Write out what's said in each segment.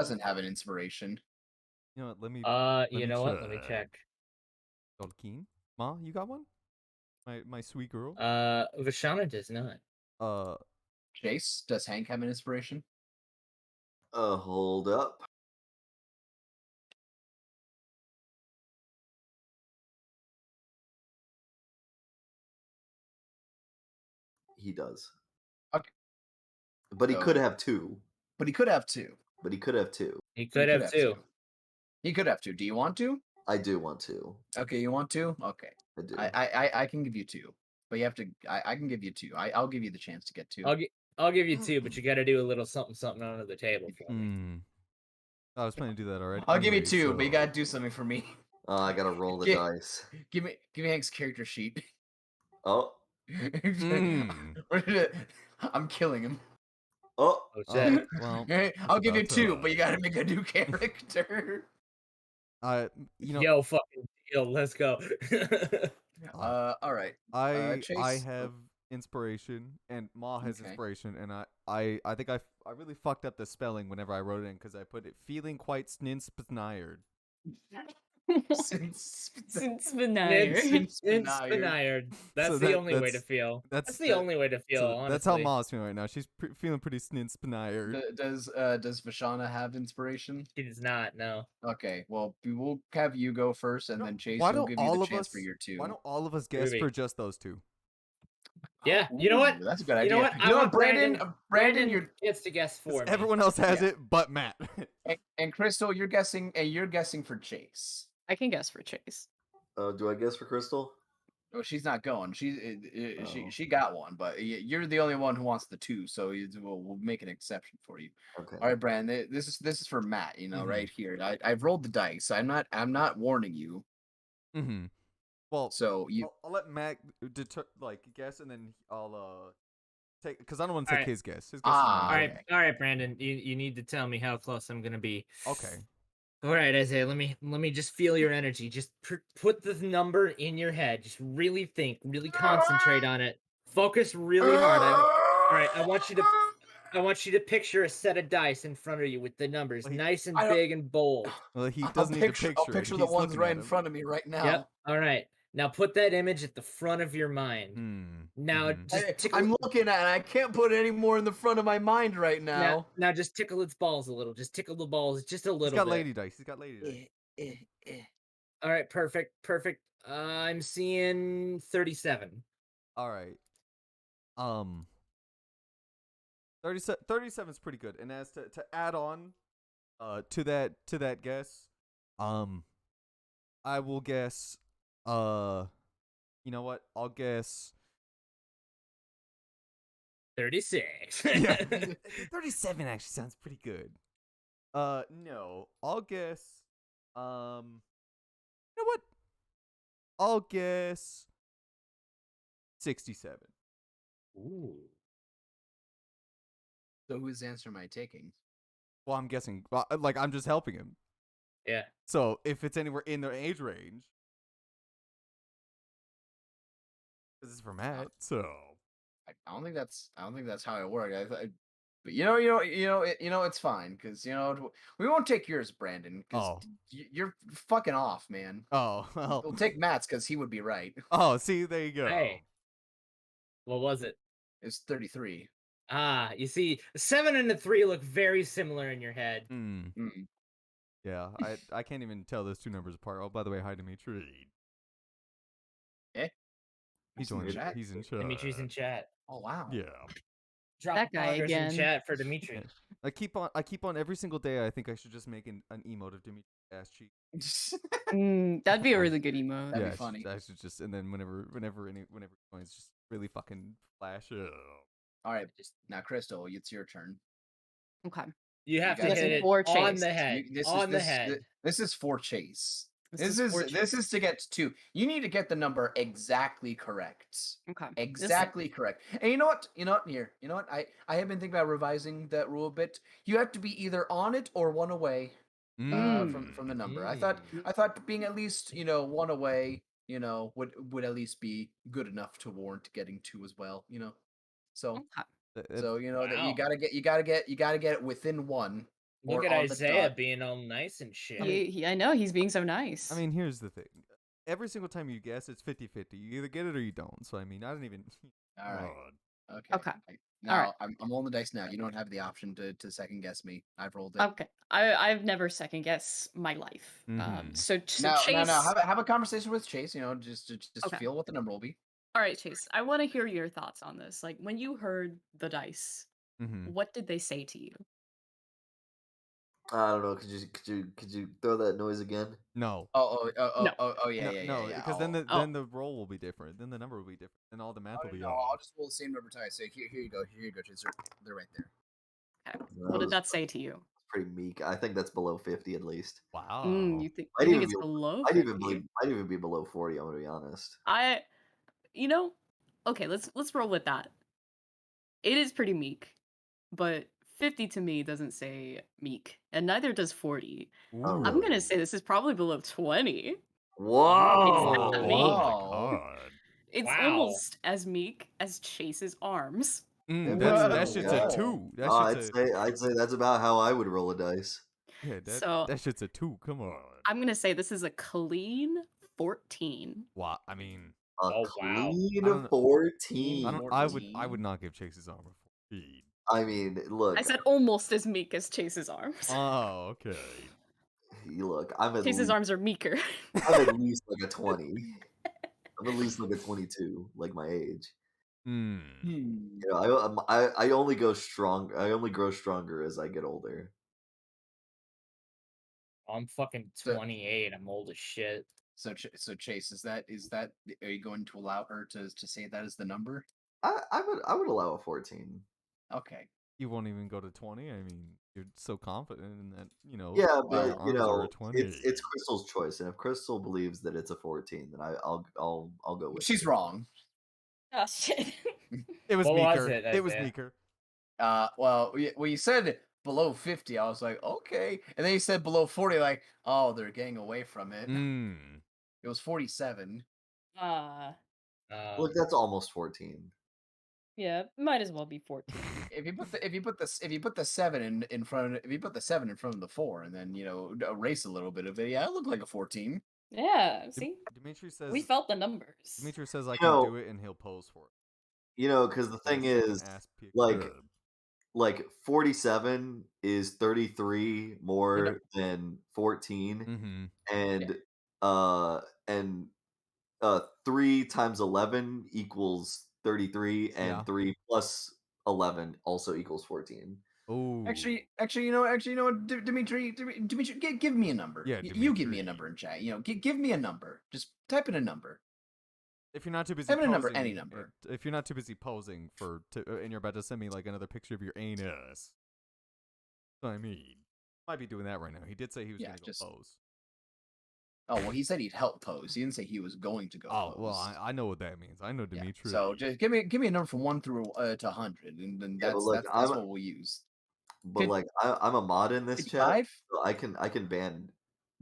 doesn't have an inspiration. You know what? Let me You know what? Let me check. Tolkien. Ma, you got one? My sweet girl. Vashana does not. Uh, Chase, does Hank have an inspiration? Hold up. He does. Okay. But he So- could have two. But he could have two. But he could have two. He could have two. He could have two. Do you want to? I do want to. Okay, you want to? Okay. I do. I can give you two. But you have to I can give you two. I'll give you the chance to get two. I'll give you two, but you got to do a little something under the table for me. I was planning to do that already. I'll give you two, but you gotta do something for me. I gotta roll the dice. Give me Hank's character sheet. Oh. I'm killing him. Oh. Well, I'll give you two, but you gotta make a new character. Yo, fucking deal. Let's go. All right. I Chase, have inspiration, and Ma has inspiration, and I think I really fucked up the spelling whenever I wrote it in because I put it feeling quite sninspired. Inspired. That's the only way to feel. That's the only way to feel. Honestly. That's how Ma's feeling right now. She's feeling pretty sninspired. Does Vashana have inspiration? She does not. No. Okay. Well, we'll have you go first, and then Chase will give you the chance for your two. Why don't all of us guess for just those two? Yeah, you know what? That's a good idea. You know what? I want Brandon gets to guess for me. Everyone else has it, but Matt. and Crystal, you're guessing for Chase. I can guess for Chase. Do I guess for Crystal? Oh, she's not going. She got one, but you're the only one who wants the two, so we'll make an exception for you. Okay. All right, Brandon. This is for Matt. Right here. I've rolled the dice. I'm not warning you. Mm-hmm. Well, so I'll let Matt guess, and then I'll take because I don't want to take his guess. All right, Brandon. You need to tell me how close I'm gonna be. Okay. All right, Isaiah. Let me just feel your energy. Just put the number in your head. Just really think, really concentrate on it. Focus really hard. All right, I want you to picture a set of dice in front of you with the numbers nice and big and bold. Well, he doesn't need to picture. I'll picture the ones right in front of me right now. Yep. All right. Now put that image at the front of your mind. Now just I'm looking at it. I can't put any more in the front of my mind right now. Now just tickle its balls a little. Just tickle the balls just a little bit. He's got lady dice. He's got lady dice. All right, perfect. I'm seeing 37. All right. 37 is pretty good. And as to add on to that guess, I will guess you know what? I'll guess 36. Yeah. 37 actually sounds pretty good. No. I'll guess you know what? I'll guess 67. Ooh. So whose answer am I taking? Well, I'm guessing I'm just helping him. Yeah. So if it's anywhere in their age range. This is for Matt, so I don't think that's how it works. But it's fine because we won't take yours, Brandon. Because you're fucking off, man. Oh, well. We'll take Matt's because he would be right. Oh, see, there you go. Hey, what was it? It's 33. You see, 7 and the 3 look very similar in your head. Yeah, I can't even tell those two numbers apart. Oh, by the way, hi Dimitri. He's in chat. Dimitri's in chat. Oh wow. Yeah. Drop that guy again. In chat for Dimitri. Yeah. I keep on every single day. I think I should just make an emote of Dimitri ass cheek. That'd be a really good emote. That'd be funny. I should just and then whenever it's just really fucking flash. All right, now Crystal, it's your turn. Okay. You have to hit it on the head. This is for Chase. This is to get to 2. You need to get the number exactly correct. Okay. Exactly correct. And you know what? Here. You know what? I have been thinking about revising that rule a bit. You have to be either on it or one away from the number. I thought being at least, one away, would at least be good enough to warrant getting 2 as well, So Okay. that you gotta get it within 1. Look or at on the Isaiah dot. being all nice and shit. I know he's being so nice. I mean, here's the thing. Every single time you guess, it's 50-50. You either get it or you don't. So, I mean, I don't even... All right. God. Okay. Okay. Now Alright. I'm rolling the dice now. You don't have the option to second guess me. I've rolled it. Okay. I've never second guessed my life. Mhm. So Now, Chase. have a conversation with Chase. You know, just Okay. feel what the number will be. All right, Chase. I want to hear your thoughts on this. Like when you heard the dice, Mhm. what did they say to you? I don't know. Could you throw that noise again? No. Oh, No. yeah. Because then I'll- then the roll will be different. Then the number will be different. And all the math will be no, off. I'll just roll the same number twice. So here you go. Here you go, Chase. They're right there. Okay. That What did was that say to you? pretty meek. I think that's below 50 at least. Wow. You think Might you think even it's be. below Might 50? even be below 40. I'm gonna be honest. Okay, let's roll with that. It is pretty meek, but 50 to me doesn't say meek, and neither does 40. Ooh. Oh, I'm really? gonna say this is probably below 20. Whoa! It's Oh meek. my Wow. god. It's Wow. almost as meek as Chase's arms. That Whoa. shit's a Whoa. 2. That Oh, shit's I'd say that's about how I would roll a dice. Yeah, So that shit's a 2. Come on. I'm gonna say this is a clean 14. Wow. I mean, A Oh, wow. clean I don't know. 14. I would 14? not give Chase's armor 14. I mean, look. I said almost as meek as Chase's arms. Oh, okay. Look, I'm at Chase's least arms are meeker. I'm at least like a 20. I'm at least like a 22, like my age. Hmm. You know, I only go strong. I only grow stronger as I get older. I'm fucking So- 28. I'm old as shit. So Chase, is that are you going to allow her to say that as the number? I would allow a 14. Okay. You won't even go to 20. I mean, you're so confident in that, you know. Yeah, your but arms are a 20. it's Crystal's choice, and if Crystal believes that it's a 14, then I'll go with She's it. wrong. Oh shit. It was What was meeker. it, It was Isaiah? meeker. Well, you said below 50. I was like, okay, and then you said below 40. Like, oh, they're getting away from it. Mm. It was 47. Look, that's almost 14. Yeah, might as well be 14. If you put the 7 in front of, if you put the 7 in front of the 4, and then erase a little bit of it, yeah, it looked like a 14. Yeah, see? Dimitri says. We felt the numbers. Dimitri says I You can know- do it, and he'll pose for it. You know, because the thing is, like 47 is 33 more than 14, Mm-hmm. and 3 times 11 equals 33, and Yeah. 3 plus 11 also equals 14. Oh. Actually, you know what, Dimitri, give me a number. Yeah, You give me Dimitri. a number in chat. Give me a number. Just type in a number. If you're not too busy Type in a posing, number, any number. If you're not too busy posing and you're about to send me like another picture of your anus. So I mean, might be doing that right now. He did say he was Yeah, gonna go just- pose. Oh well, he said he'd help pose. He didn't say he was going to go. Oh pose. well, I know what that means. I know Yeah, Dimitri. so just give me a number from 1 through to 100, and then Yeah, but that's look, that's what we'll use. But like I'm a mod in this chat, 55? so I can ban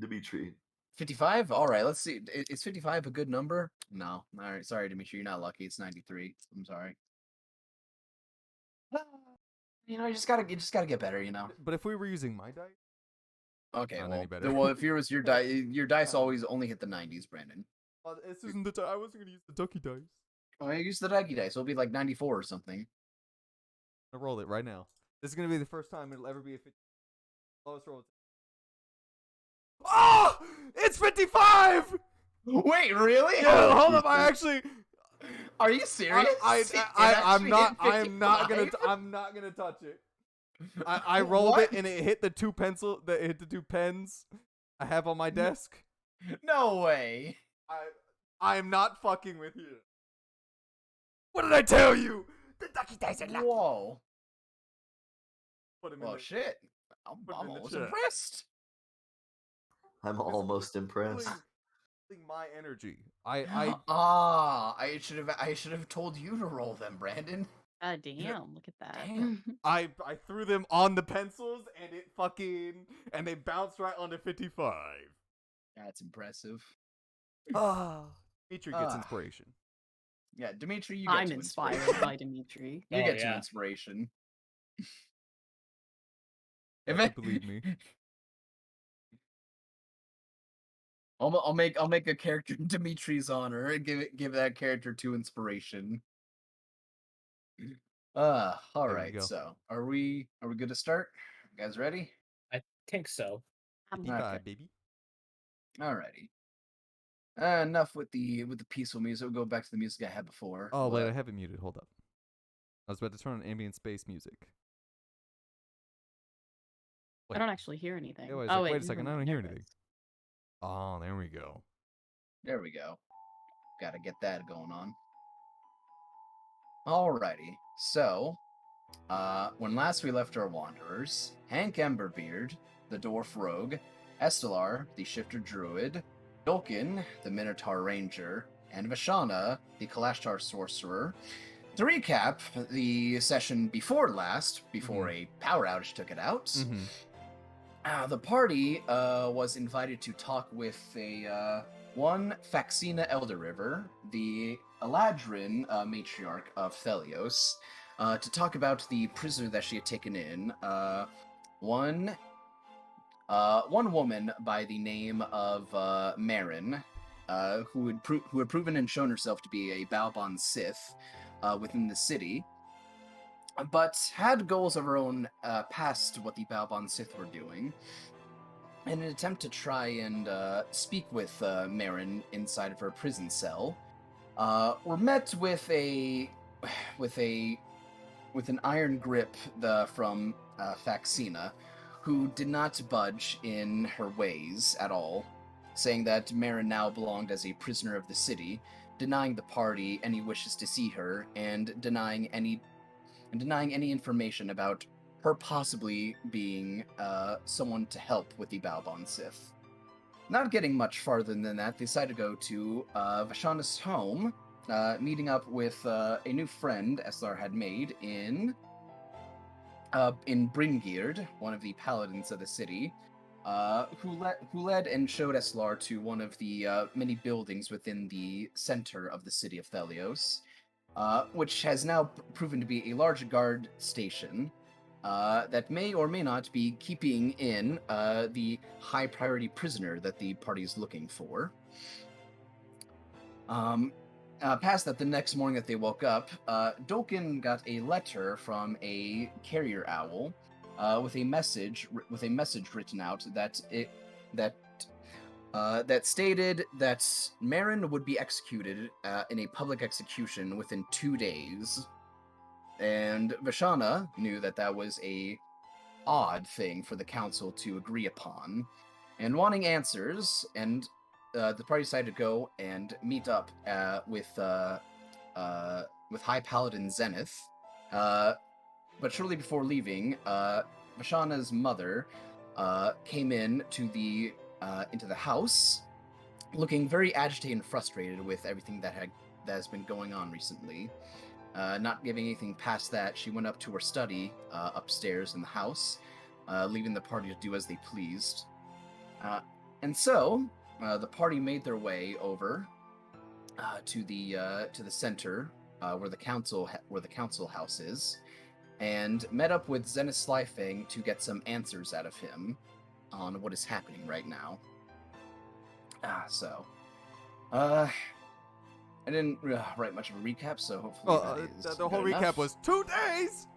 Dimitri. 55? All right, let's see. Is 55 a good number? No. All right, sorry, Dimitri, you're not lucky. It's 93. I'm sorry. You just gotta get better. But if we were using my dice, Okay, Not well, any better. well, if yours your dice always only hit the 90s, Brandon. this isn't the I wasn't gonna use the ducky dice. Oh, use the Ducky dice. It'll be like 94 or something. I roll it right now. This is gonna be the first time it'll ever be a 50. Lowest roll. Oh, it's 55. Wait, really? Yeah, hold Jesus. up. I actually. Are you serious? I'm not gonna touch it. I rolled What? it and it hit the two pens I have on my desk. No way. I am not fucking with you. What did I tell you? The ducky dice are lucky. Whoa. Put him in Well, the- shit. I'm Put it in the almost chat. impressed. I'm almost impressed. Feeling my energy. I I should have told you to roll them, Brandon. God damn, look at that. Damn. I threw them on the pencils and they bounced right onto 55. That's impressive. Dimitri gets Ah. inspiration. Yeah, Dimitri, you get I'm to inspired inspiration. by Dimitri. You Oh, get to yeah. inspiration. If You believe me. I'll make a character in Dimitri's honor and give that character 2 inspiration. All There you right. go. So, are we good to start? You guys ready? I think so. 55, Okay. baby. Alrighty. Enough with the peaceful music. We'll go back to the music I had before. Oh, wait, I have it muted. Hold up. I was about to turn on ambient space music. I don't actually hear anything. Yeah, wait Oh, a second. I don't hear there it anything. is. Oh, there we go. There we go. Gotta get that going on. Alrighty. So, when last we left our wanderers, Hank Emberbeard, the dwarf rogue, Estelar, the shifter druid, Dolkin, the Minotaur ranger, and Vashana, the Kalashtar sorcerer. To recap the session before last, before a power outage took it out, the party was invited to talk with one Faxina Elder River, the Eladrin matriarch of Thelios, to talk about the prisoner that she had taken in. One woman by the name of Marin, who had proven and shown herself to be a Balbon Sith within the city, but had goals of her own past what the Balbon Sith were doing. In an attempt to try and speak with Marin inside of her prison cell, were met with an iron grip from Faxina, who did not budge in her ways at all, saying that Marin now belonged as a prisoner of the city, denying the party any wishes to see her, and denying any information about her possibly being someone to help with the Balbon Sith. Not getting much farther than that, they decided to go to Vashana's home, meeting up with a new friend Eslar had made in Bringeard, one of the paladins of the city, who led and showed Eslar to one of the many buildings within the center of the city of Thelios, which has now proven to be a large guard station that may or may not be keeping in the high priority prisoner that the party is looking for. Past that, the next morning that they woke up, Dolkin got a letter from a carrier owl with a message written out that stated that Marin would be executed in a public execution within 2 days. And Vashana knew that was a odd thing for the council to agree upon. And wanting answers, and the party decided to go and meet up with High Paladin Zenith. But shortly before leaving, Vashana's mother came into the house, looking very agitated and frustrated with everything that has been going on recently. Not giving anything past that, she went up to her study upstairs in the house, leaving the party to do as they pleased. And so, the party made their way over to the center where the council house is, and met up with Zenith Slyfang to get some answers out of him on what is happening right now. I didn't write much of a recap, so hopefully the whole recap was 2 days.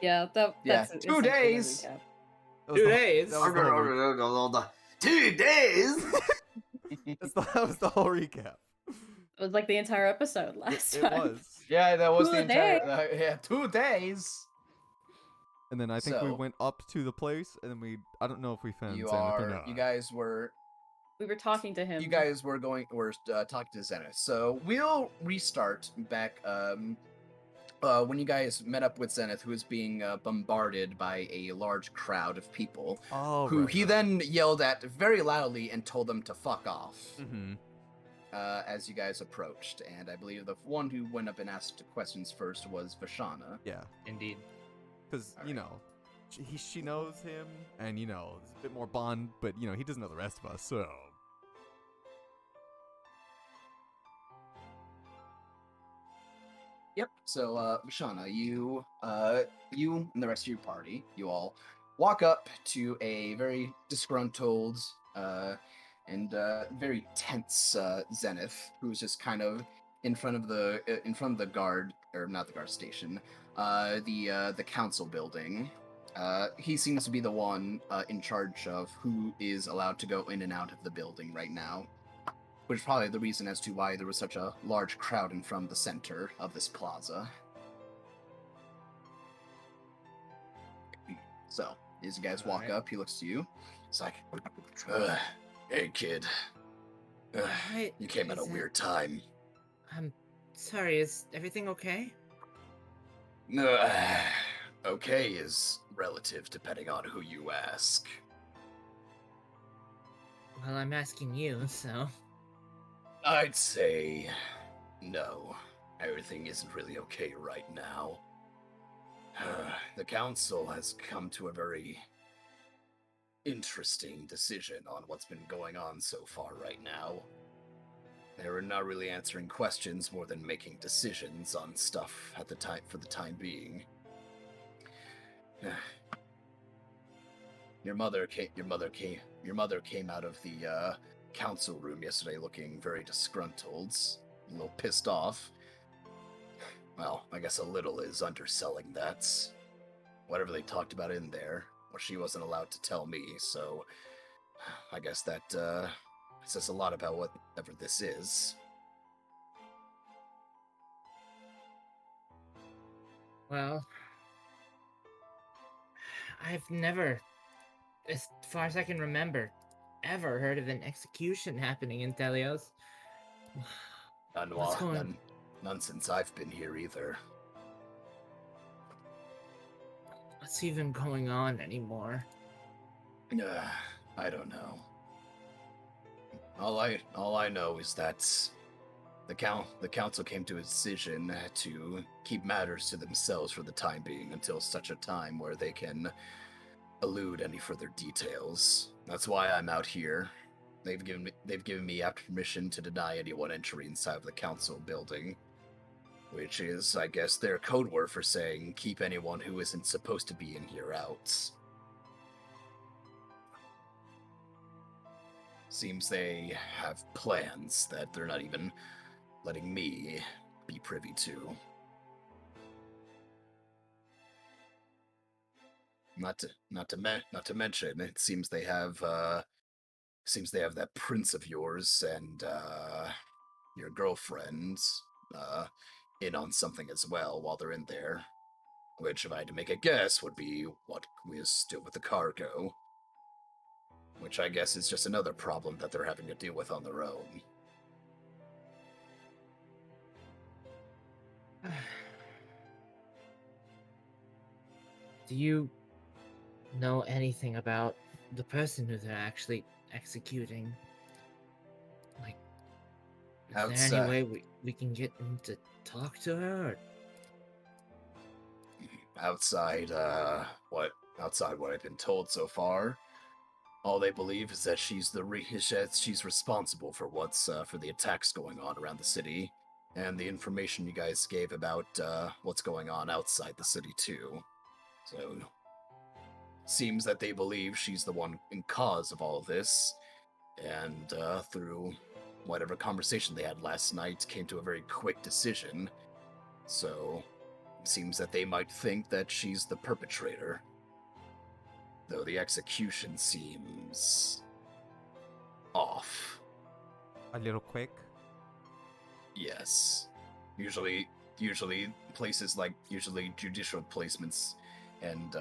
Yeah, that's 2 days. 2 days. 2 days. That was the whole recap. It was like the entire episode last It time. was. Yeah, that was 2 the entire 2 days. And then I think we went up to the place, and then I don't know if we found Zenith or not. You guys were We were talking to him. You guys were talking to Zenith. So we'll restart back when you guys met up with Zenith, who was being bombarded by a large crowd of people, who he then yelled at very loudly and told them to fuck off. As you guys approached, and I believe the one who went up and asked questions first was Vashana. Yeah, indeed. Because she knows him, and there's a bit more bond, but he doesn't know the rest of us, so. Yep. So, Vashana, you and the rest of your party, you all walk up to a very disgruntled and very tense Zenith, who's just kind of in front of the guard, or not the guard station, the council building. He seems to be the one in charge of who is allowed to go in and out of the building right now, which is probably the reason as to why there was such a large crowd in front of the center of this plaza. So, as you guys walk up, he looks to you. It's like, hey kid, Hi, you came at a is it- weird time. I'm sorry, is everything okay? Okay is relative depending on who you ask. Well, I'm asking you, so. I'd say no. Everything isn't really okay right now. The council has come to a very interesting decision on what's been going on so far right now. They're not really answering questions more than making decisions on stuff at the time for the time being. Your mother came out of the council room yesterday looking very disgruntled, a little pissed off. Well, I guess a little is underselling that. Whatever they talked about in there, well, she wasn't allowed to tell me, so I guess that says a lot about whatever this is. Well, I've never, as far as I can remember, ever heard of an execution happening in Telios. None since I've been here either. What's even going on anymore? I don't know. All I know is that the council came to a decision to keep matters to themselves for the time being until such a time where they can elude any further details. That's why I'm out here. They've given me permission to deny anyone entry inside of the council building, which is, I guess, their code word for saying keep anyone who isn't supposed to be in here out. Seems they have plans that they're not even letting me be privy to. Not to mention, it seems they have that prince of yours and your girlfriend in on something as well while they're in there. Which, if I had to make a guess, would be what was still with the cargo. Which I guess is just another problem that they're having to deal with on their own. Do you know anything about the person who they're actually executing? Like, is there any way we can get them to talk to her? Or... Outside what I've been told so far, all they believe is that she's responsible for what's for the attacks going on around the city, and the information you guys gave about what's going on outside the city too. So, seems that they believe she's the one in cause of all of this, and through whatever conversation they had last night, came to a very quick decision. So, it seems that they might think that she's the perpetrator. Though the execution seems off. A little quick. Yes. Usually places like judicial placements and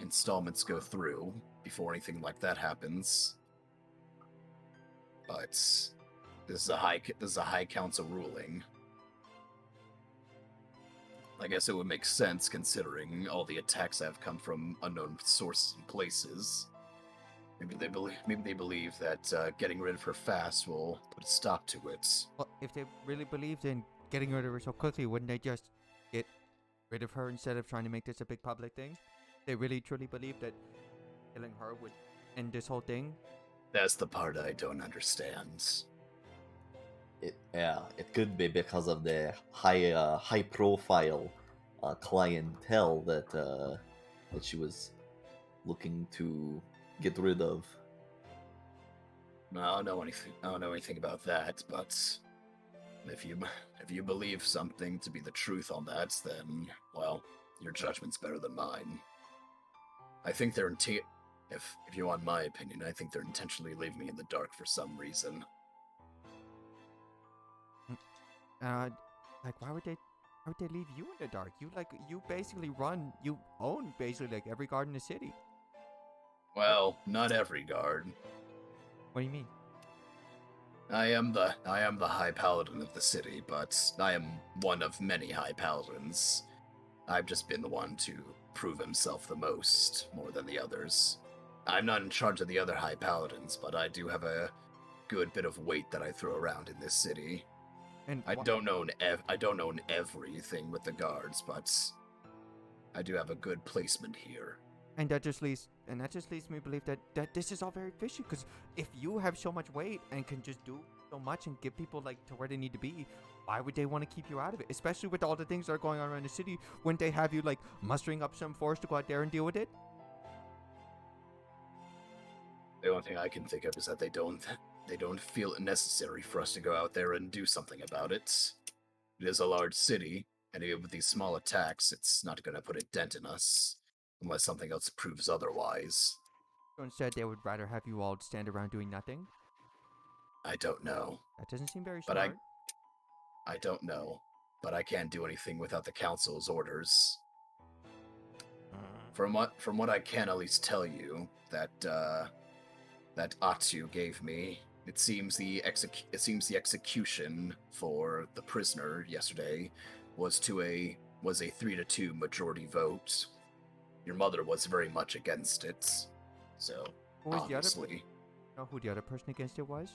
installments go through before anything like that happens. But this is a high council ruling. I guess it would make sense considering all the attacks have come from unknown sources and places. Maybe they believe that getting rid of her fast will put a stop to it. Well, if they really believed in getting rid of her so quickly, wouldn't they just get rid of her instead of trying to make this a big public thing? They really truly believe that killing her would end this whole thing? That's the part I don't understand. It could be because of the high profile clientele that she was looking to get rid of? No, I don't know anything about that, but if you believe something to be the truth on that, then well, your judgment's better than mine. I think if you want my opinion, I think they're intentionally leaving me in the dark for some reason. Like why would they leave you in the dark? You basically you own basically like every guard in the city. Well, not every guard. What do you mean? I am the High Paladin of the city, but I am one of many High Paladins. I've just been the one to prove himself the most, more than the others. I'm not in charge of the other High Paladins, but I do have a good bit of weight that I throw around in this city. And I don't own everything with the guards, but I do have a good placement here. And that just leads me to believe that this is all very fishy. Because if you have so much weight and can just do so much and get people like to where they need to be, why would they want to keep you out of it? Especially with all the things that are going on around the city. Wouldn't they have you like mustering up some force to go out there and deal with it? The only thing I can think of is that they don't feel it necessary for us to go out there and do something about it. It is a large city, and even with these small attacks, it's not going to put a dent in us, unless something else proves otherwise. So instead, they would rather have you all stand around doing nothing? I don't know. That doesn't seem very But smart. I don't know. But I can't do anything without the council's orders. From what I can at least tell you, that Atsu gave me, it seems the execution for the prisoner yesterday was a 3-2 majority vote. Your mother was very much against it, so Who was obviously. the other? Know who the other person against it was?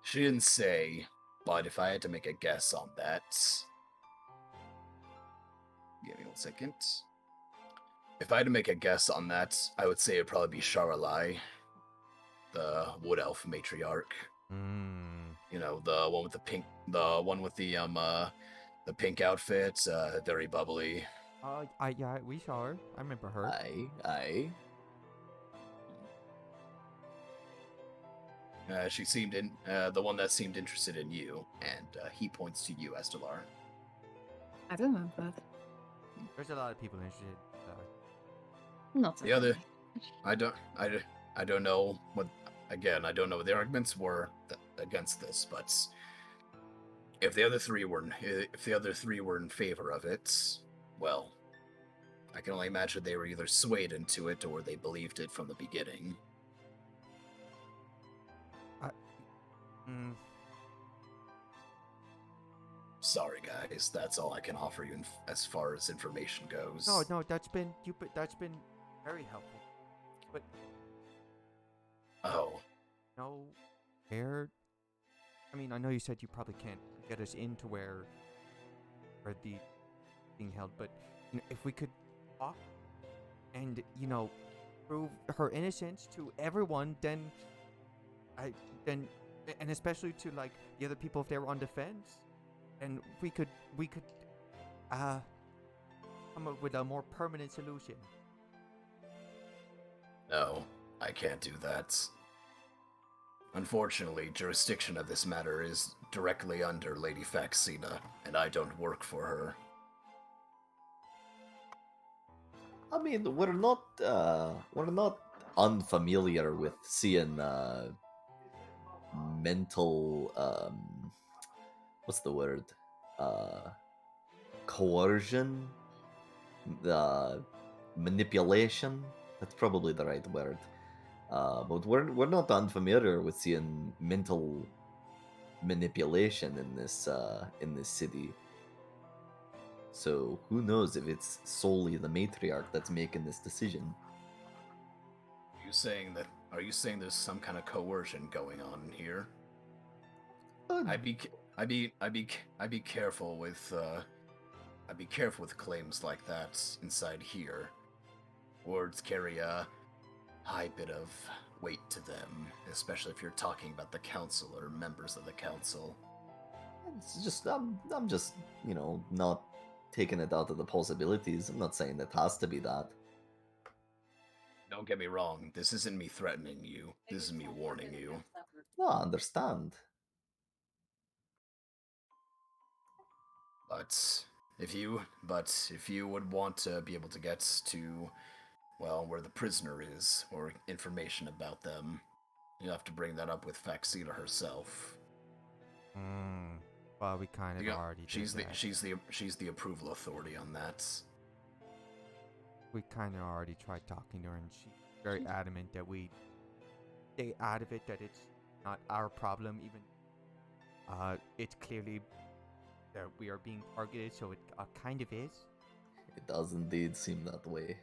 She didn't say, but if I had to make a guess on that, give me 1 second. If I had to make a guess on that, I would say it'd probably be Sharalai, the Wood Elf matriarch. You know, the one with the pink outfit, very bubbly. Yeah, we saw her. I remember her. Aye. She seemed the one that seemed interested in you, and he points to you, Estelar. I remember that. There's a lot of people interested. Not The other, I don't know what. Again, I don't know what the arguments were against this, but if the other three were in favor of it, well, I can only imagine they were either swayed into it or they believed it from the beginning. Sorry, guys. That's all I can offer you as far as information goes. No, that's been very helpful. But Oh, no, where? I mean, I know you said you probably can't get us into where the being held, but you know, if we could talk and prove her innocence to everyone, then and especially to like the other people if they were on defense, and we could come up with a more permanent solution. no, I can't do that. Unfortunately, jurisdiction of this matter is directly under Lady Faxina, and I don't work for her. I mean, we're not unfamiliar with seeing mental what's the word? Coercion, the manipulation. That's probably the right word. But we're not unfamiliar with seeing mental manipulation in this city. So who knows if it's solely the matriarch that's making this decision? Are you saying there's some kind of coercion going on here? Uh, I'd be careful with claims like that inside here. Words carry a high bit of weight to them, especially if you're talking about the council or members of the council. It's just I'm just not taking it out of the possibilities. I'm not saying it has to be that. Don't get me wrong. This isn't me threatening you. This is me warning you. No, I understand. But if you would want to be able to get to, well, where the prisoner is, or information about them, you have to bring that up with Faxina herself. Well, we kind of Yeah, already did she's the that. she's the approval authority on that. We kind of already tried talking to her, and she's very adamant that we stay out of it, that it's not our problem, even. It's clearly that we are being targeted, so it kind of is. It does indeed seem that way.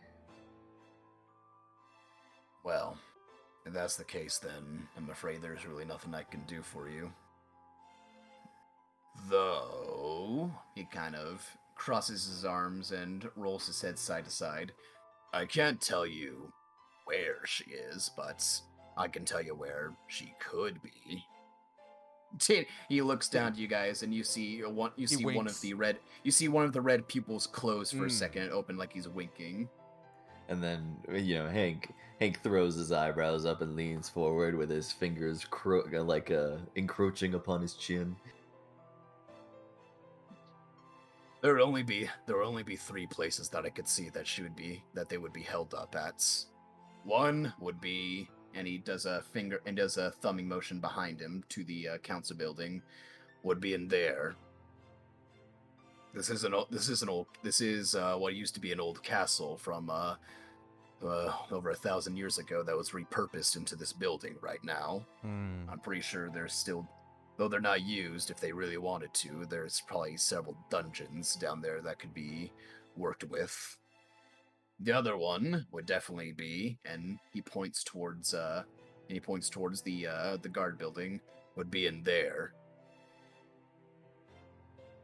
Well, if that's the case, then I'm afraid there's really nothing I can do for you. Though, he kind of crosses his arms and rolls his head side to side. I can't tell you where she is, but I can tell you where she could be. He looks down to you guys, and you see one of the red pupils close for a second and open like he's winking. And then, Hank throws his eyebrows up and leans forward with his fingers encroaching upon his chin. There would only be 3 places that I could see that they would be held up at. One would be, and he does a thumbing motion behind him to the council building, would be in there. This is what used to be an old castle from over 1,000 years ago that was repurposed into this building right now. I'm pretty sure there's still, though they're not used, if they really wanted to, there's probably several dungeons down there that could be worked with. The other one would definitely be, and he points towards the guard building, would be in there.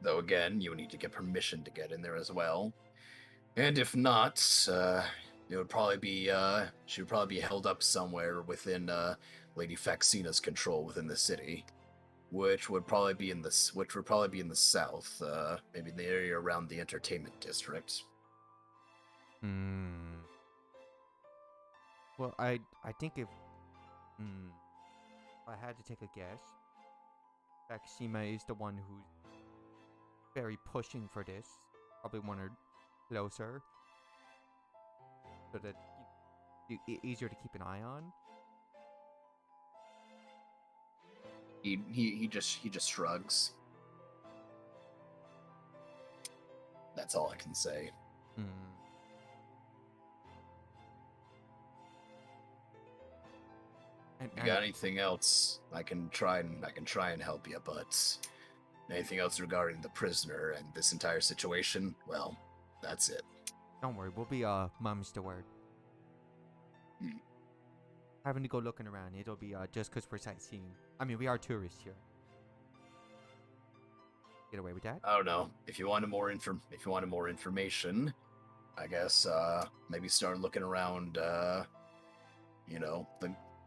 Though again, you would need to get permission to get in there as well. And if not, it would probably be she would probably be held up somewhere within Lady Faxina's control within the city, which would probably be in the south, maybe in the area around the entertainment district. Well, I think if I had to take a guess, Faxima is the one who's very pushing for this. Probably want her closer, so that easier to keep an eye on. He just shrugs. That's all I can say. If you got anything else, I can try and help you, but anything else regarding the prisoner and this entire situation, well, that's it. Don't worry, we'll be mums to word. Having to go looking around, it'll be just because we're sightseeing. I mean, we are tourists here. Get away with that? I don't know. If you wanted more information, I guess maybe start looking around.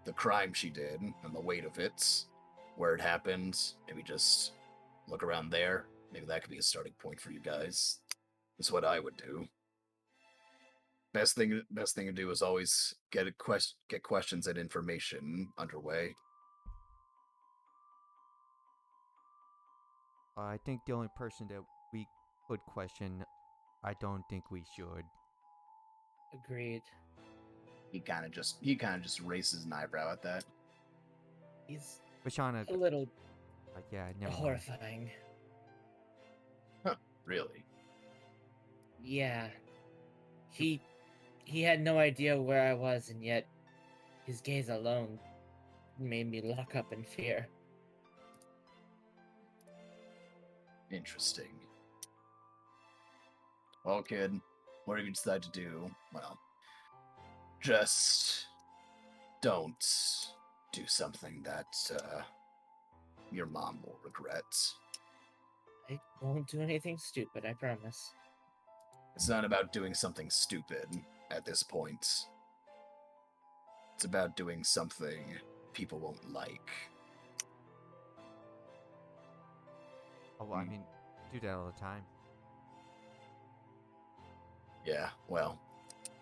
The crime she did and the weight of it, where it happened. Maybe just look around there. Maybe that could be a starting point for you guys. That's what I would do. Best thing to do is always get questions and information underway. I think the only person that we could question, I don't think we should. Agreed. He kind of just raises an eyebrow at that. He's Vashana, a little yeah, never mind. horrifying. Huh, really? Yeah. He had no idea where I was, and yet his gaze alone made me lock up in fear. Interesting. Well, kid, whatever you decide to do, well, just don't do something that your mom will regret. I won't do anything stupid, I promise. It's not about doing something stupid at this point. It's about doing something people won't like. Oh, well, I mean, do that all the time. Yeah, well,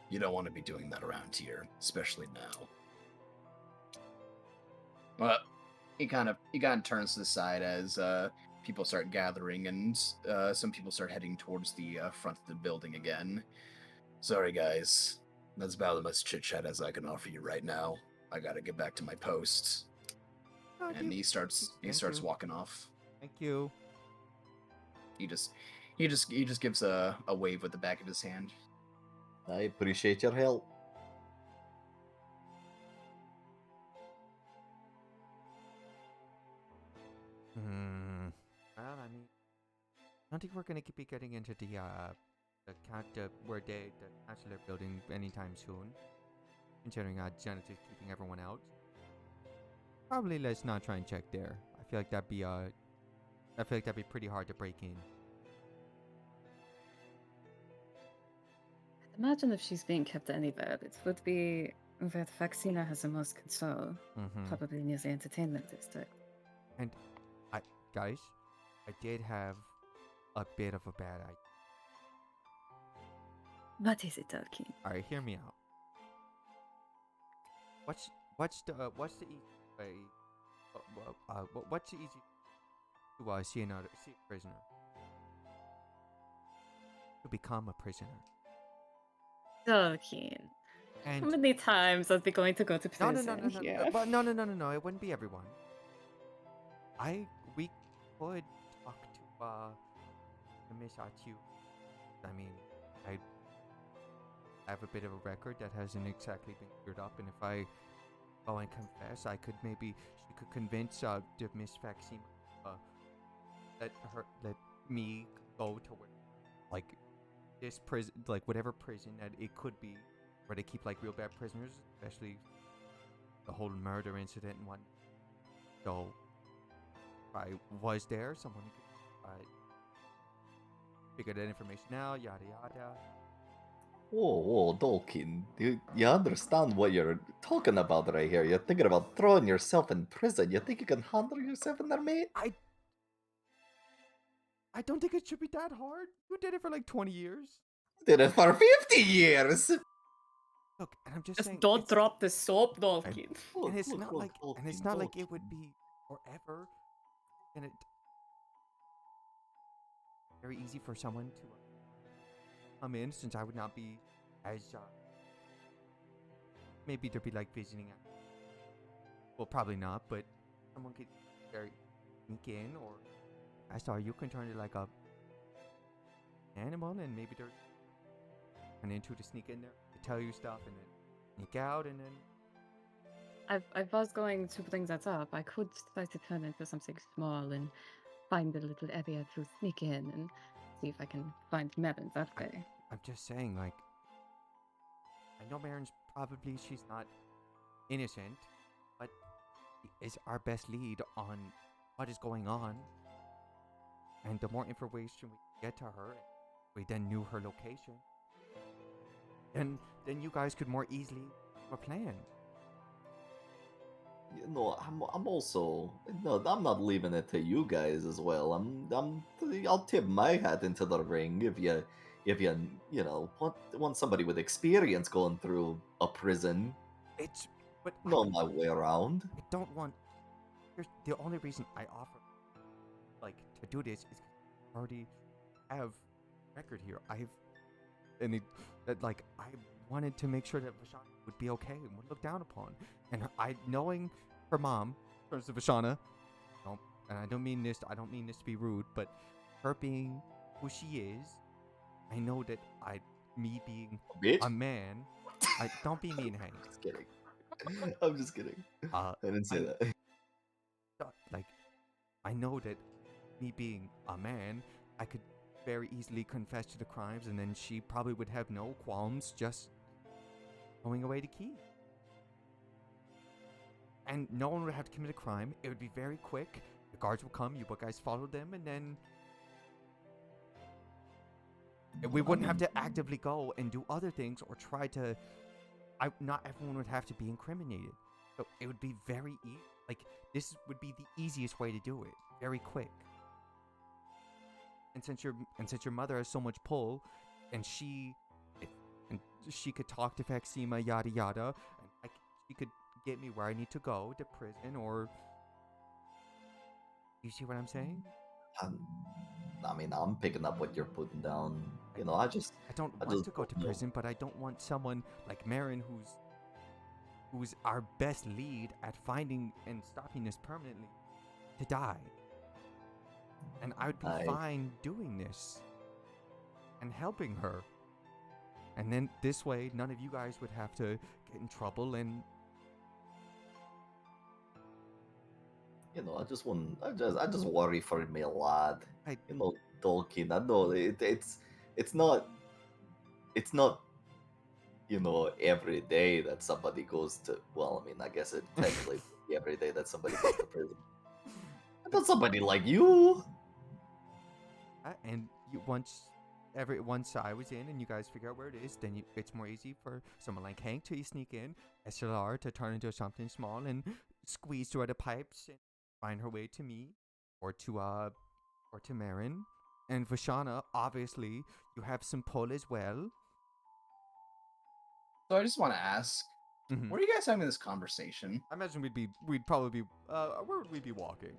you don't want to be doing that around here, especially now. Well, he kind of turns to the side as people start gathering, and some people start heading towards the front of the building again. Sorry, guys. That's about as much chit chat as I can offer you right now. I gotta get back to my post. Oh, And he starts Thank you. walking off. Thank you. He just gives a wave with the back of his hand. I appreciate your help. Well, I mean, I don't think we're gonna be getting into the consular building anytime soon. Considering Janet is keeping everyone out. Probably let's not try and check there. I feel like that'd be pretty hard to break in. Imagine if she's being kept anywhere. It would be where Vaccina has the most control. Probably near the entertainment district. And guys, I did have a bit of a bad idea. What is it, Tolkien? All right, hear me out. What's the easy way? What's the easy to see a prisoner? To become a prisoner. Tolkien. And How many times are we going to go to prison here? No. It wouldn't be everyone. We could talk to Miss Achu. I mean, I have a bit of a record that hasn't exactly been cleared up, and if I go and confess, she could convince the Miss Vaccine let me go to this prison, whatever prison that it could be, where they keep real bad prisoners, especially the whole murder incident and whatnot. So if I was there, someone could figure that information out, yada yada. Whoa, Dolkin, you understand what you're talking about right here? You're thinking about throwing yourself in prison. You think you can handle yourself in there, mate? I don't think it should be that hard. You did it for 20 years. Did it for 50 years! Look, and I'm just Just saying, don't drop the soap, Dolphin. and it's not like it would be forever. And it very easy for someone to come in, since I would not be as maybe there'd be visiting. Well, probably not, but someone could very sneak in, or I saw you can turn it like a animal, and maybe there's an into to sneak in there to tell you stuff, and then sneak out, and then I was going to bring that up. I could try to turn into something small and find a little area to sneak in and see if I can find Merrin that way. I'm just saying, I know Marin's she's not innocent, but she is our best lead on what is going on. And the more information we get to her, we then knew her location, then you guys could more easily have a plan. You know, I'm also no, I'm not leaving it to you guys as well. I'll tip my hat into the ring if you want somebody with experience going through a prison. But know my way around. I don't want. Here's the only reason I offer to do this is I already have record here. I wanted to make sure that Vashana would be okay and would look down upon. And knowing her mom, in terms of Vashana, and I don't mean this to be rude, but her being who she is, I know that me being a man, don't be mean, Hank. Just kidding. I'm just kidding. I didn't say that. I know that me being a man, I could very easily confess to the crimes, and then she probably would have no qualms just throwing away the key. And no one would have to commit a crime. It would be very quick. The guards would come, you guys follow them, and then we wouldn't have to actively go and do other things or try to. Not everyone would have to be incriminated. So it would be very easy. This would be the easiest way to do it. Very quick. And since your mother has so much pull, and she she could talk to Faxima, yada yada, and she could get me where I need to go to prison, or you see what I'm saying? I mean, I'm picking up what you're putting down. You know, I don't I want just to go to don't know. prison, but I don't want someone like Marin, who's our best lead at finding and stopping this permanently, to die. And I would be fine doing this and helping her. And then this way, none of you guys would have to get in trouble. And You know, I just worry for me a lot. I You know, Tolkien. I know it's not it's not you know every day that somebody goes to. Well, I mean, I guess it technically would be every day that somebody goes to prison. But somebody like you. and once I was in and you guys figure out where it is, then it's more easy for someone like Hank to sneak in, SLR to turn into something small and squeeze through the pipes and find her way to me, or to Marin. And Vashana, obviously, you have some pull as well. So I just want to ask, Mhm. where are you guys having this conversation? I imagine we'd probably be where would we be walking?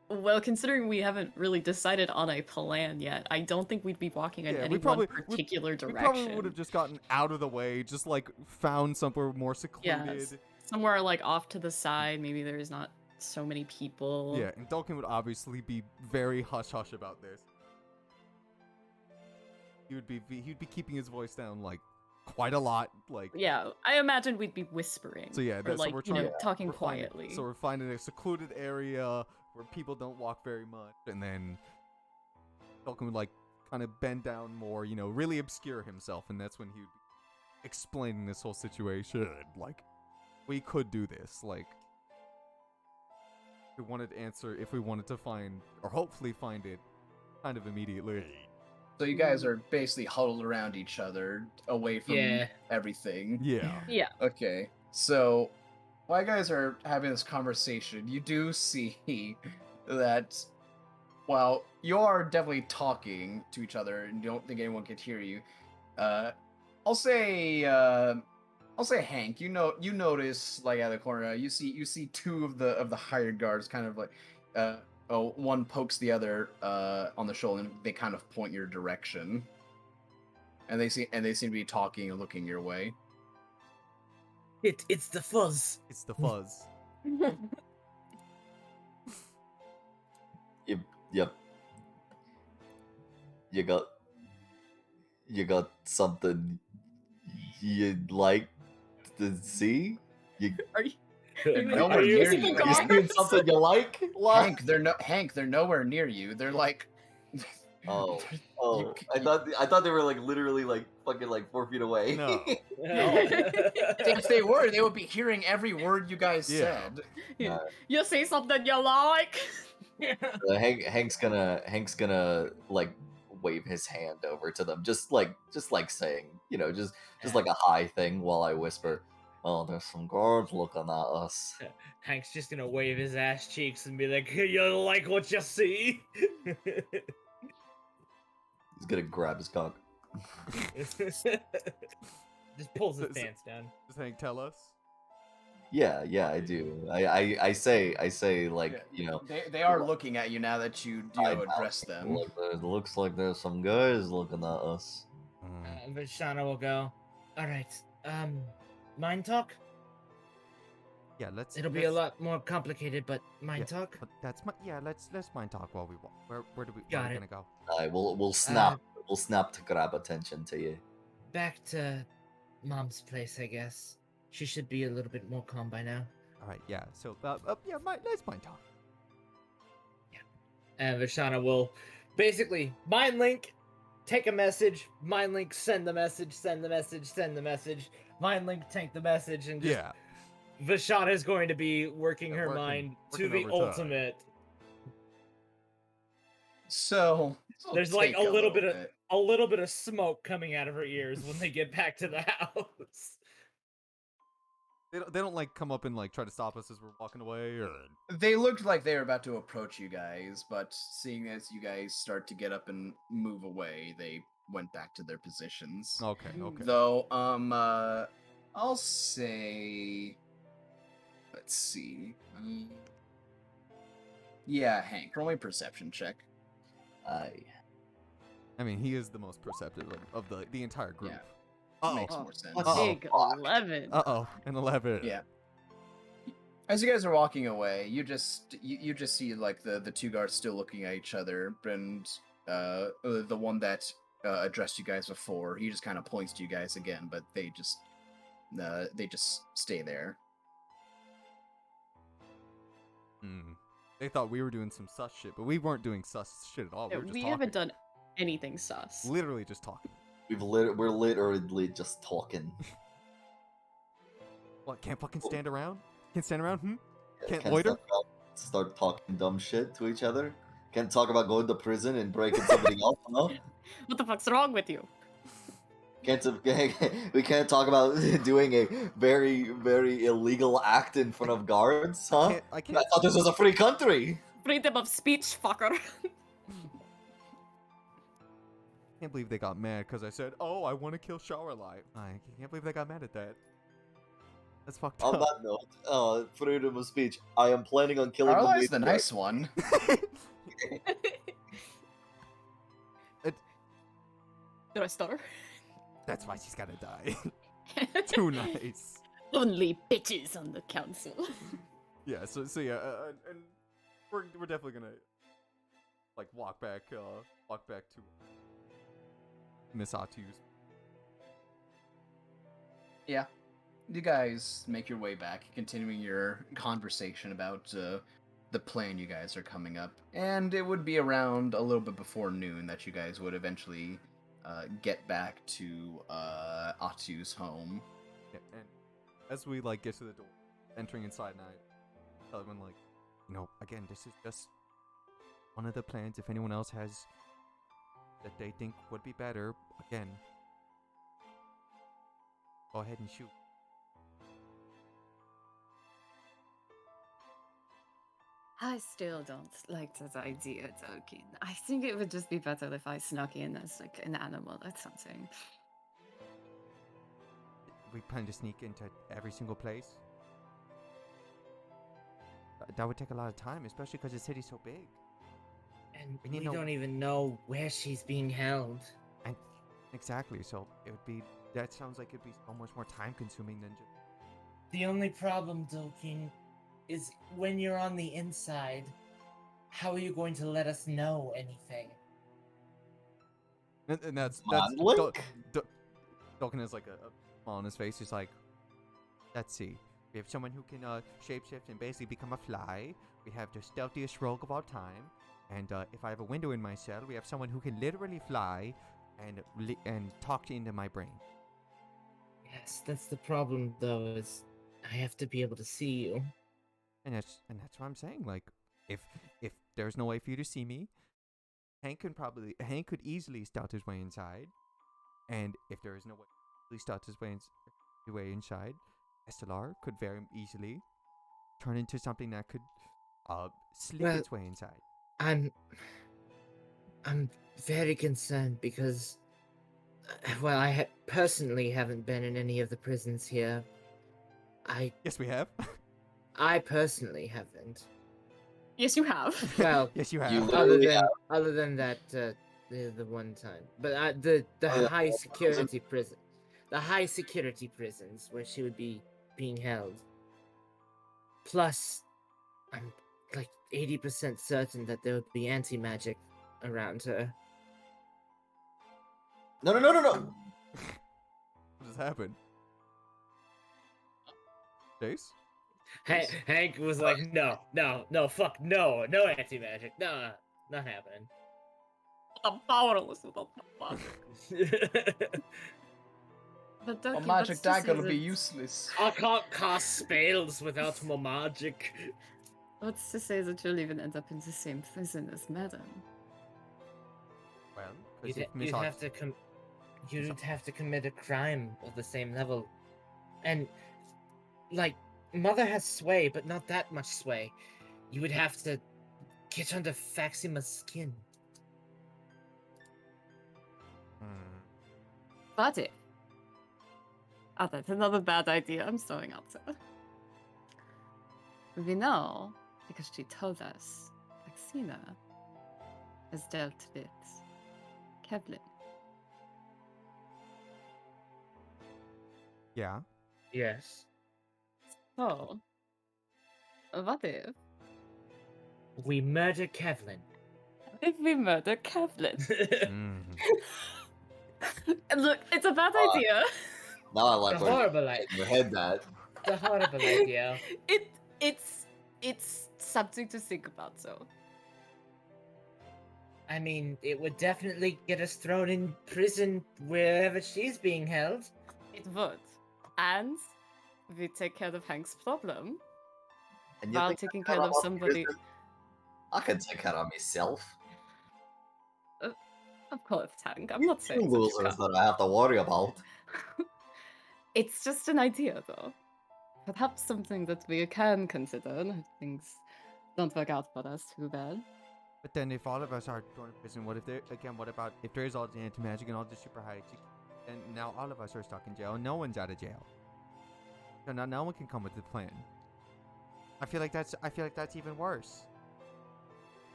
Well, considering we haven't really decided on a plan yet, I don't think we'd be walking in Yeah, any one particular We direction. probably would have just gotten out of the way, just like found somewhere more secluded. Yes. Somewhere like off to the side, maybe there's not so many people. Yeah, and Dalkin would obviously be very hush hush about this. He'd be keeping his voice down like quite a lot, like. Yeah, I imagine we'd be whispering. So yeah, or that's like what we're trying. talking we're finding- quietly. so we're finding a secluded area where people don't walk very much, and then Dalkin would like kind of bend down more, really obscure himself, and that's when he would be explaining this whole situation. Like, we could do this, like. We wanted to answer if we wanted to find, or hopefully find it, kind of immediately. So you guys are basically huddled around each other, away from everything. Yeah. Yeah. Okay. So while you guys are having this conversation, you do see that while you are definitely talking to each other and you don't think anyone could hear you, I'll say Hank, you notice like out of the corner, you see two of the hired guards kind of like one pokes the other on the shoulder and they kind of point your direction. And they seem to be talking and looking your way. It's the fuzz. It's the fuzz. Yep. You got something you'd like to see? Are you? Nowhere near you. You seen something you like? Hank, they're nowhere near you. They're like. Oh, I thought they were like literally like fucking like 4 feet away. No. If they were, they would be hearing every word you guys said. You say something you like. Hank's gonna like wave his hand over to them, just like saying, just like a hi thing while I whisper, "Oh, there's some guards looking at us." Hank's just gonna wave his ass cheeks and be like, "You like what you see?" He's gonna grab his cock. Just pulls his pants down. Does Hank tell us? Yeah, I do. I say like, They are looking at you now that you do address them. Like, it looks like there's some guys looking at us. Vashana will go, "All right, mind talk? Yeah, let's. It'll be a lot more complicated, but mind talk? But let's mind talk while we walk. Where are we gonna go? We'll snap to grab attention to you. Back to Mom's place, I guess. She should be a little bit more calm by now." All right, yeah. So, let's mind talk. And Vashana will basically mind link, take a message, mind link, send the message, send the message, send the message, mind link, take the message, and just Vashana is going to be working her mind to the ultimate. So there's like a little bit of smoke coming out of her ears when they get back to the house. They don't like come up and like try to stop us as we're walking away, or they looked like they were about to approach you guys, but seeing as you guys start to get up and move away, they went back to their positions. Okay, okay. Though, I'll say, let's see. Yeah, Hank, roll me a perception check. I mean, he is the most perceptive of the entire group. Yeah. Uh-oh. Makes more sense. What the Big fuck? 11. Uh-oh, an 11. Yeah. As you guys are walking away, you just see like the two guards still looking at each other, and the one that addressed you guys before, he just kind of points to you guys again, but they just stay there. They thought we were doing some sus shit, but we weren't doing sus shit at all. We were just We talking. haven't done anything sus. Literally just talking. We're literally just talking. What? Can't fucking stand around? Can't stand around? Can't Can't loiter? start talking dumb shit to each other. Can't talk about going to prison and breaking somebody else. No. What the fuck's wrong with you? We can't talk about doing a very, very illegal act in front of guards, huh? I can't. I thought this was a free country. Freedom of speech, fucker. Can't believe they got mad because I said, "Oh, I want to kill Showerlight." I can't believe they got mad at that. That's fucked On up. that note, freedom of speech. I am planning on killing Carlisle's the matriarch. nice one. Did I stutter? That's why she's gotta die. Too nice. Only bitches on the council. Yeah. So yeah, and we're definitely gonna like walk back to Miss Atu's. Yeah. You guys make your way back, continuing your conversation about the plan you guys are coming up. And it would be around a little bit before noon that you guys would eventually get back to Atu's home. Yeah, and as we like get to the door, entering inside, and I tell everyone like, again, this is just one of the plans. If anyone else has that they think would be better, again, go ahead and shoot. I still don't like that idea, Tolkien. I think it would just be better if I snuck in as like an animal or something. We plan to sneak into every single place. That would take a lot of time, especially because the city's so big. And We we need no- don't even know where she's being held. And exactly, so it would be. That sounds like it'd be so much more time consuming than just. The only problem, Dokin, is when you're on the inside, how are you going to let us know anything? And that's Link? Dolkin has like a smile on his face. He's like, let's see. We have someone who can shapeshift and basically become a fly. We have the stealthiest rogue of all time. And if I have a window in my cell, we have someone who can literally fly and talk into my brain. Yes, that's the problem, though, is I have to be able to see you. And that's what I'm saying. Like, if there's no way for you to see me, Hank could easily stealth his way inside. And if there is no way to stealth his way inside, SLR could very easily turn into something that could slip Well, its way inside. I'm very concerned because, well, I personally haven't been in any of the prisons here. Yes, we have. I personally haven't. Yes, you have. Well, Yes, you have. You literally other than that, the one time, but the high security prison, the high security prisons where she would be being held. Plus, I'm like 80% certain that there would be anti-magic around her. No. What just happened? Chase? Hank was like, no, fuck, no anti-magic, no, not happening. I'm powerless without the fuck. But A Ducky, magic what's to dagger say will be that- useless. I can't cast spells without more magic. What's to say that you'll even end up in the same prison as Madame? Well, because You'd have to commit a crime of the same level, and like Mother has sway, but not that much sway. You would have to get under Faxima's skin. But if... Oh, that's another bad idea. I'm throwing out there. We know, because she told us, Vaccina has dealt with Kevlin. Yeah. Yes. So, what if We murder Kevlin. we murder Kevlin? Mm. And look, it's a bad Uh, idea. Now I like The where horrible you're idea. in your head that. It's a horrible idea. It's something to think about. So I mean, it would definitely get us thrown in prison wherever she's being held. it would, and we take care of Hank's problem And you while think taking I care care of about somebody. prison? I can take care of myself. Of course, Hank. I'm not Two saying that you losers can't. that I have to worry about. It's just an idea, though. Perhaps something that we can consider if things don't work out for us too bad. But then if all of us are thrown in prison, what if there again? What about if there's all the anti-magic and all the super high execution, and now all of us are stuck in jail and no one's out of jail? So now no one can come with the plan. I feel like that's even worse.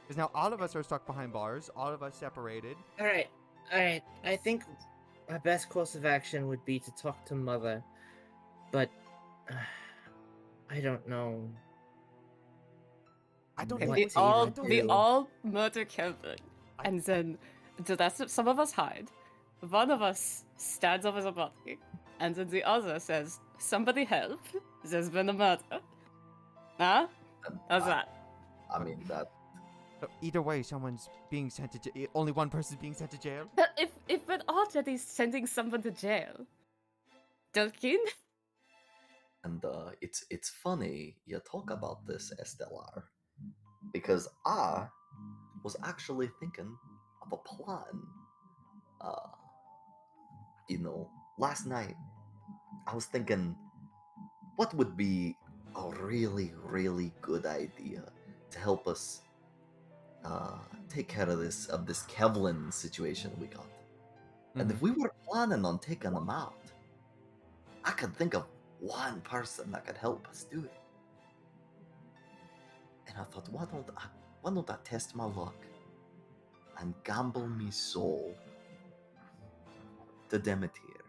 Because now all of us are stuck behind bars, all of us separated. All right. I think our best course of action would be to talk to Mother, but I don't know. I don't Okay, think We what to even we do. all murder Kevin, and then the rest of some of us hide. One of us stands over the body, and then the other says, "Somebody help! There's been a murder." Huh? How's that? I mean that. So either way, someone's being sent to jail. Only one person's being sent to jail. But if we're already sending someone to jail, Durkin, And it's funny you talk about this, Estelar, because I was actually thinking of a plan. Uh, last night I was thinking, what would be a really, really good idea to help us take care of this Kevlin situation we got. And if we were planning on taking them out, I could think of one person that could help us do it. And I thought, why don't I test my luck and gamble me soul to Demeter,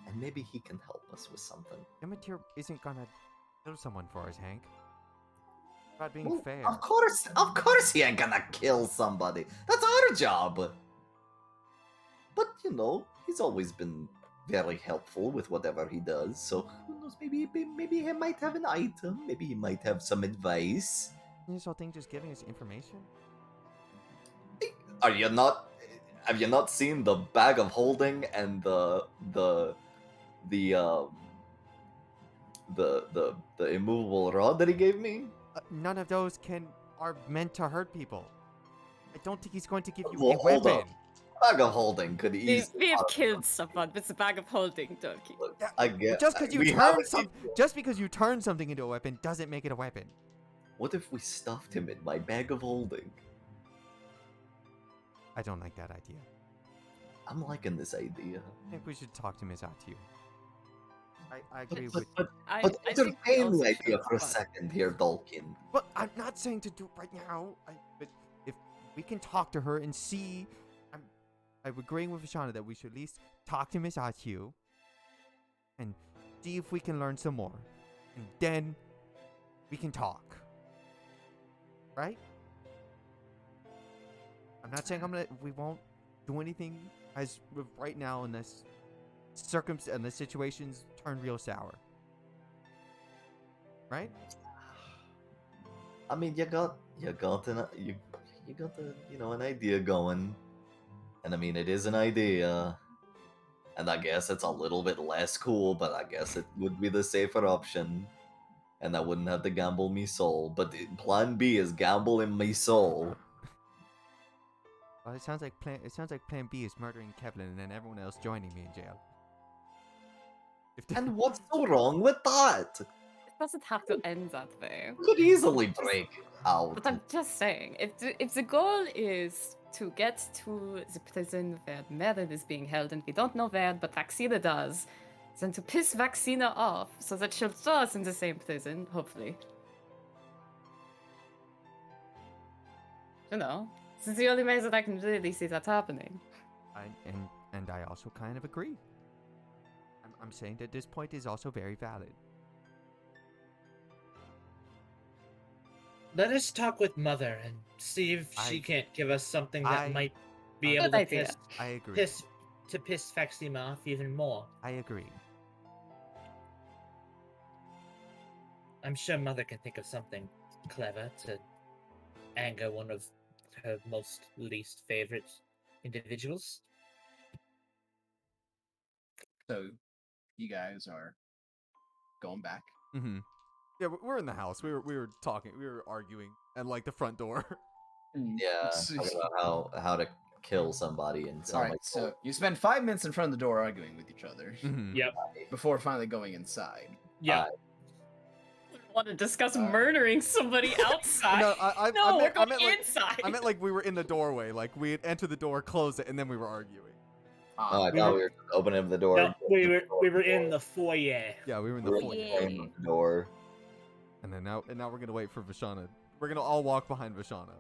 and maybe he can help us with something. Demeter isn't gonna kill someone for us, Hank. It's about being Well, fair. Of course he ain't gonna kill somebody. That's our job. But he's always been very helpful with whatever he does. So who knows? Maybe he might have an item. Maybe he might have some advice. Isn't this whole thing just giving us information? Are you not? Have you not seen the bag of holding and the immovable rod that he gave me? None of those are meant to hurt people. I don't think he's going to give you Well, a hold weapon. up. Bag of holding could we easily. have killed someone with a bag of holding, Durkin. Look, Yeah, I get. Just because we you haven't just because you turn something into a weapon doesn't make it a weapon. What if we stuffed him in my bag of holding? I don't like that idea. I'm liking this idea. I think we should talk to Miss Atsu. I agree with. But I entertain think we the also idea should for a have second here, Dalkin. But I'm not saying to do it right now. But if we can talk to her and see, I'm agreeing with Vishana that we should at least talk to Miss Atsu and see if we can learn some more, and then we can talk. Right? I'm not saying we won't do anything as of right now unless unless situations turn real sour. Right? I mean, you got an idea going, and I mean, it is an idea, and I guess it's a little bit less cool, but I guess it would be the safer option, and I wouldn't have to gamble me soul. But plan B is gambling me soul. Well, it sounds like plan B is murdering Kevlin and then everyone else joining me in jail. And what's so wrong with that? doesn't have to end that way. Could easily break out. But I'm just saying, if the goal is to get to the prison where Merrin is being held, and we don't know where, but Vaxina does, then to piss Vaxina off so that she'll throw us in the same prison, hopefully. You know, this is the only way that I can really see that happening. And I also kind of agree. I'm saying that this point is also very valid. Let us talk with Mother and see if she can't give us something that might be able Good to idea. I agree. piss Faxima off even more. I agree. I'm sure Mother can think of something clever to anger one of her most least favorite individuals. So, you guys are going back. Mm-hmm. Yeah, we're in the house. We were talking. We were arguing at like the front door. Yeah, talking about how to kill somebody and All sound right, like so you spend 5 minutes in front of the door arguing with each other Mm-hmm. Yep. before finally going inside. Yeah. I want to discuss murdering somebody outside. No, we're going like, inside. I meant like we were in the doorway. Like we had entered the door, closed it, and then we were arguing. Oh, I We thought were- we were just opening the door. No, we were in the foyer. Yeah, we were in We the were foyer. opening the door. And then now we're gonna wait for Vishana. We're gonna all walk behind Vishana.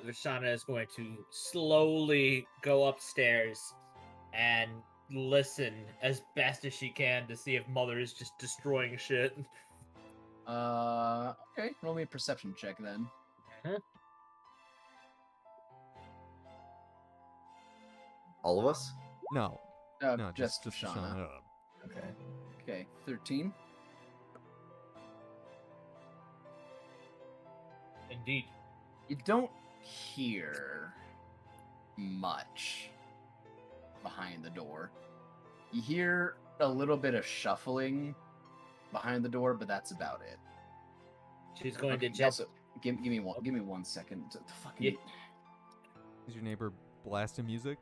Vishana is going to slowly go upstairs and listen as best as she can to see if Mother is just destroying shit. Okay, roll me a perception check then. All of us? No, no, just just Shauna. Vishana. Okay. Okay, 13. Indeed. You don't hear much behind the door. You hear a little bit of shuffling behind the door, but that's about it. She's going Okay, to just. also, give me 1 second. The fucking Yeah. Is your neighbor blasting music?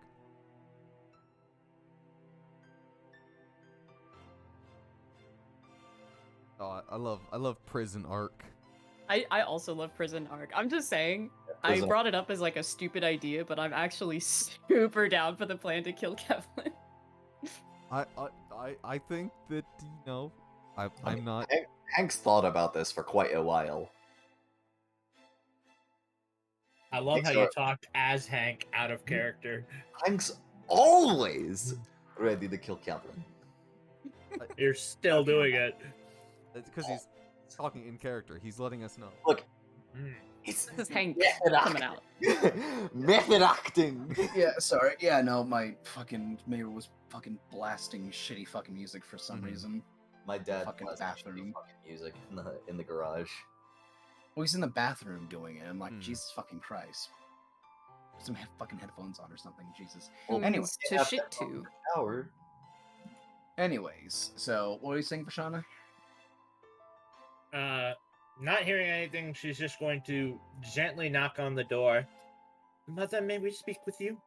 Oh, I love prison arc. I also love prison arc. I'm just saying, I Prison- brought it up as like a stupid idea, but I'm actually super down for the plan to kill Kevin. I think that I'm not. Hank's thought about this for quite a while. I love how So- you talked as Hank out of character. Hank's always ready to kill Kevin. You're still doing it. It's because he's talking in character. He's letting us know. Look, Mm. it's This is Hank method coming out. method acting. Yeah, sorry. Yeah, no, my fucking neighbor was fucking blasting shitty fucking music for some Mhm. reason. My dad Fucking was bathroom. fucking music in the garage. Well, he's in the bathroom doing it. I'm like, Hmm. Jesus fucking Christ. Put some fucking headphones on or something, Jesus. Who Anyway, needs to shit to. Shower. Anyways, so what are you saying, Vashana? Not hearing anything, she's just going to gently knock on the door. Mother, may we speak with you?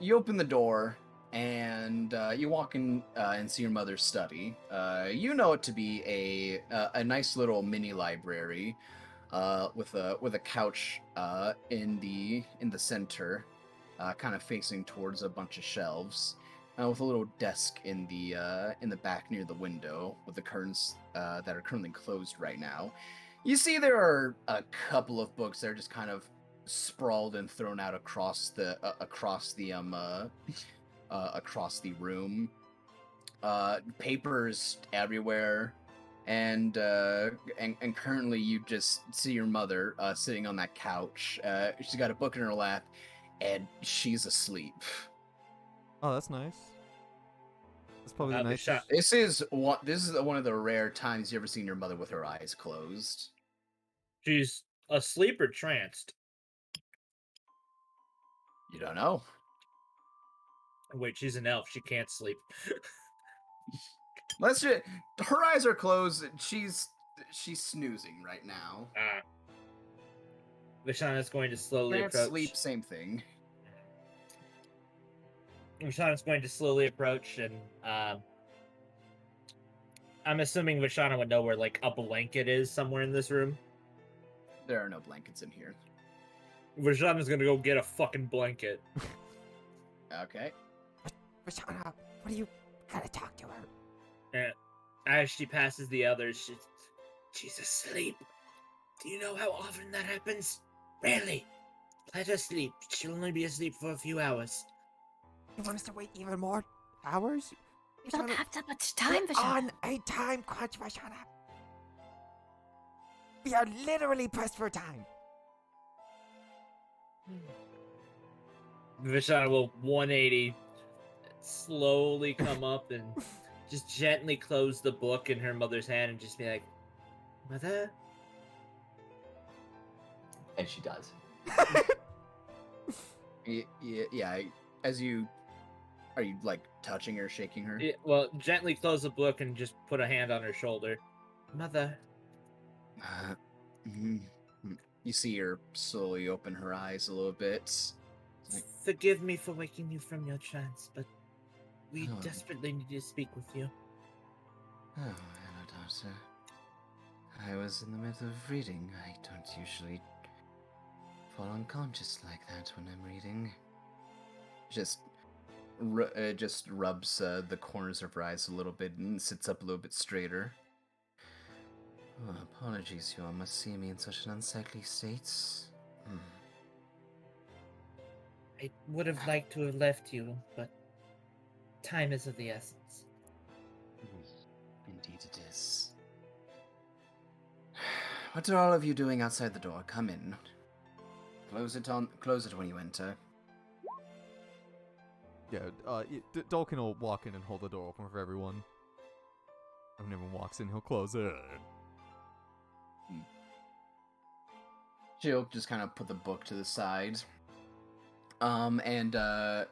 You open the door and you walk in and see your mother's study. You know it to be a nice little mini library with a couch in the center, kind of facing towards a bunch of shelves, with a little desk in the back near the window with the curtains that are currently closed right now. You see there are a couple of books that are just kind of sprawled and thrown out across the room. Papers everywhere, and currently you just see your mother sitting on that couch. She's got a book in her lap, and she's asleep. Oh, that's nice. That's probably the The nicest. shot- This is one of the rare times you ever seen your mother with her eyes closed. She's asleep or tranced? You don't know. Wait, she's an elf. She can't sleep. Her eyes are closed. She's snoozing right now. Vishana's going to slowly Can't approach. sleep, same thing. Vishana's going to slowly approach and I'm assuming Vishana would know where like a blanket is somewhere in this room. There are no blankets in here. Vishana's gonna go get a fucking blanket. Okay. Rashana, what are you? Gotta talk to her. And as she passes the others, she's asleep. Do you know how often that happens? Rarely. Let her sleep. She'll only be asleep for a few hours. You want us to wait even more hours? We don't Rashana, have that much time, we're Vishana. on a time crunch, Rashana. We are literally pressed for time. Vishana will 180, slowly come up and just gently close the book in her mother's hand and just be like, Mother? And she does. Yeah. As you, are you like touching her, shaking her? Yeah, well, gently close the book and just put a hand on her shoulder. Mother. Mhm. You see her slowly open her eyes a little bit. Forgive me for waking you from your trance, but we Oh. desperately need to speak with you. Oh, hello, daughter. I was in the middle of reading. I don't usually fall unconscious like that when I'm reading. Just rubs the corners of her eyes a little bit and sits up a little bit straighter. Oh, apologies, you all must see me in such an unsightly state. Hmm. I would have liked to have left you, but time is of the essence. Indeed it is. What are all of you doing outside the door? Come in. Close it when you enter. Yeah, Dolkin will walk in and hold the door open for everyone. And when everyone walks in, he'll close it. She'll just kind of put the book to the side. Mashana,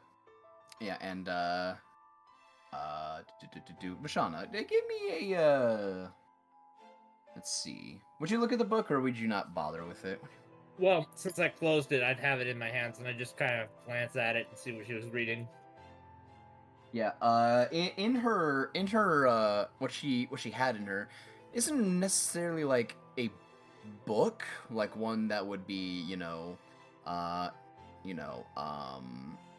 give me a, let's see. Would you look at the book or would you not bother with it? Well, since I closed it, I'd have it in my hands, and I just kind of glance at it and see what she was reading. Yeah, in her, what she had in her isn't necessarily like a book, like one that would be,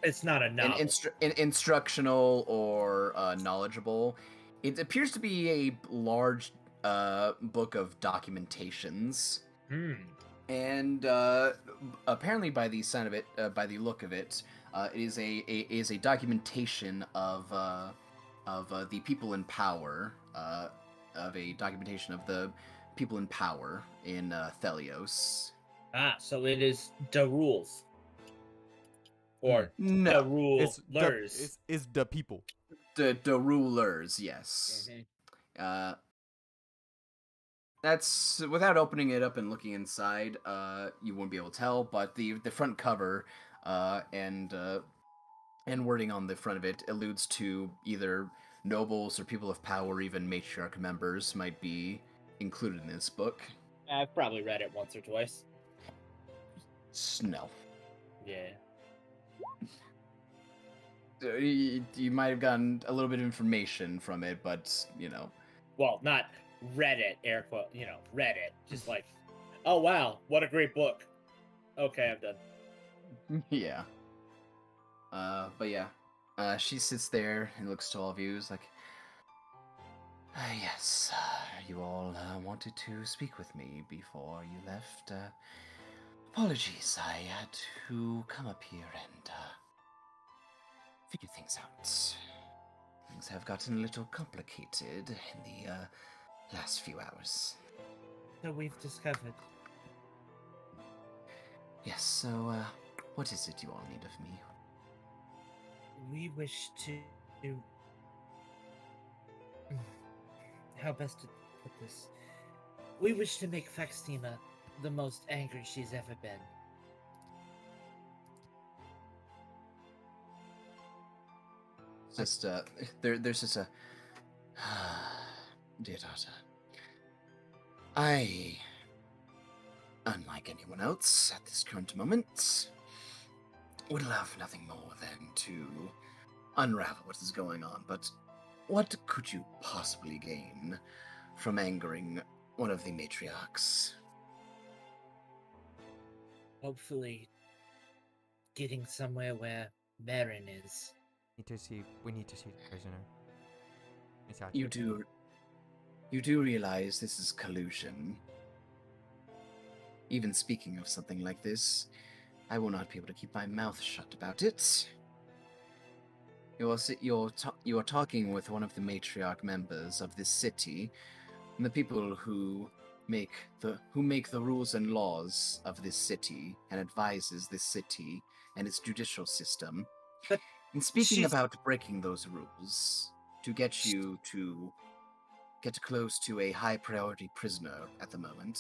It's not a novel. instructional or knowledgeable. It appears to be a large book of documentations. And apparently, by the sound of it, by the look of it, it is a documentation of the people in power, of a documentation of the people in power in Thelios. Ah, so it is the rules. Or No, the rulers. It's the people. the rulers. Yes. That's without opening it up and looking inside. You won't be able to tell, but the front cover, and wording on the front of it alludes to either nobles or people of power, even matriarch members might be included in this book. I've probably read it once or twice. No. Yeah. You might have gotten a little bit of information from it, but Well, not read it, air quote. Read it. Just like, oh wow, what a great book. Okay, I'm done. Yeah. But yeah. She sits there and looks to all of you. Is like, yes, you all wanted to speak with me before you left. Apologies, I had to come up here and figure things out. Things have gotten a little complicated in the last few hours. So we've discovered. Yes, so what is it you all need of me? We wish to. How best to put this? We wish to make Faxtima the most angry she's ever been. Just there's just a dear daughter. I, unlike anyone else at this current moment, would love nothing more than to unravel what is going on, but what could you possibly gain from angering one of the matriarchs? Hopefully, getting somewhere where Marin is. We need to see the prisoner. You do realize this is collusion. Even speaking of something like this, I will not be able to keep my mouth shut about it. You are talking with one of the matriarch members of this city, and the people who make the rules and laws of this city and advises this city and its judicial system. But And speaking she's- about breaking those rules to get you to get close to a high priority prisoner at the moment.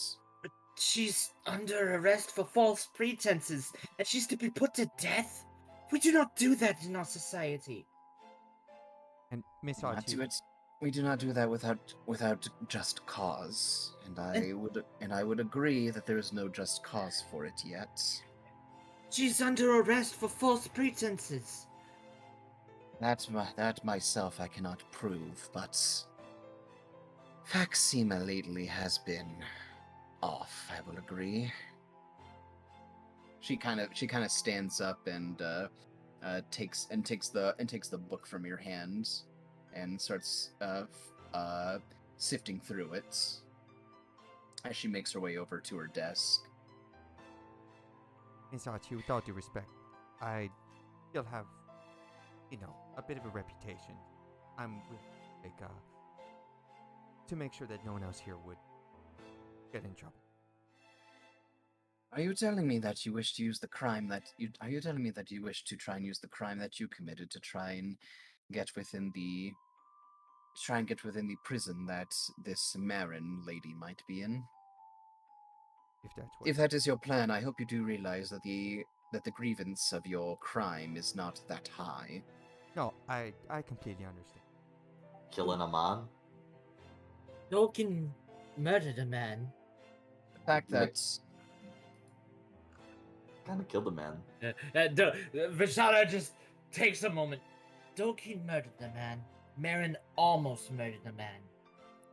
She's under arrest for false pretenses, and she's to be put to death? We do not do that in our society. And Miss We do not Archie, do it. We do not do that without just cause, and I would agree that there is no just cause for it yet. She's under arrest for false pretenses. That myself I cannot prove, but Faxima lately has been off. I will agree. She kind of stands up and takes the book from your hand and starts sifting through it as she makes her way over to her desk. Miss Archie, with all due respect, I still have, a bit of a reputation. I'm to make sure that no one else here would get in trouble. Are you telling me that you wish to use the crime that you? Are you telling me that you wish to try and use the crime that you committed to try and get within the prison that this Marin lady might be in? If that is your plan, I hope you do realize that the grievance of your crime is not that high. No, I completely understand. Killing a man? Tolkien murdered a man. The fact that Kind of killed a man. Vishana just takes a moment. Tolkien murdered the man. Marin almost murdered the man.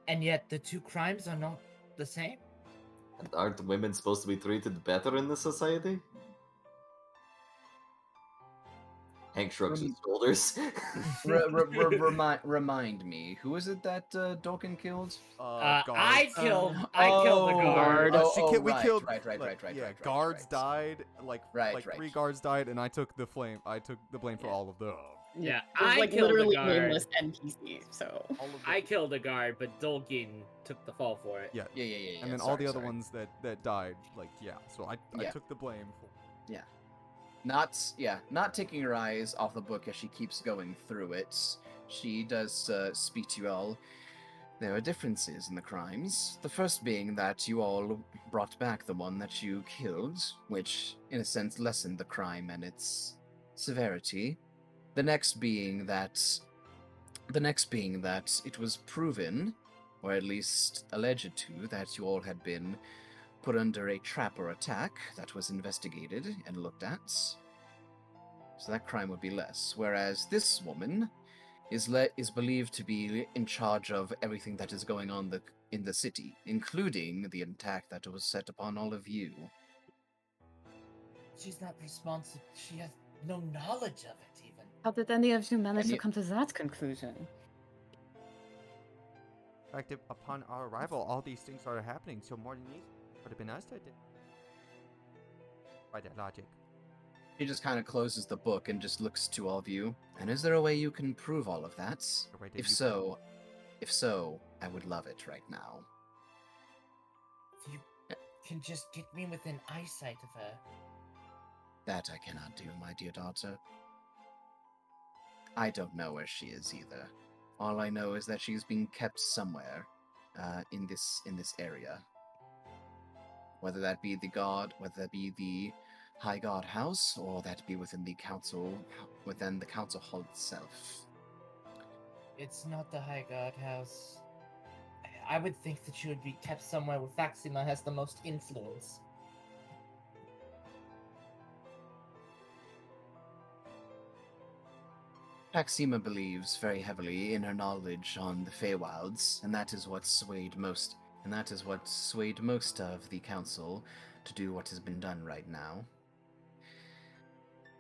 And yet the two crimes are not the same? And aren't women supposed to be treated better in this society? Hank shrugs his shoulders. remind me, who is it that Dolkin killed? I killed the guard. guard. We killed. Right. Guards died. Right. 3 guards died, and I took the blame for all of them. Yeah, It was I like killed the literally guard. nameless NPC. So I killed a guard, but Tolkien took the fall for it. Yeah. Yeah. And then all the other ones that died, so I Yeah. took the blame for. Not taking her eyes off the book as she keeps going through it. She does speak to you all. There are differences in the crimes. The first being that you all brought back the one that you killed, which, in a sense, lessened the crime and its severity. The next being that it was proven, or at least alleged to, that you all had been put under a trap or attack that was investigated and looked at. So that crime would be less. Whereas this woman is believed to be in charge of everything that is going on in the city, including the attack that was set upon all of you. She's not responsible. She has no knowledge of it, even. how did any of you manage And to you- come to that conclusion? In fact, upon our arrival, all these things started happening. So more than these, would have been us that did. By that logic. He just kind of closes the book and just looks to all of you. And is there a way you can prove all of that? If so, I would love it right now. If you can just get me within eyesight of her. That I cannot do, my dear daughter. I don't know where she is either. All I know is that she's being kept somewhere in this area. Whether that be the High God House, or that be within the council hall itself. It's not the High God House. I would think that she would be kept somewhere where Faxima has the most influence. Paxima believes very heavily in her knowledge on the Feywilds, and that is what swayed most. And that is what swayed most of the council to do what has been done right now.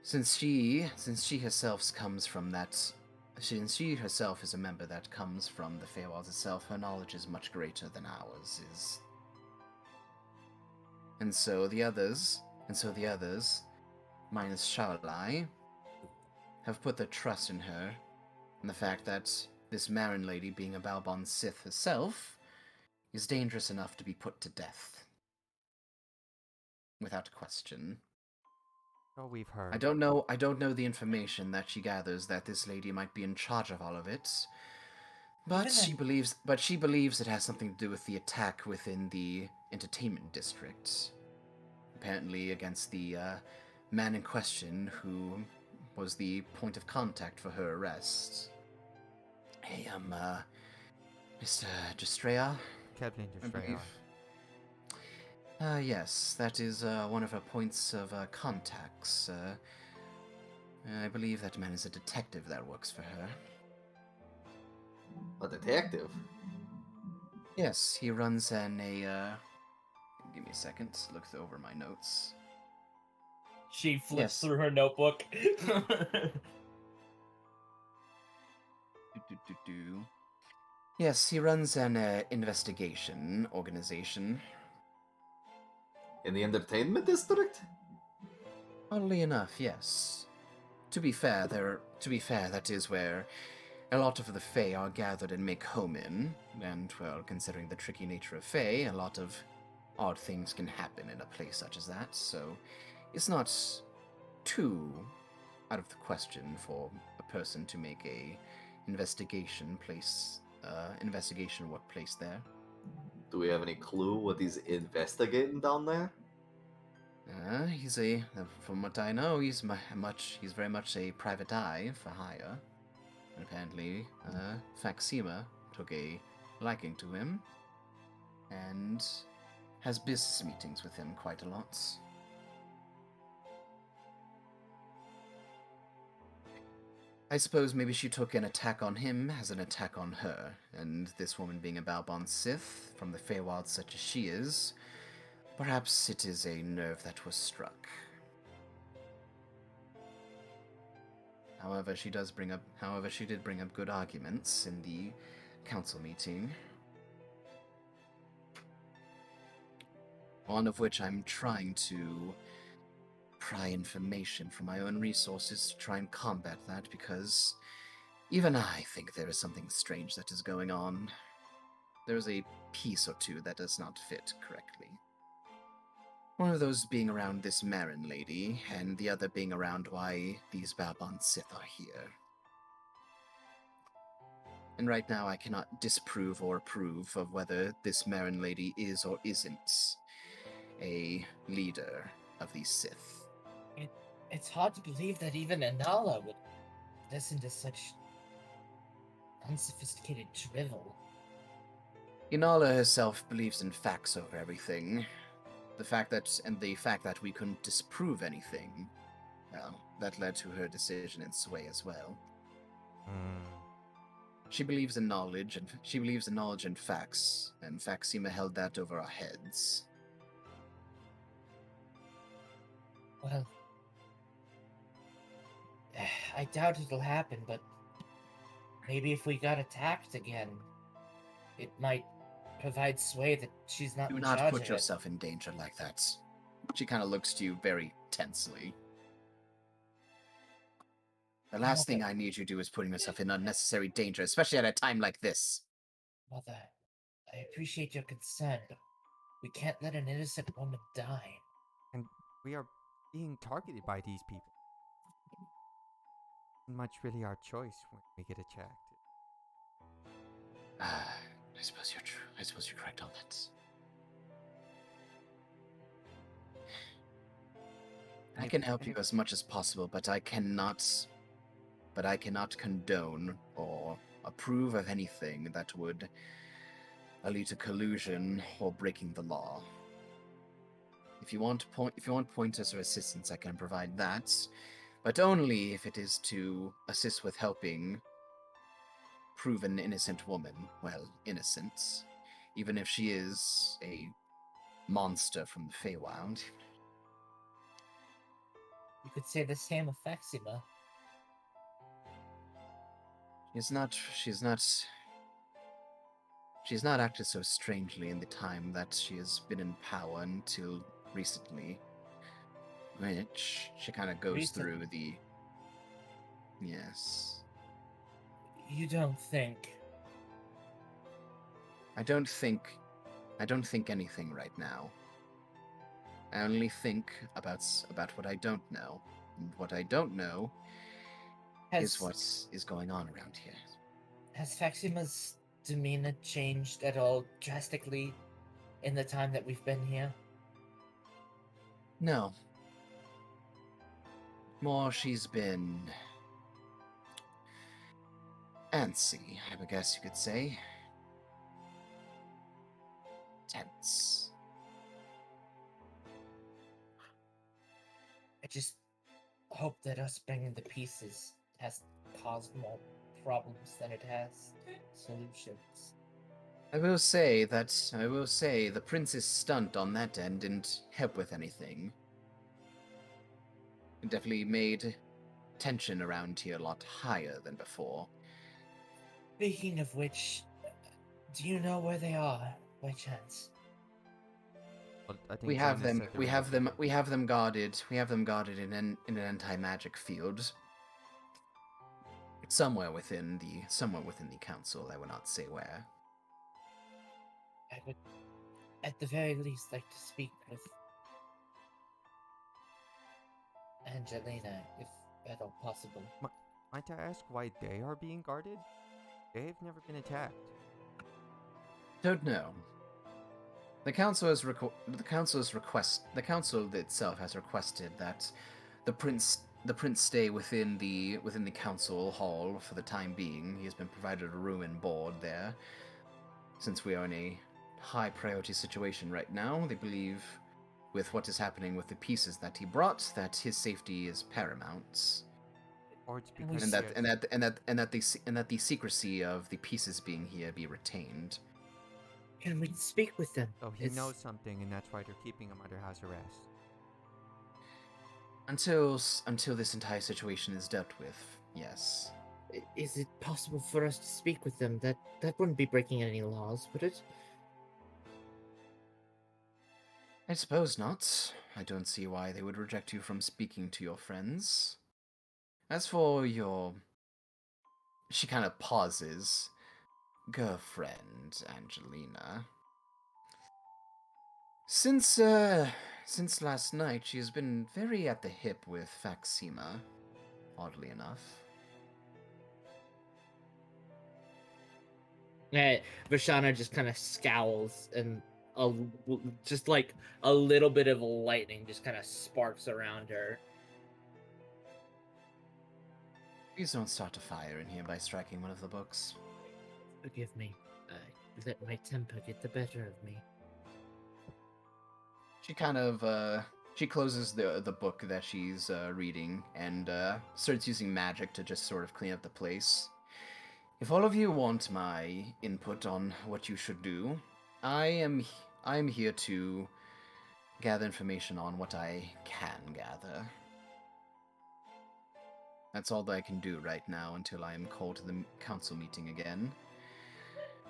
Since she herself comes from that, since she herself is a member that comes from the Feywilds itself, her knowledge is much greater than ours is. And so the others, minus Shaolai, have put their trust in her, and the fact that this Marin lady, being a Balbon Sith herself, is dangerous enough to be put to death. Without question. Oh, we've heard. I don't know the information that she gathers that this lady might be in charge of all of it. But she believes it has something to do with the attack within the entertainment district. Apparently against the man in question who was the point of contact for her arrest. Hey, Mr. Destrea, Captain I believe. Destroyer. Yes, that is one of her points of contacts. I believe that man is a detective that works for her. A detective? Yes, he runs give me a second to look over my notes. She flips Yes. through her notebook. Yes, he runs an investigation organization. In the entertainment district? Oddly enough, yes. To be fair, that is where a lot of the Fae are gathered and make home in, and, well, considering the tricky nature of Fae, a lot of odd things can happen in a place such as that, so it's not too out of the question for a person to make a investigation work place there. Do we have any clue what he's investigating down there? From what I know, he's very much a private eye for hire. And apparently, Faxima took a liking to him and has business meetings with him quite a lot. I suppose maybe she took an attack on him as an attack on her, and this woman being a Balbon Sith, from the Feywild such as she is, perhaps it is a nerve that was struck. However, she did bring up good arguments in the council meeting. One of which I'm trying to pry information from my own resources to try and combat that, because even I think there is something strange that is going on. There is a piece or two that does not fit correctly. One of those being around this Marin lady, and the other being around why these Balbon Sith are here. And right now I cannot disprove or approve of whether this Marin lady is or isn't a leader of these Sith. It's hard to believe that even Anala would listen to such unsophisticated drivel. Inala herself believes in facts over everything. The fact that we couldn't disprove anything, well, that led to her decision and sway as well. She believes in knowledge, and facts, and Faxima held that over our heads. Well, I doubt it'll happen, but maybe if we got attacked again, it might provide sway that she's not Do in not charge put of yourself in danger like that. She kind of looks to you very tensely. The last thing I need you to do is putting yourself in unnecessary danger, especially at a time like this. Mother, I appreciate your concern, but we can't let an innocent woman die. And we are being targeted by these people. Not much really our choice when we get attacked. I suppose you're true. I suppose you're correct on that. I can help you as much as possible, but I cannot condone or approve of anything that would lead to collusion or breaking the law. If you want pointers or assistance, I can provide that. but only if it is to assist with helping prove an innocent woman. Well, innocent. Even if she is a monster from the Feywild. You could say the same of Faxima. She's not acted so strangely in the time that she has been in power until recently. Which she kind of goes through the... Yes. You don't think... I don't think anything right now. I only think about what I don't know. And what I don't know is what is going on around here. Has Faxima's demeanor changed at all drastically in the time that we've been here? No. More she's been antsy, I guess you could say. Tense. I just hope that us bringing the pieces has caused more problems than it has solutions. I will say the prince's stunt on that end didn't help with anything. It definitely made tension around here a lot higher than before. Speaking of which, do you know where they are, by chance? Well, I think We have Jaina them. said they We were have them. located. We have them guarded. We have them guarded in an anti-magic field. Somewhere within the council. I will not say where. I would, at the very least, like to speak with Angelina, if at all possible. Might I ask why they are being guarded? They've never been attacked. Don't know. The council itself has requested that the prince stay within the council hall for the time being. He has been provided a room and board there. Since we are in a high priority situation right now, they believe, with what is happening with the pieces that he brought, that his safety is paramount. Or it's And we because s- that the secrecy of the pieces being here be retained. Can we speak with them? oh, he knows something, and that's why they're keeping him under house arrest. Until this entire situation is dealt with, yes. Is it possible for us to speak with them? That wouldn't be breaking any laws, would it? I suppose not. I don't see why they would reject you from speaking to your friends. As for your... She kind of pauses. Girlfriend, Angelina. Since last night, she has been very at the hip with Faxima, oddly enough. Vashana just kind of scowls, and just like a little bit of lightning just kind of sparks around her. Please don't start a fire in here by striking one of the books. Forgive me. Let my temper get the better of me. She kind of, she closes the book that she's reading and starts using magic to just sort of clean up the place. If all of you want my input on what you should do, I am here to gather information on what I can gather. That's all that I can do right now until I am called to the council meeting again.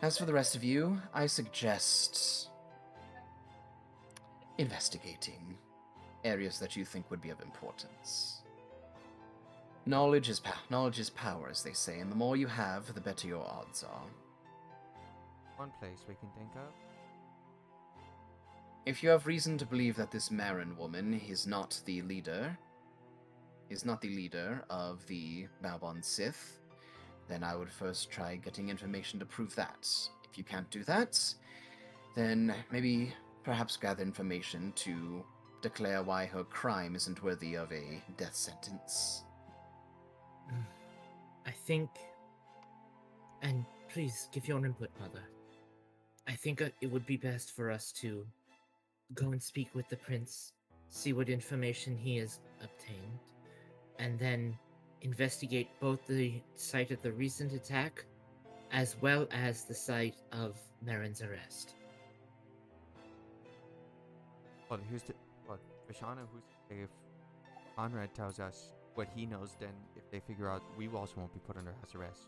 As for the rest of you, I suggest investigating areas that you think would be of importance. Knowledge is power, as they say, and the more you have, the better your odds are. One place we can think of. If you have reason to believe that this Marin woman is not the leader of the Balbon Sith, then I would first try getting information to prove that. If you can't do that, then maybe perhaps gather information to declare why her crime isn't worthy of a death sentence. I think, and please give your input, Mother. I think it would be best for us to go and speak with the prince, see what information he has obtained, and then investigate both the site of the recent attack as well as the site of Marin's arrest. Well, Vishana, if Conrad tells us what he knows, then if they figure out, we also won't be put under house arrest.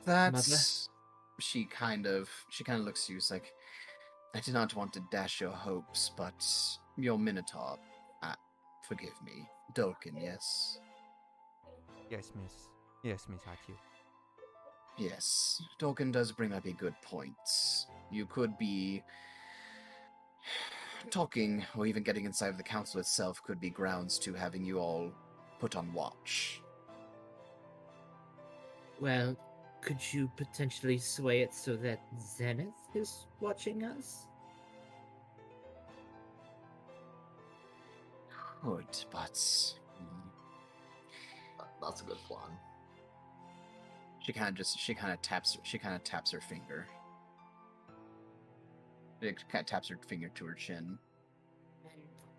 That's she kind of looks at you. It's like, I did not want to dash your hopes, but your Minotaur, forgive me, Dolkin, yes, Yes, Miss. Yes, Miss Hatu. yes, Dolkin does bring up a good point. You could be talking, or even getting inside of the council itself could be grounds to having you all put on watch. Well, could you potentially sway it so that Zenith is watching us? Good, but That's a good plan. she kind of taps her finger. It kind of taps her finger to her chin.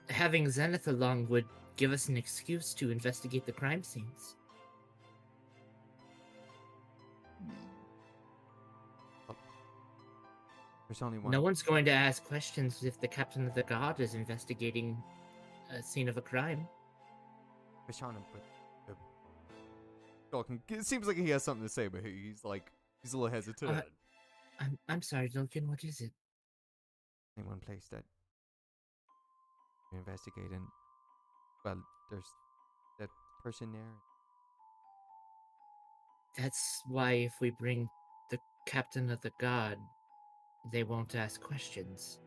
Having Zenith along would give us an excuse to investigate the crime scenes. There's only one. No one's going to ask questions if the captain of the guard is investigating a scene of a crime. Vishana, but Dolkin, it seems like he has something to say, but he's a little hesitant. I'm sorry, Duncan, what is it? In one place that we investigate, and well, there's that person there. That's why if we bring the captain of the guard, they won't ask questions.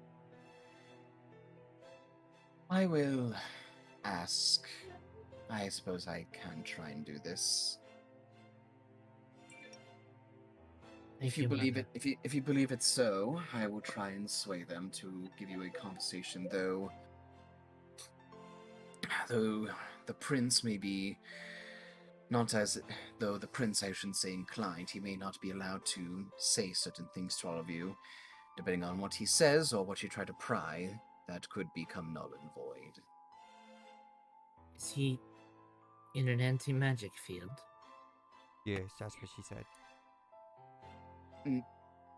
I will ask. I suppose I can try and do this. Thank If you believe Mother. it, if you believe it so, I will try and sway them to give you a conversation. Though the prince may be not as though the prince, I shouldn't say inclined. He may not be allowed to say certain things to all of you, depending on what he says or what you try to pry. That could become null and void. Is he in an anti-magic field? Yes, that's what she said.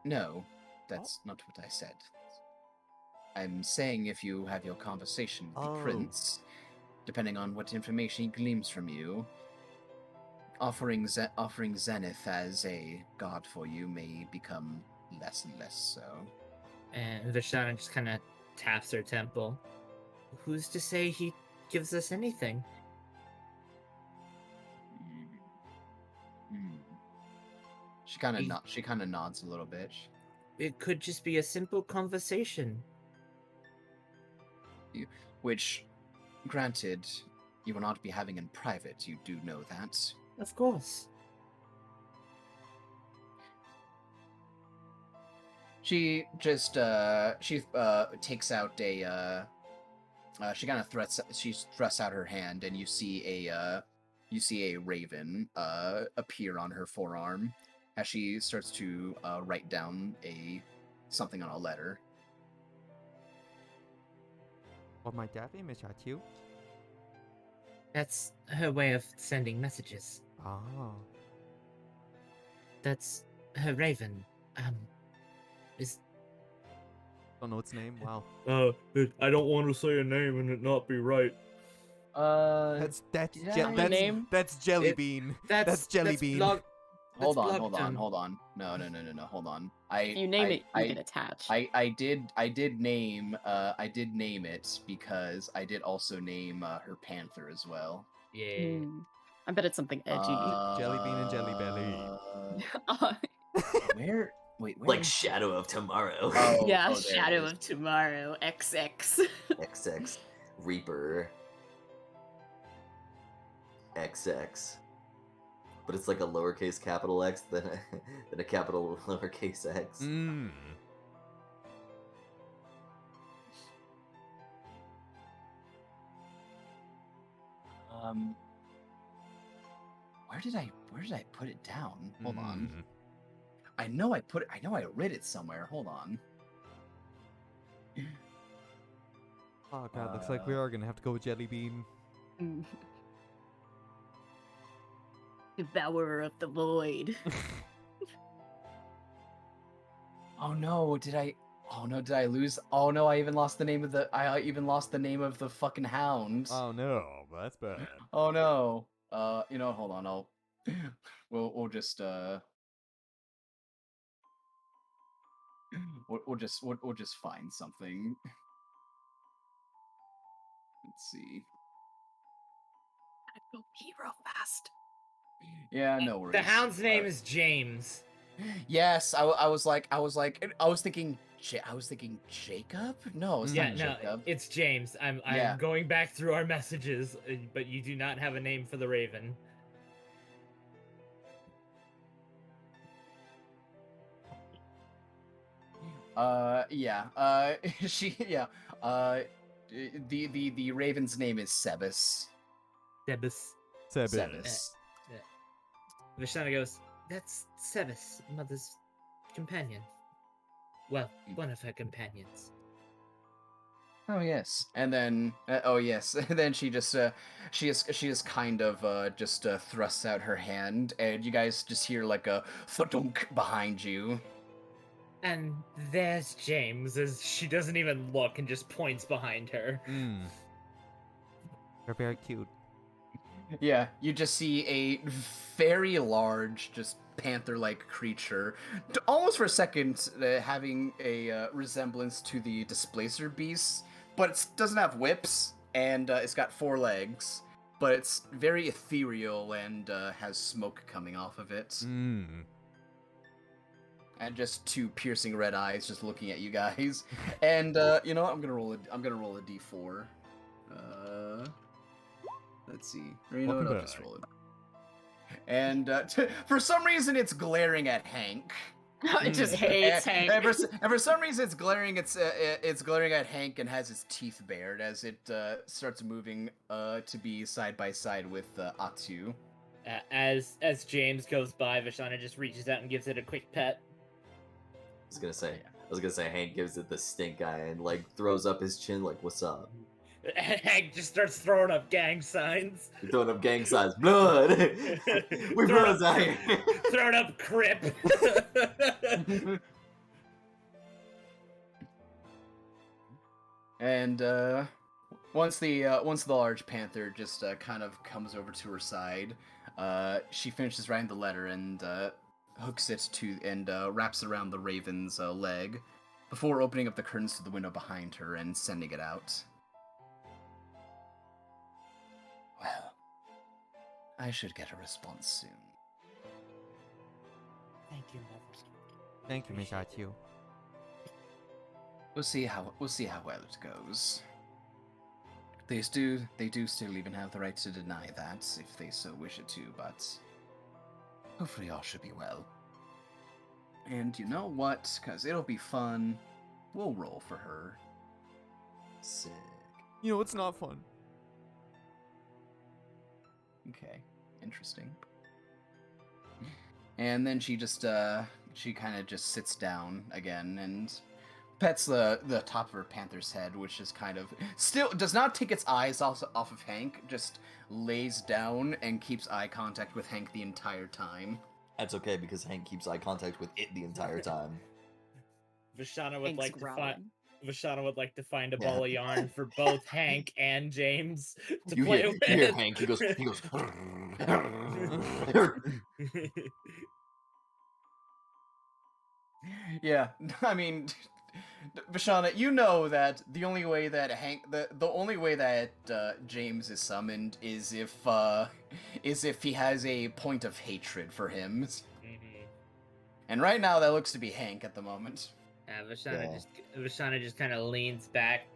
No, that's not what I said. I'm saying if you have your conversation with the prince, depending on what information he gleans from you, offering Zenith as a god for you may become less and less so. And Vishana just kind of taps her temple. Who's to say he gives us anything? She kind of nods a little bit. It could just be a simple conversation. Which, granted, you will not be having in private. You do know that. Of course. She just takes out a she kind of thrusts out her hand, and you see a raven appear on her forearm as she starts to write down something on a letter. What might that be, Miss Hatu? That's her way of sending messages. Oh. That's her raven. Don't know its name. Wow. I don't want to say a name and it not be right. That's name? That's Jellybean. That's Jellybean. Hold on. No, hold on. If you name it, you can attach. I did name it because I did also name her panther as well. Yeah. I bet it's something edgy. Jellybean and Jelly Belly. Where? Wait, where? Like Shadow of Tomorrow. Yeah, there it Shadow is. of Tomorrow, XX. XX Reaper XX. But it's like a lowercase capital X than a capital lowercase X. Where did I put it down? Hold on. I know I read it somewhere. Hold on. Oh god, looks like we are gonna have to go with Jellybean. Devourer of the void. Oh no, did I? Oh no, did I lose? Oh no, I even lost the name of the. I even lost the name of the fucking hound. Oh no, that's bad. Oh no. Hold on. I'll. We'll just we'll just find something. Let's see. Go pee real fast. Yeah, no worries. The hound's name is James. Yes, I was thinking Jacob. No, it's Yeah, not no, Jacob. it's James. I'm Yeah. going back through our messages, but you do not have a name for the raven. Yeah. The raven's name is Sebas. Sebas. Sebas. Vishana goes, that's Sebas, Mother's companion. Well, one of her companions. Oh yes, and then and then she just she is kind of just thrusts out her hand, and you guys just hear like a thudunk behind you. And there's James, as she doesn't even look and just points behind her. They're very cute. Yeah, you just see a very large, just panther-like creature, almost for a second having a resemblance to the displacer beast, but it doesn't have whips, and it's got 4 legs, but it's very ethereal and has smoke coming off of it. And just 2 piercing red eyes just looking at you guys. And you know what? I'm gonna roll a d4. Let's see. Or you know what? I'll just roll it. And for some reason, it's glaring at Hank. It just hates Hank. And for some reason, it's glaring. It's glaring at Hank and has his teeth bared as it starts moving to be side by side with Atu. As James goes by, Vishana just reaches out and gives it a quick pet. I was gonna say Hank gives it the stink eye and like throws up his chin like, "What's up?" Hank just starts throwing up gang signs. You're throwing up gang signs. Blood. We brothers out here. Throwing up crip. And once the large panther just kind of comes over to her side, she finishes writing the letter and hooks it to and wraps it around the raven's leg before opening up the curtains to the window behind her and sending it out. Well, I should get a response soon. Thank you, Mother. Thank you, Miss Atu. We'll see how well it goes. They do still even have the right to deny that if they so wish it to, but hopefully all should be well. And you know what? Because it'll be fun. We'll roll for her. Sick. You know, it's not fun. Okay, interesting. And then she just she kind of just sits down again and pets the top of her panther's head, which is kind of still does not take its eyes off of Hank, just lays down and keeps eye contact with Hank the entire time. That's okay because Hank keeps eye contact with it the entire time. Vishana would Hank's growling. like to find a ball of yarn for both Hank and James to You play hear, with. you hear Hank? He goes. Yeah, I mean, Vishana, you know that the only way that the only way that James is summoned is if he has a point of hatred for him. Mhm. And right now, that looks to be Hank at the moment. Vishana just kind of leans back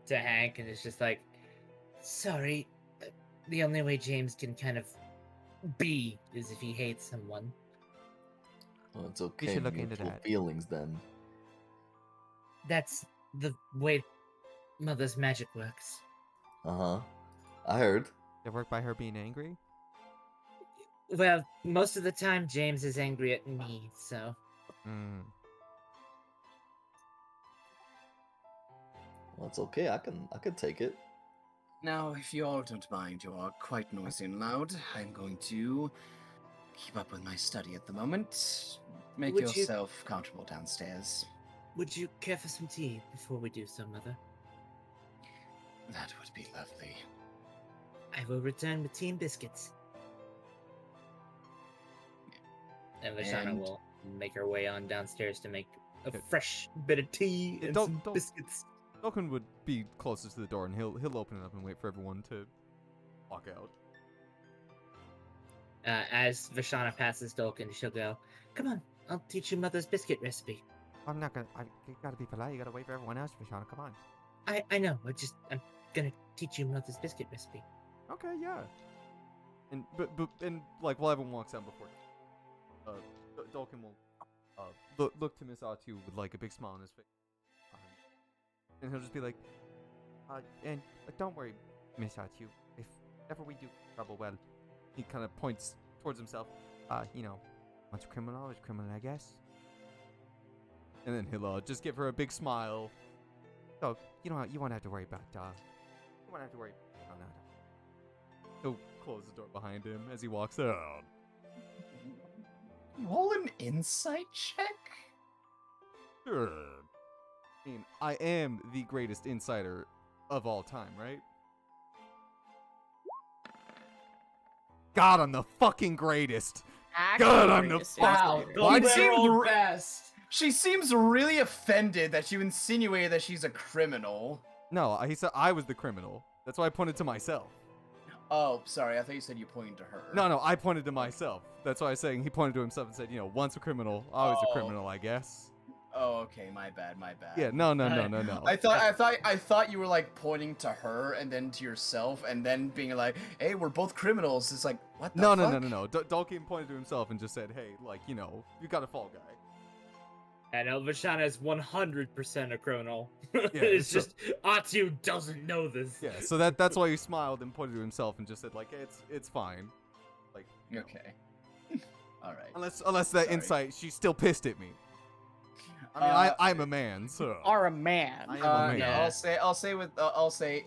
to Hank and is just like, "Sorry, the only way James can kind of be is if he hates someone." Well, it's okay. should look into Mutual that. feelings then. That's the way Mother's magic works. I heard. They work by her being angry? Well, most of the time James is angry at me, so. Well, it's okay. I can take it. Now, if you all don't mind, you are quite noisy and loud. I'm going to keep up with my study at the moment. Make Would you- yourself comfortable downstairs. Would you care for some tea before we do so, Mother? That would be lovely. I will return with tea and biscuits. And Vashana And- will make her way on downstairs to make a Okay. fresh bit of tea Yeah, and don't- some don't- biscuits. Dolkin would be closest to the door, and he'll open it up and wait for everyone to walk out. As Vashana passes Dolkin, she'll go, "Come on, I'll teach you Mother's biscuit recipe." I'm not gonna. You gotta be polite. You gotta wait for everyone else, Vishana. Come on. I know. I'm gonna teach you Mother's biscuit recipe. Okay, yeah. And and like while everyone walks out before, Dolkin will look to Miss Atu with like a big smile on his face, and he'll just be like, and don't worry, Miss Atu. If ever we do trouble, well, he kind of points towards himself. You know, once a criminal, always a criminal, I guess. And then he'll just give her a big smile. So you won't have to worry about you won't have to worry. No. He'll close the door behind him as he walks out. Roll an insight check? Sure. I mean, I am the greatest insider of all time, right? God, I'm the fucking greatest. God, I'm the Wow, fucking. the Why literal seemed r- best. She seems really offended that you insinuated that she's a criminal. No, he said I was the criminal. That's why I pointed to myself. Oh, sorry. I thought you said you pointed to her. No, I pointed to myself. That's why I was saying he pointed to himself and said, once a criminal, always a Oh. criminal, I guess. Oh, okay. My bad. Yeah, no. I thought you were like pointing to her and then to yourself and then being like, "Hey, we're both criminals." It's like, what the No. fuck? Dolkin pointed to himself and just said, hey, you got a fall guy. And Vashana is 100% a criminal. Yeah, It's so- just Atu doesn't know this. Yeah, so that's why he smiled and pointed to himself and just said, hey, it's fine. Okay. All right. Unless that Sorry. insight, she's still pissed at me. I mean, I'm a man, so. Are a man. I am a man. No, Yeah. I'll say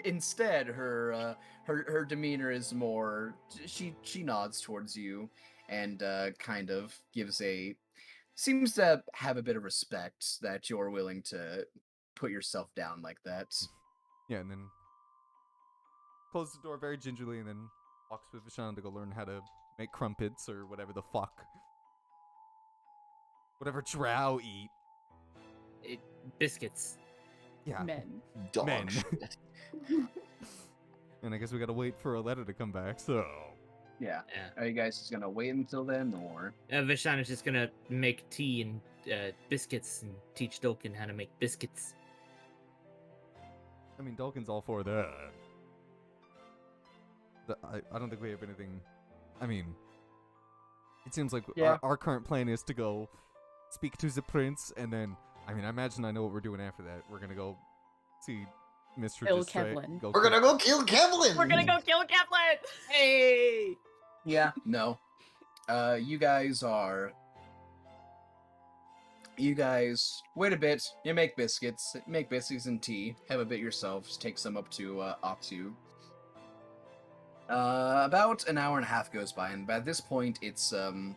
instead her demeanor is more she nods towards you and kind of seems to have a bit of respect that you're willing to put yourself down like that. Yeah, and then closes the door very gingerly and then walks with Vishana to go learn how to make crumpets or whatever the fuck. Whatever drow eat. Biscuits. Yeah. Men. Dog Men. shit. And I guess we gotta wait for a letter to come back, so. Yeah. Yeah. Are you guys just gonna wait until then, or? Vashana's just gonna make tea and biscuits and teach Dolkin how to make biscuits. I mean, Dolkin's all for that. I don't think we have anything. I mean, it seems like Yeah. our current plan is to go speak to the prince, and then, I mean, I imagine I know what we're doing after that. We're gonna go see Mr. Kill Distract. Kevlin. We're gonna go kill Kevlin. We're gonna go kill Kevlin! Hey! Yeah. No. You guys wait a bit. You make biscuits and tea. Have a bit yourselves. Take some up to Atu. About an hour and a half goes by, and by this point, it's a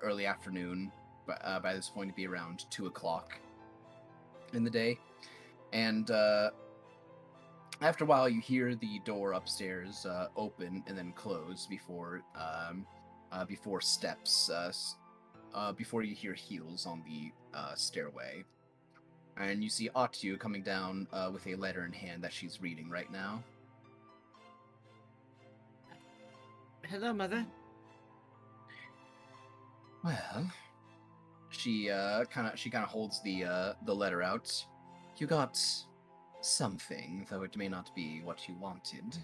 early afternoon. By this point, it'd be around 2:00 in the day, and after a while, you hear the door upstairs open and then close before steps. Before you hear heels on the stairway, and you see Atu coming down with a letter in hand that she's reading right now. Hello, Mother. Well, she kind of holds the letter out. You got something, though it may not be what you wanted.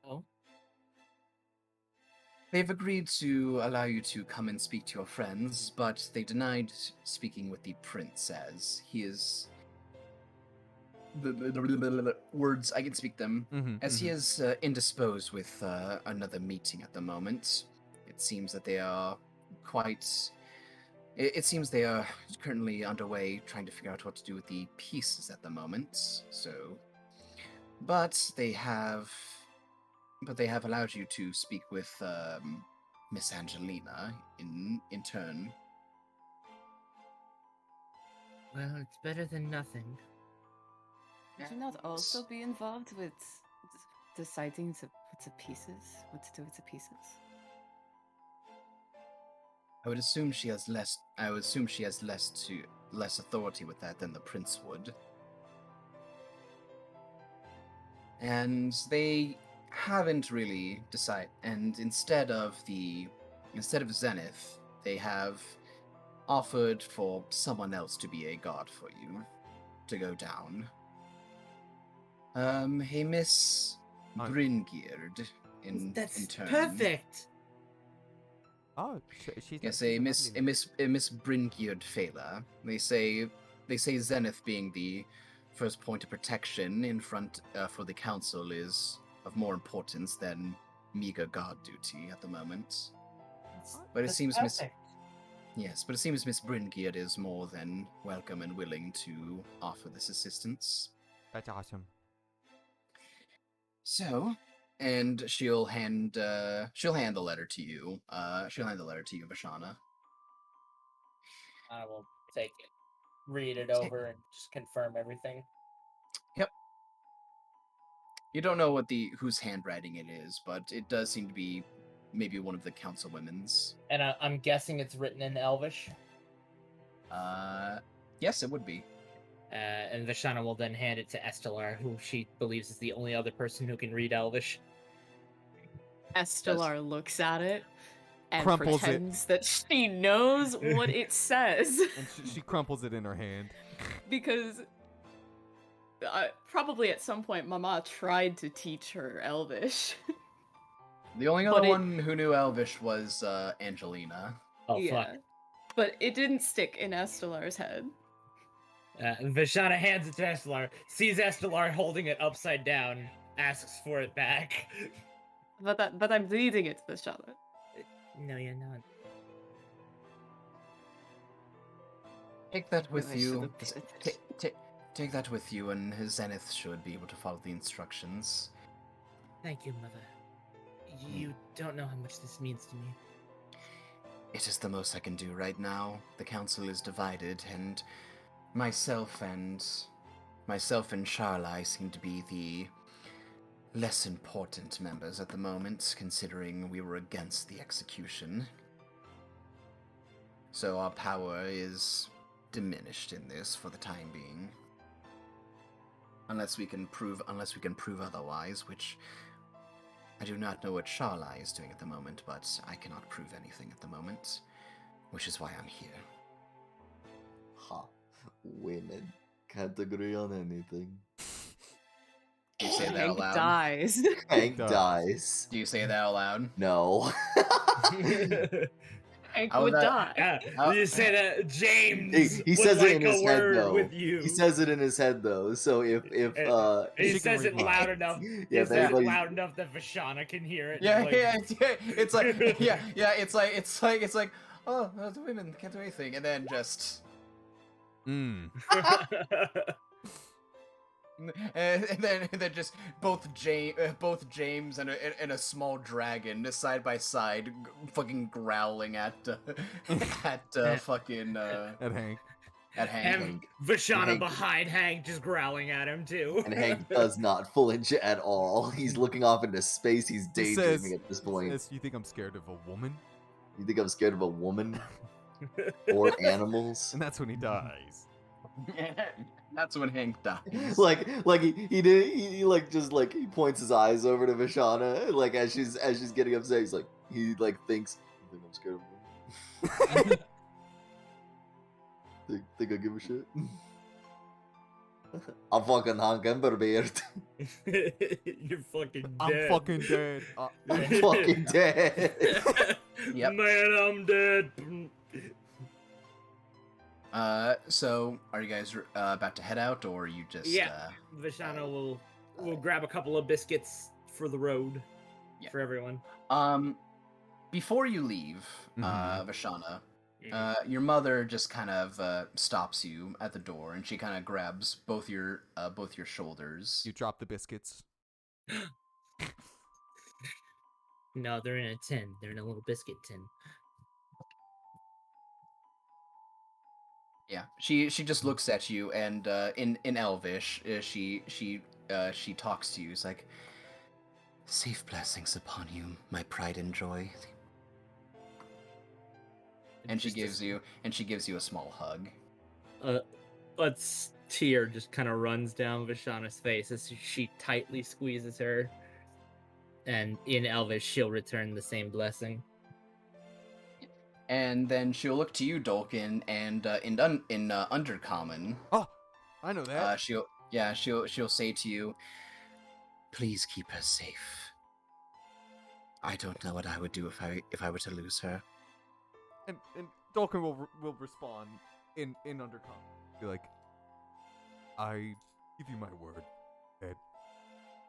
Oh? They've agreed to allow you to come and speak to your friends, but they denied speaking with the prince as he is... Words, I can speak them. As he is indisposed with another meeting at the moment. It seems that they are quite it seems they are currently underway trying to figure out what to do with the pieces at the moment. So, but they have allowed you to speak with Miss Angelina in turn. Well, it's better than nothing. Would you not also be involved with deciding to put to pieces? What to do with the pieces? I would assume she has less. I would assume she has less authority with that than the prince would. And they haven't really decided. And instead of Zenith, they have offered for someone else to be a god for you to go down. A Miss Bringeard in turn. Perfect. Oh, she's Yes, she's a lovely Miss Bringeard Fela. They say Zenith being the first point of protection in front for the council is of more importance than meager guard duty at the moment. But it seems Miss Bringeard is more than welcome and willing to offer this assistance. That's awesome. So, and she'll hand the letter to you. She'll hand the letter to you, Vashana. I will take it, read it over, and just confirm everything. Yep. You don't know whose handwriting it is, but it does seem to be maybe one of the councilwomen's. And I'm guessing it's written in Elvish. Yes, it would be. And Vashana will then hand it to Estelar, who she believes is the only other person who can read Elvish. Estelar looks at it and Crumples pretends that she knows what it says. And she crumples it in her hand. Because probably at some point Mama tried to teach her Elvish. The only other one who knew Elvish was Angelina. Oh, yeah. fuck. But it didn't stick in Estelar's head. Vashana hands it to Estelar, sees Estelar holding it upside down, asks for it back. But I'm reading it, Vashana. No, you're not. Take that with Maybe I you. should've paid attention. Take that with you, and Zenith should be able to follow the instructions. Thank you, Mother. You don't know how much this means to me. It is the most I can do right now. The council is divided, and myself and Charlai seem to be the less important members at the moment, considering we were against the execution. So our power is diminished in this for the time being. Unless we can prove otherwise, which I do not know what Charlai is doing at the moment, but I cannot prove anything at the moment, which is why I'm here. Ha. Women can't agree on anything. Do you say that out Hank loud? dies. Hank dies. Do you say that out loud? No. Hank How would would die. You say that James He would says like it in his a head word though. with you. He says it in his head though. So if he She says can it read loud minds. enough. Yeah, He if says it anybody's- loud enough that Vashana can hear it. Yeah, like, it's like it's like oh, the women can't do anything, and then just and then just both James and a small dragon side by side, fucking growling at fucking at Hank. at Hank. And Vashana Hank- behind Hank just growling at him too. And Hank does not flinch at all. He's looking off into space. He's He daydreaming at this point. says, "You think I'm scared of a woman?" You think I'm scared of a woman or animals? And that's when he dies. That's when Hank dies. Like he like just like he points his eyes over to Vashana like as she's getting upset. He's like he like thinks, "You think I'm scared of a woman? think I give a shit?" I'm fucking Hank Emberbeard. You're fucking dead. I'm fucking dead. I'm fucking dead. Yep. Man, I'm dead. So are you guys about to head out, or are you just Vashana will grab a couple of biscuits for the road Yeah. for everyone. Before you leave, Mhm. Vashana, Your mother just kind of stops you at the door, and she kind of grabs both your shoulders. You drop the biscuits. No, they're in a tin. They're in a little biscuit tin. Yeah, she just looks at you, and in Elvish, she talks to you. It's like, safe blessings upon you, my pride and joy. And she gives you a small hug. A tear just kind of runs down Vishana's face as she tightly squeezes her. And in Elvish, she'll return the same blessing. And then she'll look to you, Dolkin, and in Undercommon, Oh, I know that. she'll say to you, please keep her safe. I don't know what I would do if I were to lose her. And Dolkin will respond in Undercommon. Be like, I give you my word that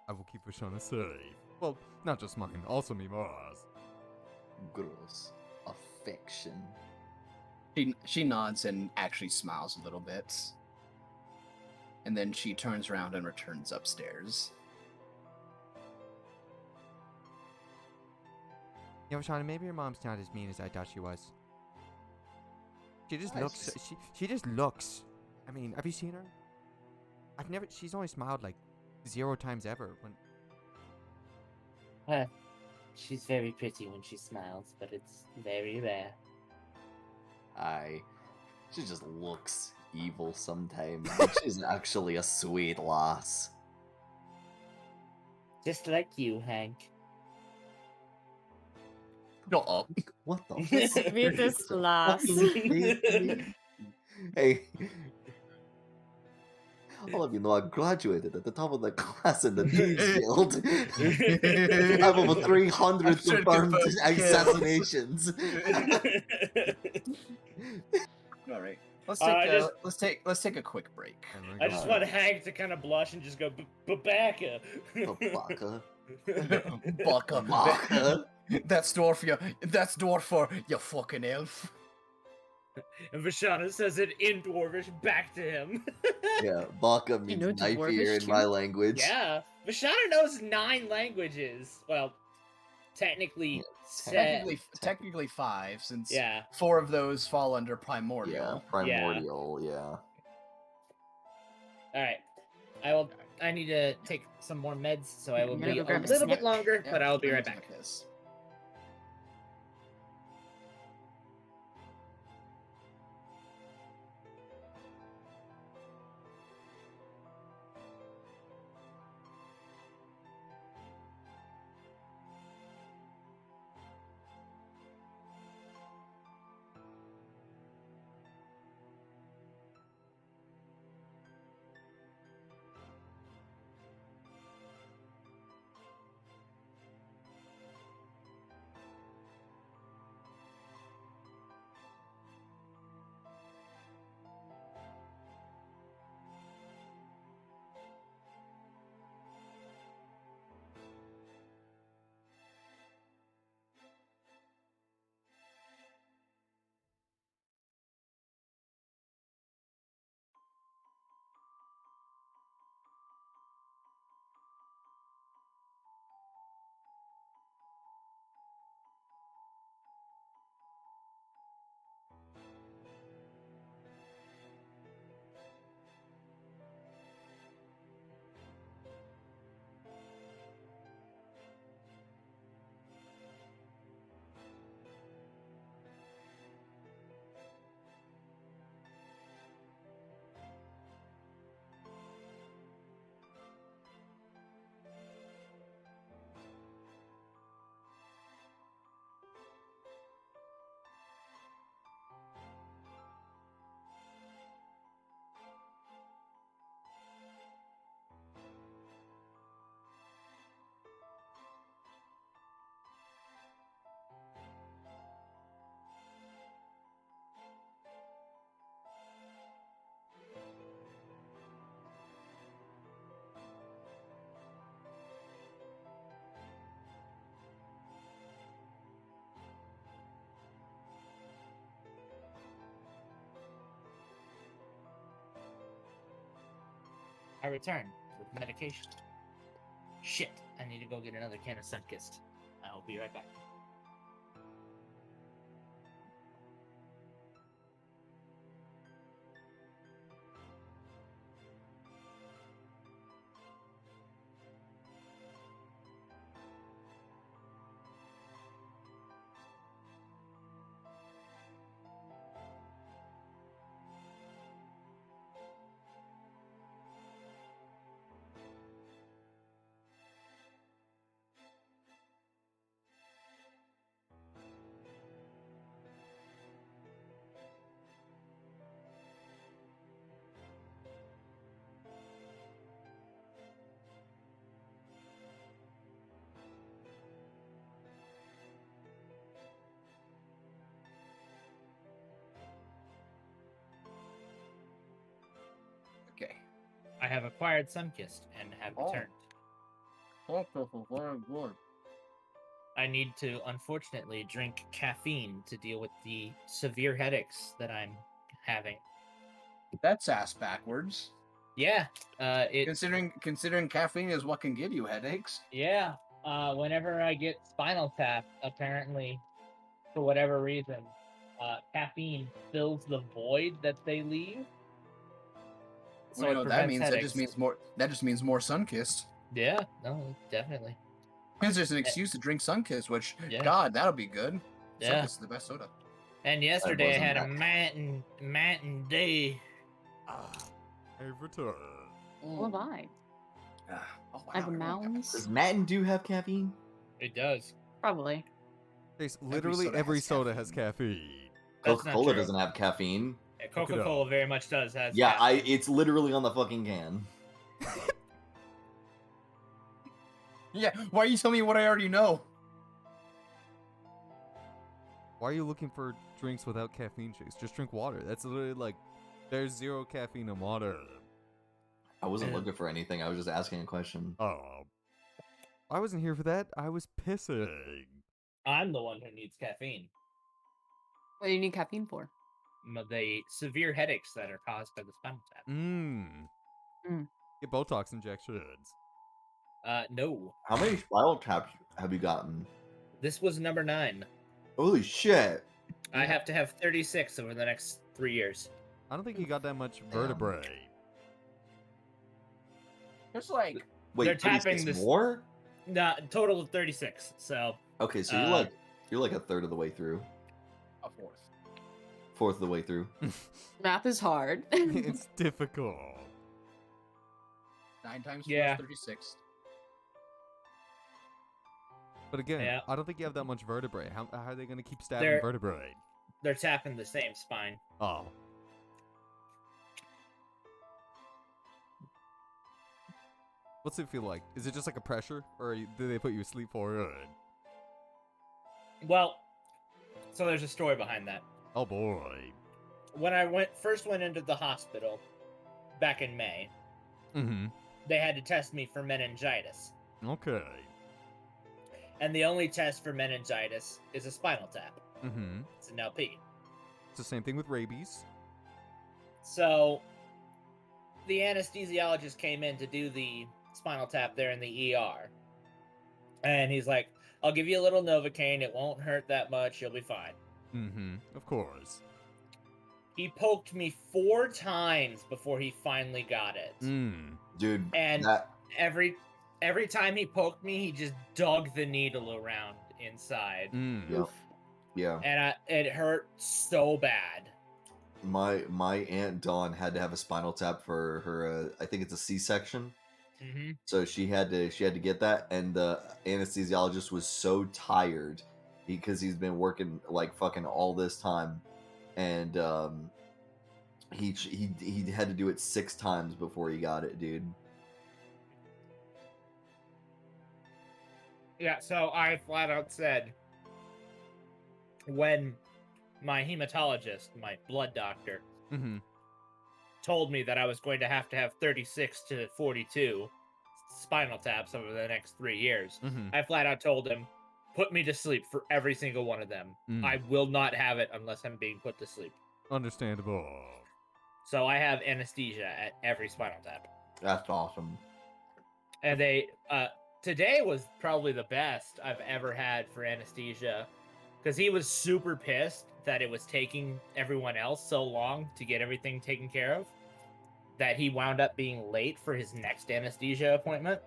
I will keep Vishana safe. Well, not just mine, also me Mars. Gross. Affection. She nods and actually smiles a little bit. And then she turns around and returns upstairs. You know, Vishana, maybe your mom's not as mean as I thought she was. She just looks. She just looks. I mean, have you seen her? She's only smiled like 0 times ever. She's very pretty when she smiles, but it's very rare. She just looks evil sometimes. She's actually a sweet lass. Just like you, Hank. Shut up. What the The fuck? sweetest lass. Hey, all of you know I graduated at the top of the class in the Thieves Guild. I have over 300 confirmed assassinations. All right. Let's take a quick break. I just want Hank to kind of blush and just go, Babaka. Babaka. Baka. Baka. That's dwarf for you fucking elf. And Vishana says it in Dwarvish back to him. Yeah, Baka means know knife Dwarvish ear in too? my language. Yeah, Vishana knows 9 languages. Well, technically, Technically 5, since Yeah. 4 of those fall under primordial. Yeah, primordial, yeah. All right, I need to take some more meds, so I will I'm gonna be go a grab a little bit snack. longer, Yeah, but I'll be I'm right gonna back. take this. I return with medication. Shit, I need to go get another can of Sunkist. I'll be right back. Okay. I have acquired Sunkist and have Oh. returned. Very good. I need to, unfortunately, drink caffeine to deal with the severe headaches that I'm having. That's ass backwards. Yeah, it. Considering caffeine is what can give you headaches. Yeah, whenever I get Spinal Tap, apparently, for whatever reason, caffeine fills the void that they leave. So Well, you it know what that prevents means. headaches. That just means more Sunkist. Yeah, no, definitely. Because there's an excuse to drink Sunkist, which Yeah. God, that'll be good. Yeah. Sunkist is the best soda. And yesterday I wasn't had a that- matin day. I've returned. What have I? Oh, wow, I have a everyone got mountains. Does Matin do have caffeine? It does. Probably. Literally soda every has soda has caffeine. That's not Coca-Cola true. doesn't have caffeine. Yeah, Look it up. Coca-Cola very much does. Has Yeah, caffeine. it's literally on the fucking can. Yeah, why are you telling me what I already know? Why are you looking for drinks without caffeine shakes? Just drink water. That's literally like, there's 0 caffeine in water. I wasn't Yeah. looking for anything. I was just asking a question. Oh. I wasn't here for that. I was pissing. I'm the one who needs caffeine. What do you need caffeine for? The severe headaches that are caused by the Spinal Tap. Mm. Get Botox injections. No. How many Spinal Taps have you gotten? This was number 9. Holy shit! I have to have 36 over the next 3 years. I don't think you got that much vertebrae. There's like Wait, They're tapping 36 this- more? Nah, total of 36. So Okay, so you're like a third of the way through, a fourth. fourth of the way through. Math is hard. It's difficult. 9 times 4 Yeah. is 36. But again, Yeah. I don't think you have that much vertebrae. How are they going to keep stabbing They're- vertebrae? they're tapping the same spine. Oh. What's it feel like? Is it just like a pressure? Or do they put you asleep for it? Well, so there's a story behind that. Oh boy. When I first went into the hospital back in May, Mm-hmm. they had to test me for meningitis. Okay. And the only test for meningitis is a spinal tap. Mm-hmm. It's an LP. It's the same thing with rabies. So the anesthesiologist came in to do the spinal tap there in the ER. And he's like, I'll give you a little Novocaine. It won't hurt that much. You'll be fine. Mm-hmm. Of course. He poked me 4 times before he finally got it. Mm. Dude, And that every time he poked me, he just dug the needle around inside. Mm. Yep. Yeah. And it hurt so bad. My aunt Dawn had to have a spinal tap for her I think it's a C-section. Mm-hmm. So she had to get that, and the anesthesiologist was so tired because he's been working like fucking all this time, and he had to do it 6 times before he got it, dude. Yeah, so I flat out said, when my hematologist, my blood doctor, Mm-hmm. told me that I was going to have 36 to 42 spinal taps over the next 3 years, Mm-hmm. I flat out told him, put me to sleep for every single one of them. Mm. I will not have it unless I'm being put to sleep. Understandable. So I have anesthesia at every spinal tap. That's awesome. And they today was probably the best I've ever had for anesthesia, because he was super pissed that it was taking everyone else so long to get everything taken care of that he wound up being late for his next anesthesia appointment.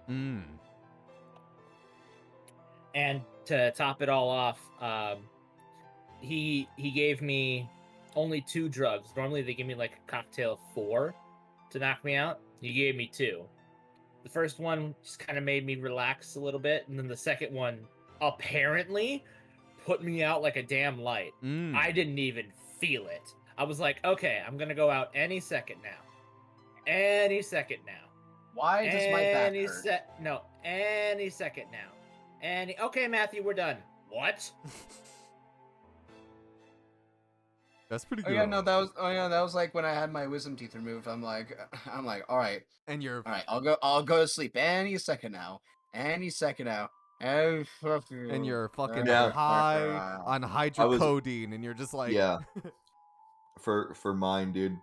And to top it all off, he gave me only 2 drugs. Normally they give me like a cocktail of 4 to knock me out. He gave me 2. The first one just kind of made me relax a little bit, and then the second one apparently put me out like a damn light. I didn't even feel it. I was like, okay, I'm gonna go out any second now. Any second now. Why does my back hurt? Any second now. Okay, Matthew, we're done. What? That's pretty Oh good. yeah, no, that was like when I had my wisdom teeth removed. I'm like, all right, And you're all right, I'll go to sleep any second now, any second now. and you're fucking Yeah. high on hydrocodone, and you're just like, Yeah. For mine, dude,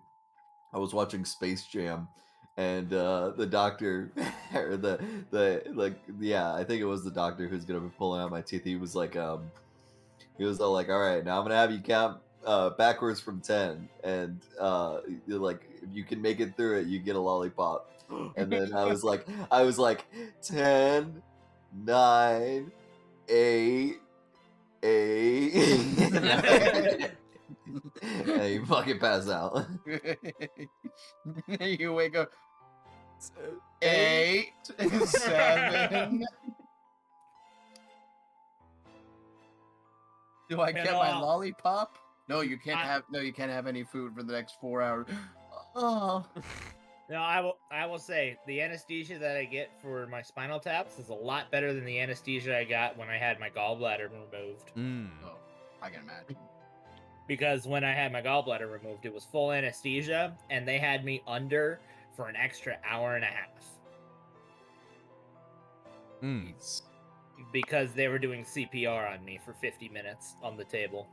I was watching Space Jam, and the doctor, or I think it was the doctor who's gonna be pulling out my teeth. He was like, he was all like, all right, now I'm gonna have you count backwards from 10, and you're like, if you can make it through it, you get a lollipop. And then I was like 10, 9, 8, 8. And you fucking pass out. You wake up 8, 7. Do I get my lollipop? No, you can't have. No, you can't have any food for the next 4 hours. Oh. No, I will say the anesthesia that I get for my spinal taps is a lot better than the anesthesia I got when I had my gallbladder removed. Oh, I can imagine. Because when I had my gallbladder removed, it was full anesthesia, and they had me under for an extra hour and a half. Jeez. Because they were doing CPR on me for 50 minutes on the table.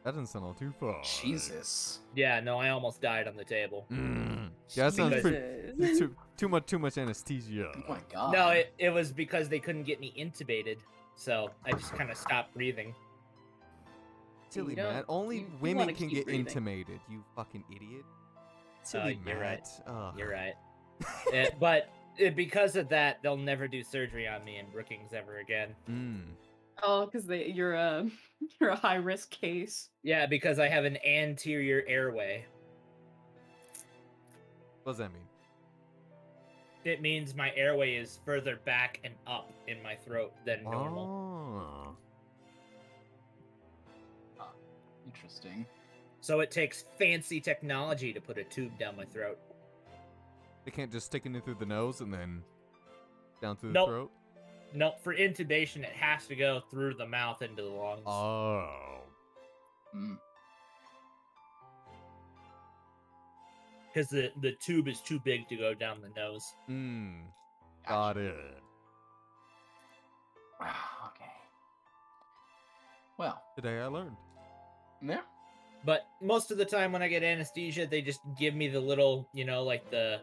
that doesn't sound all too far. Jesus. Yeah, no, I almost died on the table. Yeah, that sounds pretty, too much anesthesia. Oh my god. No, it was because they couldn't get me intubated, so I just kind of stopped breathing. Silly You don't- Matt. Only you women wanna can keep get breathing. intimated. You fucking idiot. Silly You're right. Matt. Ugh. You're right. Because of that, they'll never do surgery on me in Brookings ever again. Oh, because you're a high risk case. Yeah, because I have an anterior airway. What does that mean? It means my airway is further back and up in my throat than normal. Oh. Interesting. So it takes fancy technology to put a tube down my throat. They can't just stick it in through the nose and then down through the Nope. throat? No, for intubation, it has to go through the mouth into the lungs. Oh. Because the tube is too big to go down the nose. Got it. Okay. Well. Today I learned. Yeah. But most of the time when I get anesthesia, they just give me the little, like the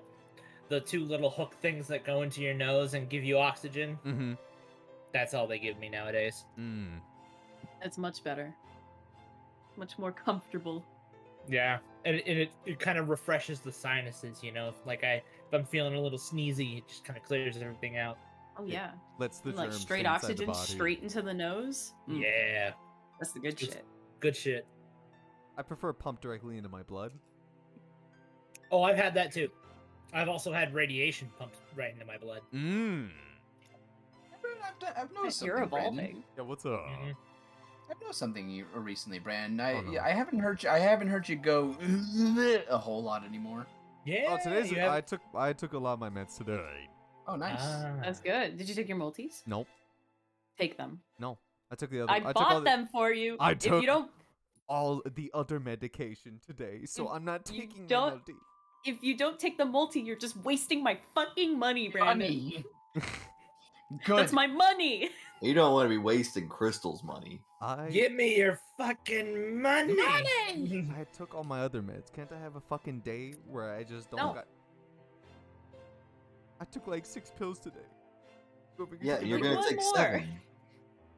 2 little hook things that go into your nose and give you oxygen. Mm-hmm. That's all they give me nowadays. That's much better. Much more comfortable. Yeah, and it kind of refreshes the sinuses, If I'm feeling a little sneezy, it just kind of clears everything out. Oh yeah. Lets the Like germs straight stay inside the oxygen body. straight into the nose. Yeah, That's the good shit. good shit. I prefer pump directly into my blood. Oh, I've had that too. I've also had radiation pumped right into my blood. I've noticed You're something, Brandon. evolving. Yeah, what's up? Mhm. I've noticed something recently, Brandon. Oh, no. I haven't heard you go a whole lot anymore. Yeah. Oh, today's you I took a lot of my meds today. Oh, nice. That's good. Did you take your multis? Nope. Take them. No. I took the other. I took bought all the, them for you. I If took you don't, all the other medication today, so If I'm not you taking don't- my multi. if you don't take the multi, you're just wasting my fucking money, Brandon. Money. Good. That's my money. You don't want to be wasting Crystal's money. Give me your fucking money. I took all my other meds. Can't I have a fucking day where I just don't No. got... I took like 6 pills today. Go figure Yeah, something you're out. gonna one take more. 7.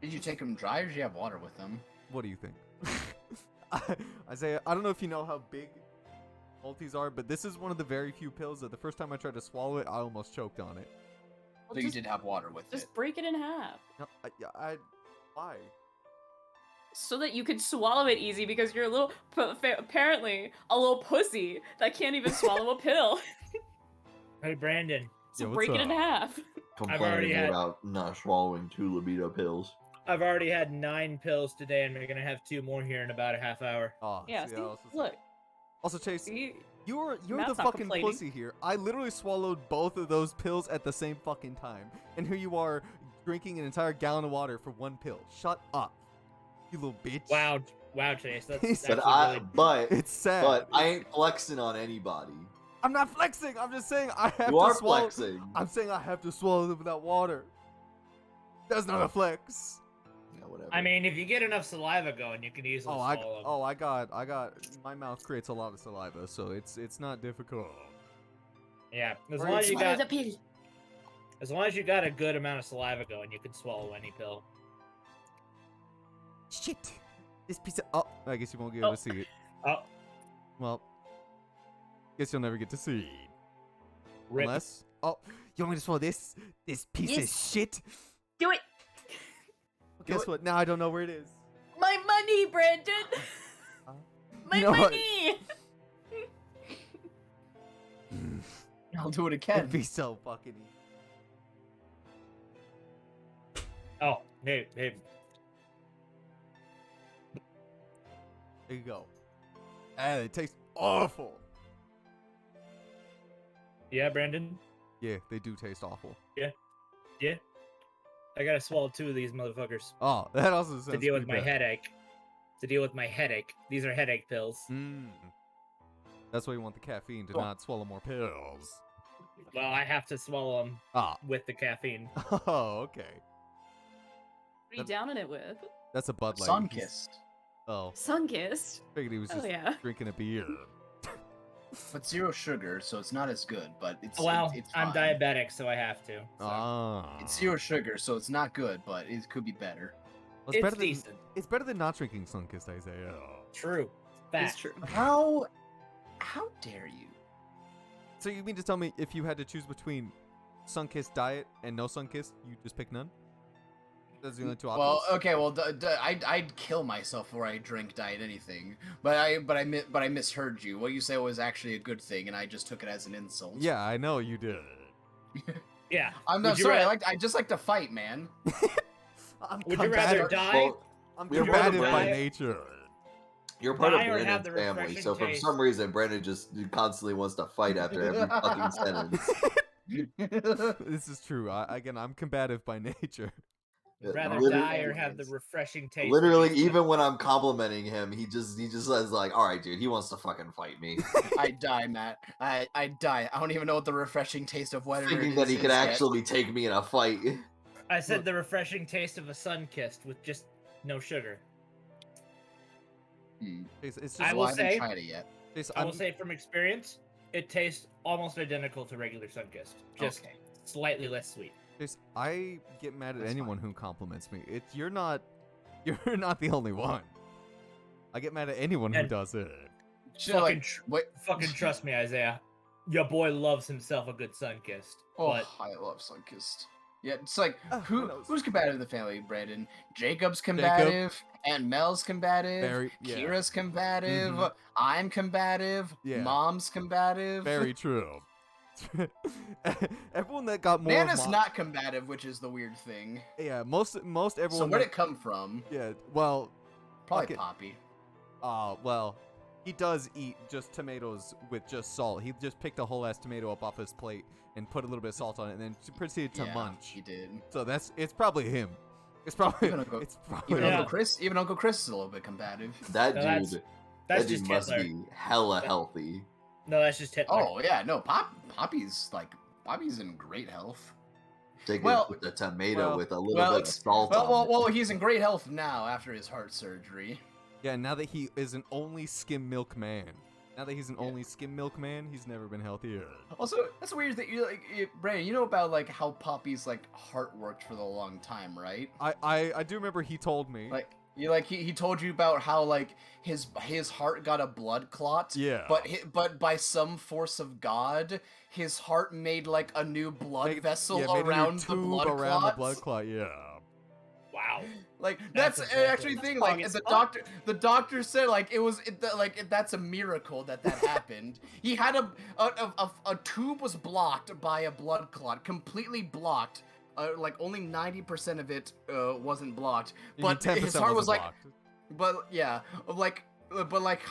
Did you take them dry or did you have water with them? What do you think? Isaiah, I don't know if you know how big Maltese are, but this is one of the very few pills that the first time I tried to swallow it, I almost choked on it. So you did have water with it. Just break it in half. No, why? So that you could swallow it easy because you're a little, apparently, a little pussy that can't even swallow a pill. Hey, Brandon. So Yeah, what's break it in up? half. already Complaining had- about not swallowing 2 libido pills. I've already had 9 pills today, and we're gonna have 2 more here in about a half hour. Oh, Yeah, see, see? I also said- Look. Also, Chase, See? you're Matt's the not fucking complaining. pussy here. I literally swallowed both of those pills at the same fucking time, and here you are drinking an entire gallon of water for 1 pill. Shut up, you little bitch. Wow, Chase. That's He said actually really... It's sad. But I ain't flexing on anybody. I'm not flexing. I'm just saying I have You to are swallow. flexing. I'm saying I have to swallow them without water. That's not a flex. Yeah, whatever. I mean, if you get enough saliva going, you can easily swallow. I got. My mouth creates a lot of saliva, so it's not difficult. Yeah, as Or long as you Swallow got the pill. as long as you got a good amount of saliva going, you can swallow any pill. Shit. This piece of. Oh, I guess you won't get able Oh. to see it. Oh, Well, guess you'll never get to see it. rip. Unless. Oh, you want me to swallow this? This piece of Yes. shit? Do it. Guess what? Now I don't know where it is. My money, Brandon. My You know what? money. I'll do it It'd again. be so fucking easy. Oh, hey. There you go. And it tastes awful. Yeah, Brandon. Yeah, they do taste awful. Yeah. I gotta swallow 2 of these motherfuckers Oh, that also sounds to deal with pretty my bad. headache. These are headache pills. That's why you want the caffeine to Cool. not swallow more pills. Well, I have to swallow them Ah. with the caffeine. Oh, okay. What are you downing it with? That's a Bud Light. Sun He's- kissed. Oh, Sunkissed. figured he was Oh just yeah. drinking a beer. But 0 sugar, so it's not as good. But it's Well, it's I'm fine. diabetic, so I have to. So. Ah. It's 0 sugar, so it's not good, but it could be better. Well, It's better than, decent. It's better than not drinking Sunkist, Isaiah. True. It's Fact. true. How dare you? So you mean to tell me if you had to choose between Sunkist diet and no Sunkist, you just pick none? That's the only 2 options. Well, okay, well, I'd kill myself before I drink diet anything. But I misheard you. What you said was actually a good thing, and I just took it as an insult. Yeah, I know you did. Yeah. I'm Would not you sorry. ra- I just like to fight, man. I'm Would you rather combative. die? Well, I'm You're combative part by of die- nature. you're part of Die or have Brandon's the family, refreshing so for taste. some reason, Brandon just constantly wants to fight after every fucking sentence. This is true. I'm combative by nature. Rather Literally- die or have the refreshing taste. of Literally, these even when I'm complimenting him, he just says like, "All right, dude, he wants to fucking fight me," I die, Matt. I die. I don't even know what the refreshing taste of whatever thinking it that he is could yet. actually take me in a fight. I said the refreshing taste of a sun-kissed with just no sugar. It's just. I Well, will I haven't say- tried it yet. I will say from experience, it tastes almost identical to regular sun-kissed, just Okay. slightly less sweet. I get mad at That's anyone who compliments me. You're not the only one. I get mad at anyone who And- does it. Should I, Fucking, wait. fucking trust me, Isaiah. Your boy loves himself a good sun-kissed. Oh, But I love Sunkist. Yeah, it's like who knows? who's combative in the family, Brandon? Jacob's combative, and Mel's combative, Yeah. Kira's combative, Mhm. I'm combative, Yeah. Mom's combative. Very true. Everyone that got more. Nana's not combative, which is the weird thing. Yeah, most everyone. So where'd it come from? Yeah, well, Probably fuck it. Poppy. Well, he does eat just tomatoes with just salt. He just picked a whole ass tomato up off his plate and put a little bit of salt on it, and then proceeded to Yeah, munch. he did. So it's probably him. It's probably Even Uncle- it's probably Even Yeah. Uncle Chris is a little bit combative. That No, dude, that's that dude just must Hitler. be hella healthy. No, that's just Hitler. Oh yeah, no, Poppy's in great health. Take Well- it with the tomato well- with a little well, bit of salt on it. Well, he's in great health now after his heart surgery. Yeah, now that he is an only skim milk man. Now that he's an only skim milk man, he's never been healthier. Also, that's weird that you're like, Brandon. You know about like how Poppy's like heart worked for the long time, right? I do remember he told me. He told you about how like his heart got a blood clot. Yeah. But by some force of God, his heart made like a new blood vessel made a new around the tube blood around clots. the blood clot. Yeah. Wow. Like That's that's impressive. actually the thing. Strong Like as the fuck. doctor said like that's a miracle that happened. He had a tube was blocked by a blood clot, completely blocked. Like only 90% of it wasn't blocked, You mean but 10% his heart was wasn't like, blocked. but like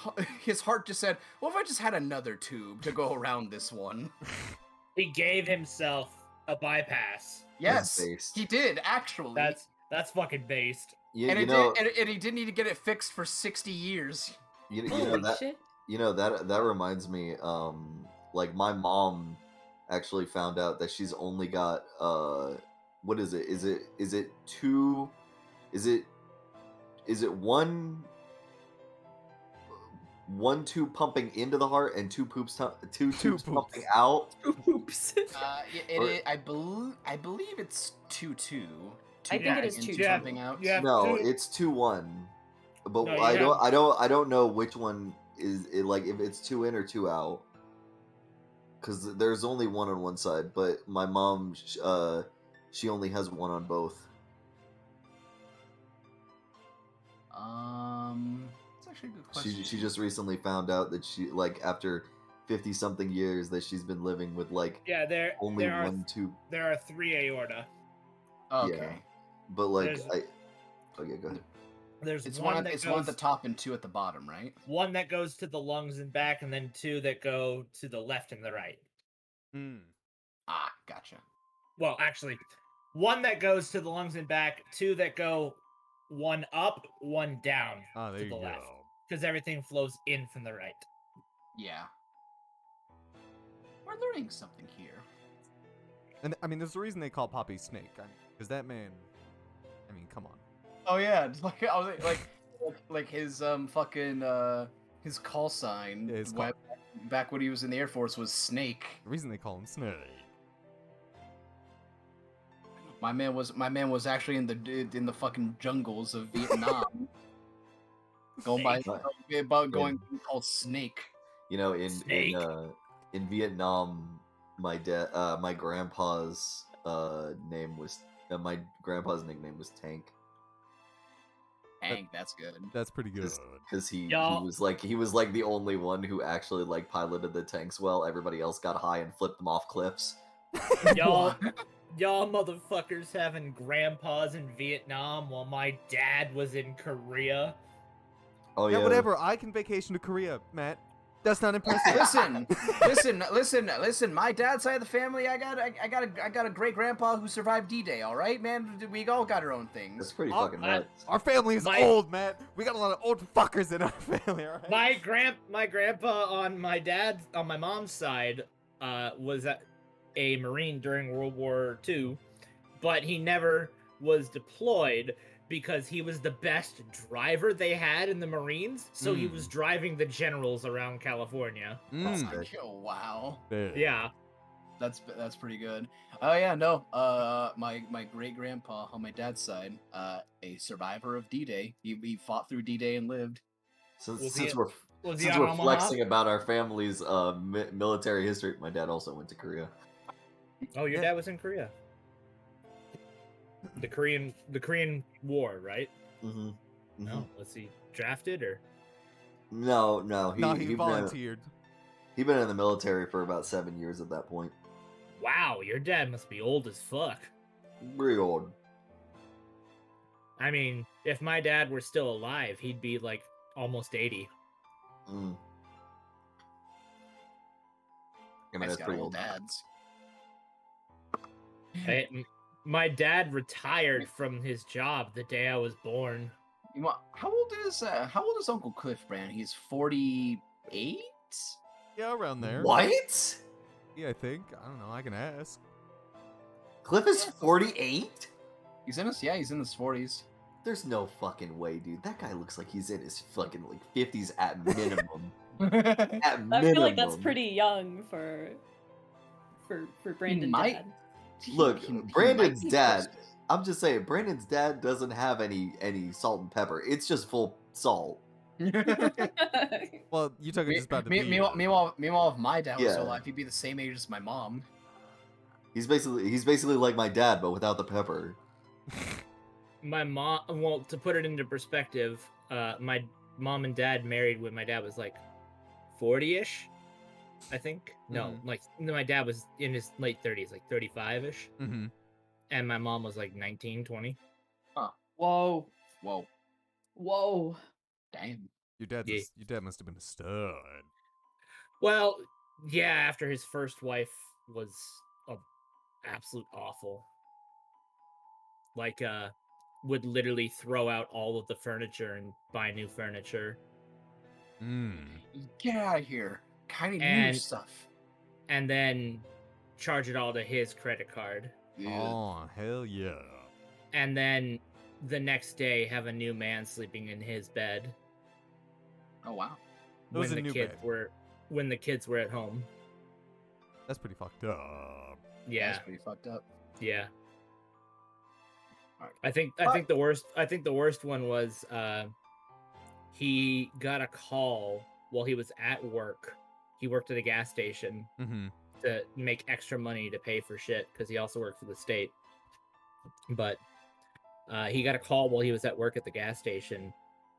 his heart just said, "What if I just had another tube to go around this one?" He gave himself a bypass. Yes, based. he did actually. That's fucking based. You, and you it know, did, and he didn't need to get it fixed for 60 years. you know Holy that shit. that reminds me. Like my mom actually found out that she's only got what is it? Is it two? Is it one tube pumping into the heart and two tubes pumping out? Oops. I believe it's 2-2. I think it is in, 2-2. pumping out. Yeah. No, two- it's 2-1. But No, you I don't know which one is it, like if it's 2 in or 2 out. Cuz there's only one on one side, but my mom she only has one on both. That's actually a good question. She just recently found out that she like after 50 something years that she's been living with like Yeah, only there are one tube. there are 3 aorta. Okay. Yeah. But like There's- okay, go ahead. There's It's one one that it's goes one at the top and 2 at the bottom, right? one that goes to the lungs and back, and then 2 that go to the left and the right. Mm. Ah, gotcha. Well, actually, 1 that goes to the lungs and back, 2 that go 1 up, 1 down Oh, there to you the go. left, because everything flows in from the right. Yeah. We're learning something here. And I mean, there's a reason they call Poppy Snake, because that man. I mean, come on. Oh yeah, it's like I was like his fucking his call sign Yeah, his call- back when he was in the Air Force was Snake. The reason they call him Snake. My man was actually in the fucking jungles of Vietnam. going by going called Snake. You know, Snake. in Vietnam, my grandpa's name was my grandpa's nickname was Tank. Dang, that's good. That's pretty good. Because he Y'all- was like the only one who actually like piloted the tanks well. Everybody else got high and flipped them off cliffs. Y'all motherfuckers having grandpas in Vietnam while my dad was in Korea. Oh Yeah, yeah, whatever. I can vacation to Korea, Matt. That's not impressive. Listen. My dad's side of the family, I got a great grandpa who survived D-Day. All right, man. We all got our own That's things. pretty Oh, fucking nuts. Our family is My- old, Matt. We got a lot of old fuckers in our family, alright? My grandpa on my mom's side was a Marine during World War II, but he never was deployed because he was the best driver they had in the Marines, so he was driving the generals around California. Mm. Oh, wow. Yeah. That's pretty good. Oh yeah, no. My great grandpa on my dad's side, a survivor of D-Day. He fought through D-Day and lived. Was Since he- we're Was he since on we're Omaha? flexing about our family's military history, my dad also went to Korea. Oh, your Yeah. dad was in Korea. The Korean War, right? Mm-hmm. No, was he drafted or? No, He volunteered. He'd been in the military for about 7 years at that point. Wow, your dad must be old as fuck. Pretty old. I mean, if my dad were still alive, he'd be like almost 80. Mm. I mean, Guys that's got pretty old old. dads. My dad retired from his job the day I was born. How old is Uncle Cliff, Brand? He's 48. Yeah, around there. What? Yeah, I think. I don't know. I can ask. Cliff is 48? He's in his 40s. There's no fucking way, dude. That guy looks like he's in his fucking like 50s at minimum. At I feel like that's minimum. pretty young for Brandon might- Dad. Look, He might Brandon's be dad. close. I'm just saying, Brandon's dad doesn't have any salt and pepper. It's just full salt. Well, you talking just about the Meanwhile, if my dad was Yeah. alive, he'd be the same age as my mom. He's basically like my dad, but without the pepper. My mom, well, to put it into perspective, my mom and dad married when my dad was like 40-ish, I think. No, like my dad was in his late 30s, like 35-ish. Mm-hmm. And my mom was like 19, 20. Whoa. Whoa. Damn. Your dad, Yeah. your dad must have been a stud. Well, yeah, after his first wife was absolute awful. Like, would literally throw out all of the furniture and buy new furniture. Get out of here. Kind of new And- stuff. And then charge it all to his credit card. Oh, hell yeah. And then the next day have a new man sleeping in his bed. Oh wow. It was when a the new kids bed. were when the kids were at home. That's pretty fucked up. Yeah, That's pretty fucked up. yeah. Alright. I think the worst one was he got a call while he was at work. He worked at a gas station Mm-hmm. to make extra money to pay for shit because he also worked for the state. But he got a call while he was at work at the gas station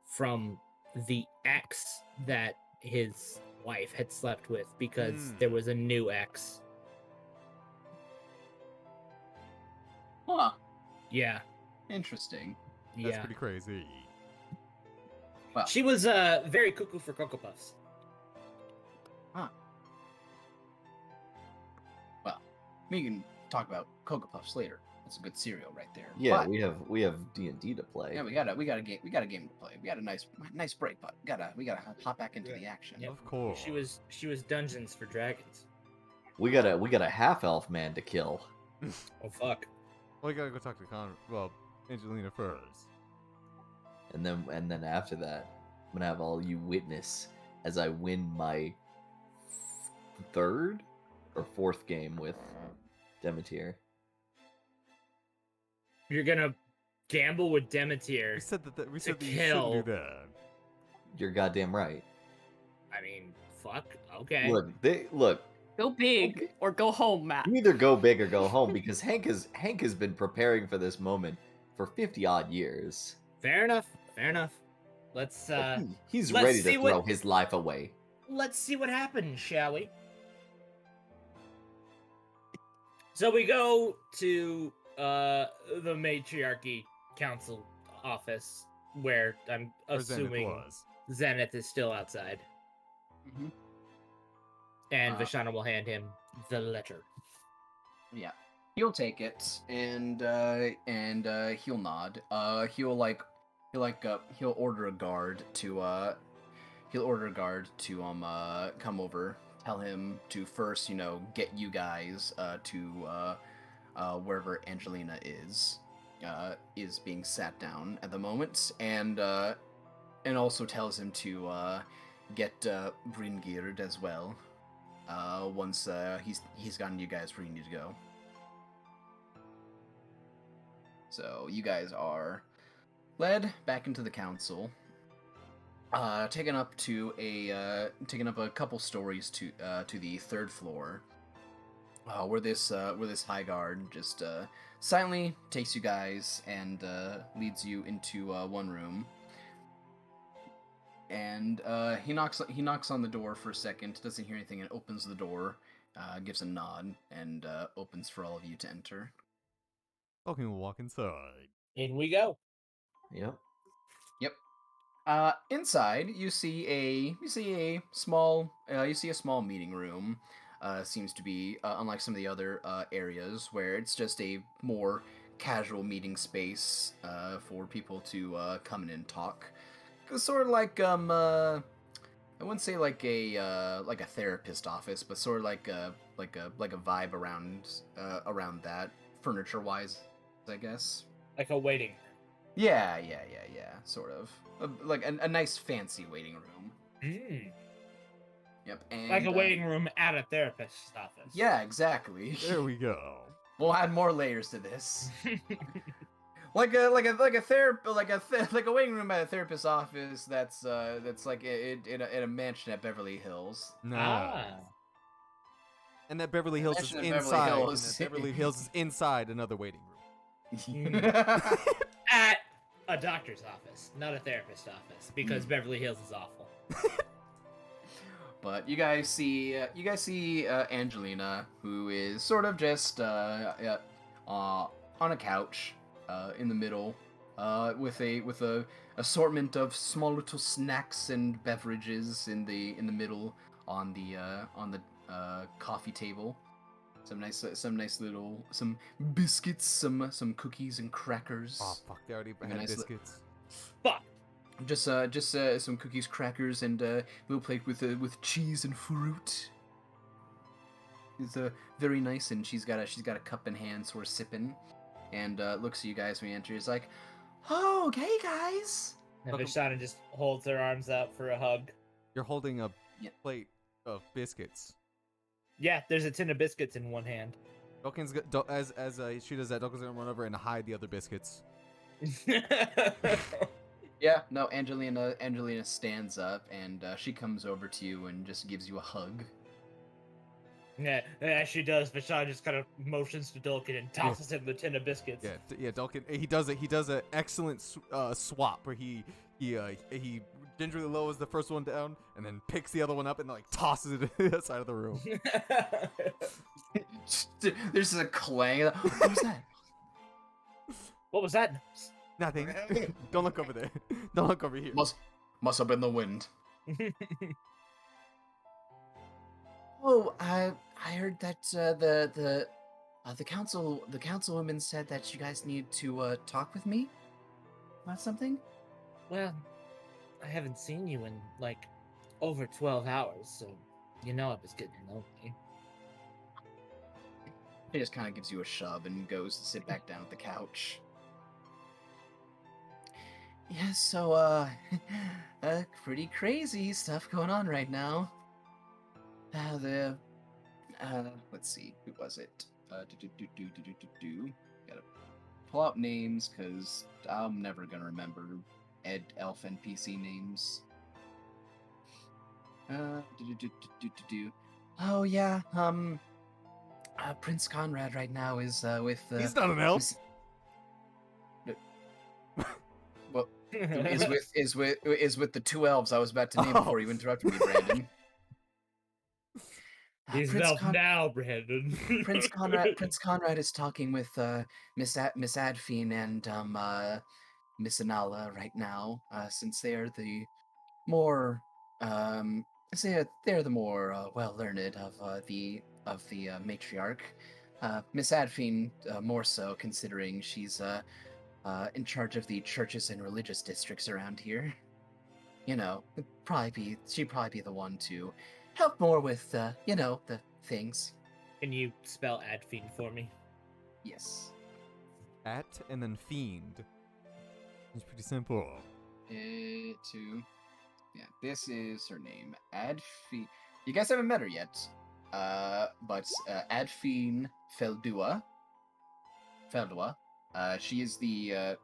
from the ex that his wife had slept with because there was a new ex. Huh. Yeah, Interesting. That's yeah. pretty crazy. Well, She was very cuckoo for Cocoa Puffs. we can talk about Cocoa Puffs later. That's a good cereal right there. Yeah, But- we have D&D to play. yeah, we got a game to play. We got a nice break, but we gotta hop back into the action. Yep. Of course. She was Dungeons for Dragons. We got a half elf man to kill. Oh fuck. Well, you gotta go talk to Angelina first. And then after that, I'm gonna have all you witness as I win my third or fourth game with Demeter. You're gonna gamble with Demeter. We said that you shouldn't kill. do that. You're goddamn right. I mean, fuck. Okay. Look. Go big or go home, Matt. You either go big or go home because Hank has been preparing for this moment for 50 odd years. Fair enough. Fair enough. Let's He's let's ready to see throw what- his life away. let's see what happens, shall we? So we go to the matriarchy council office where I'm Or Zenith assuming was. Zenith is still outside. Mhm. And Vashana will hand him the letter. Yeah, he'll take it and he'll nod. He'll order a guard to come over. Tell him to first, get you guys to wherever Angelina is being sat down at the moment, and also tells him to get Bringird as well. Once he's gotten you guys where you need to go. So you guys are led back into the council, taken up a couple stories to the third floor, where this high guard just silently takes you guys and leads you into one room. And he knocks on the door for a second, doesn't hear anything, and opens the door, gives a nod, and opens for all of you to enter. Okay, we'll walk inside. In we go. Yep. Inside, you see a small meeting room. Seems to be unlike some of the other areas where it's just a more casual meeting space for people to come in and talk. Sort of like I wouldn't say like a therapist office, but sort of like a vibe around that, furniture wise, I guess. Like a waiting. Yeah, sort of. Like a nice fancy waiting room. Mm. Yep, and Like a waiting room at a therapist's office. Yeah, exactly. There we go. We'll add more layers to this. like a waiting room at a therapist's office that's like in a mansion at Beverly Hills. Nice. And that Beverly A Hills is mansion at Beverly inside. And Hills. that Beverly Hills is inside another waiting room. At a doctor's office, not a therapist's office, because Beverly Hills is awful. But you guys see Angelina, who is sort of just on a couch in the middle, with a assortment of small little snacks and beverages in the middle on the coffee table. Some nice little biscuits, some cookies and crackers. Oh fuck! They already Like a had nice biscuits. Fuck. Just some cookies, crackers, and a little plate with cheese and fruit. It's very nice, and she's got a cup in hand, sort of sipping, and looks at you guys when you enter. Is like, "Oh, okay, guys." And Welcome. Vishana just holds her arms out for a hug. You're holding a Yeah. plate of biscuits. Yeah, there's a tin of biscuits in one hand. Dawkins, as she does that, Dawkins gonna run over and hide the other biscuits. Yeah, no, Angelina stands up, and she comes over to you and just gives you a hug. Yeah, as she does, Vishana just kind of motions to Dulkin and tosses him the tin of biscuits. Yeah, Dawkins. He does it. He does an excellent swap where he gingerly lowers the first one down and then picks the other one up and like tosses it to the side of the room. There's a clang. What was that? What was that? Nothing. Don't look over there. Don't look over here. Must have been the wind. Oh, I heard that the councilwoman said that you guys need to talk with me about something. Well, I haven't seen you in like over 12 hours, so you know I was getting lonely. He just kind of gives you a shove and goes to sit back down at the couch. Yeah, so pretty crazy stuff going on right now. Let's see, who was it? Gotta pull out names because I'm never gonna remember elf NPC names. Oh yeah, Prince Conrad right now is with. He's not an elf. Well, is with the two elves I was about to name before you interrupted me, Brandon. He's an elf now, Brandon. Prince Conrad is talking with Miss Adfine and Miss Anala right now, since they are the more they're the more well learned of the matriarch. Miss Adfine more so, considering she's in charge of the churches and religious districts around here. You know, she'd probably be the one to help more with the things. Can you spell Adfiend for me? Yes. At and then fiend. It's pretty simple. This is her name. Adfine. You guys haven't met her yet. But Adfine Feldua. She's a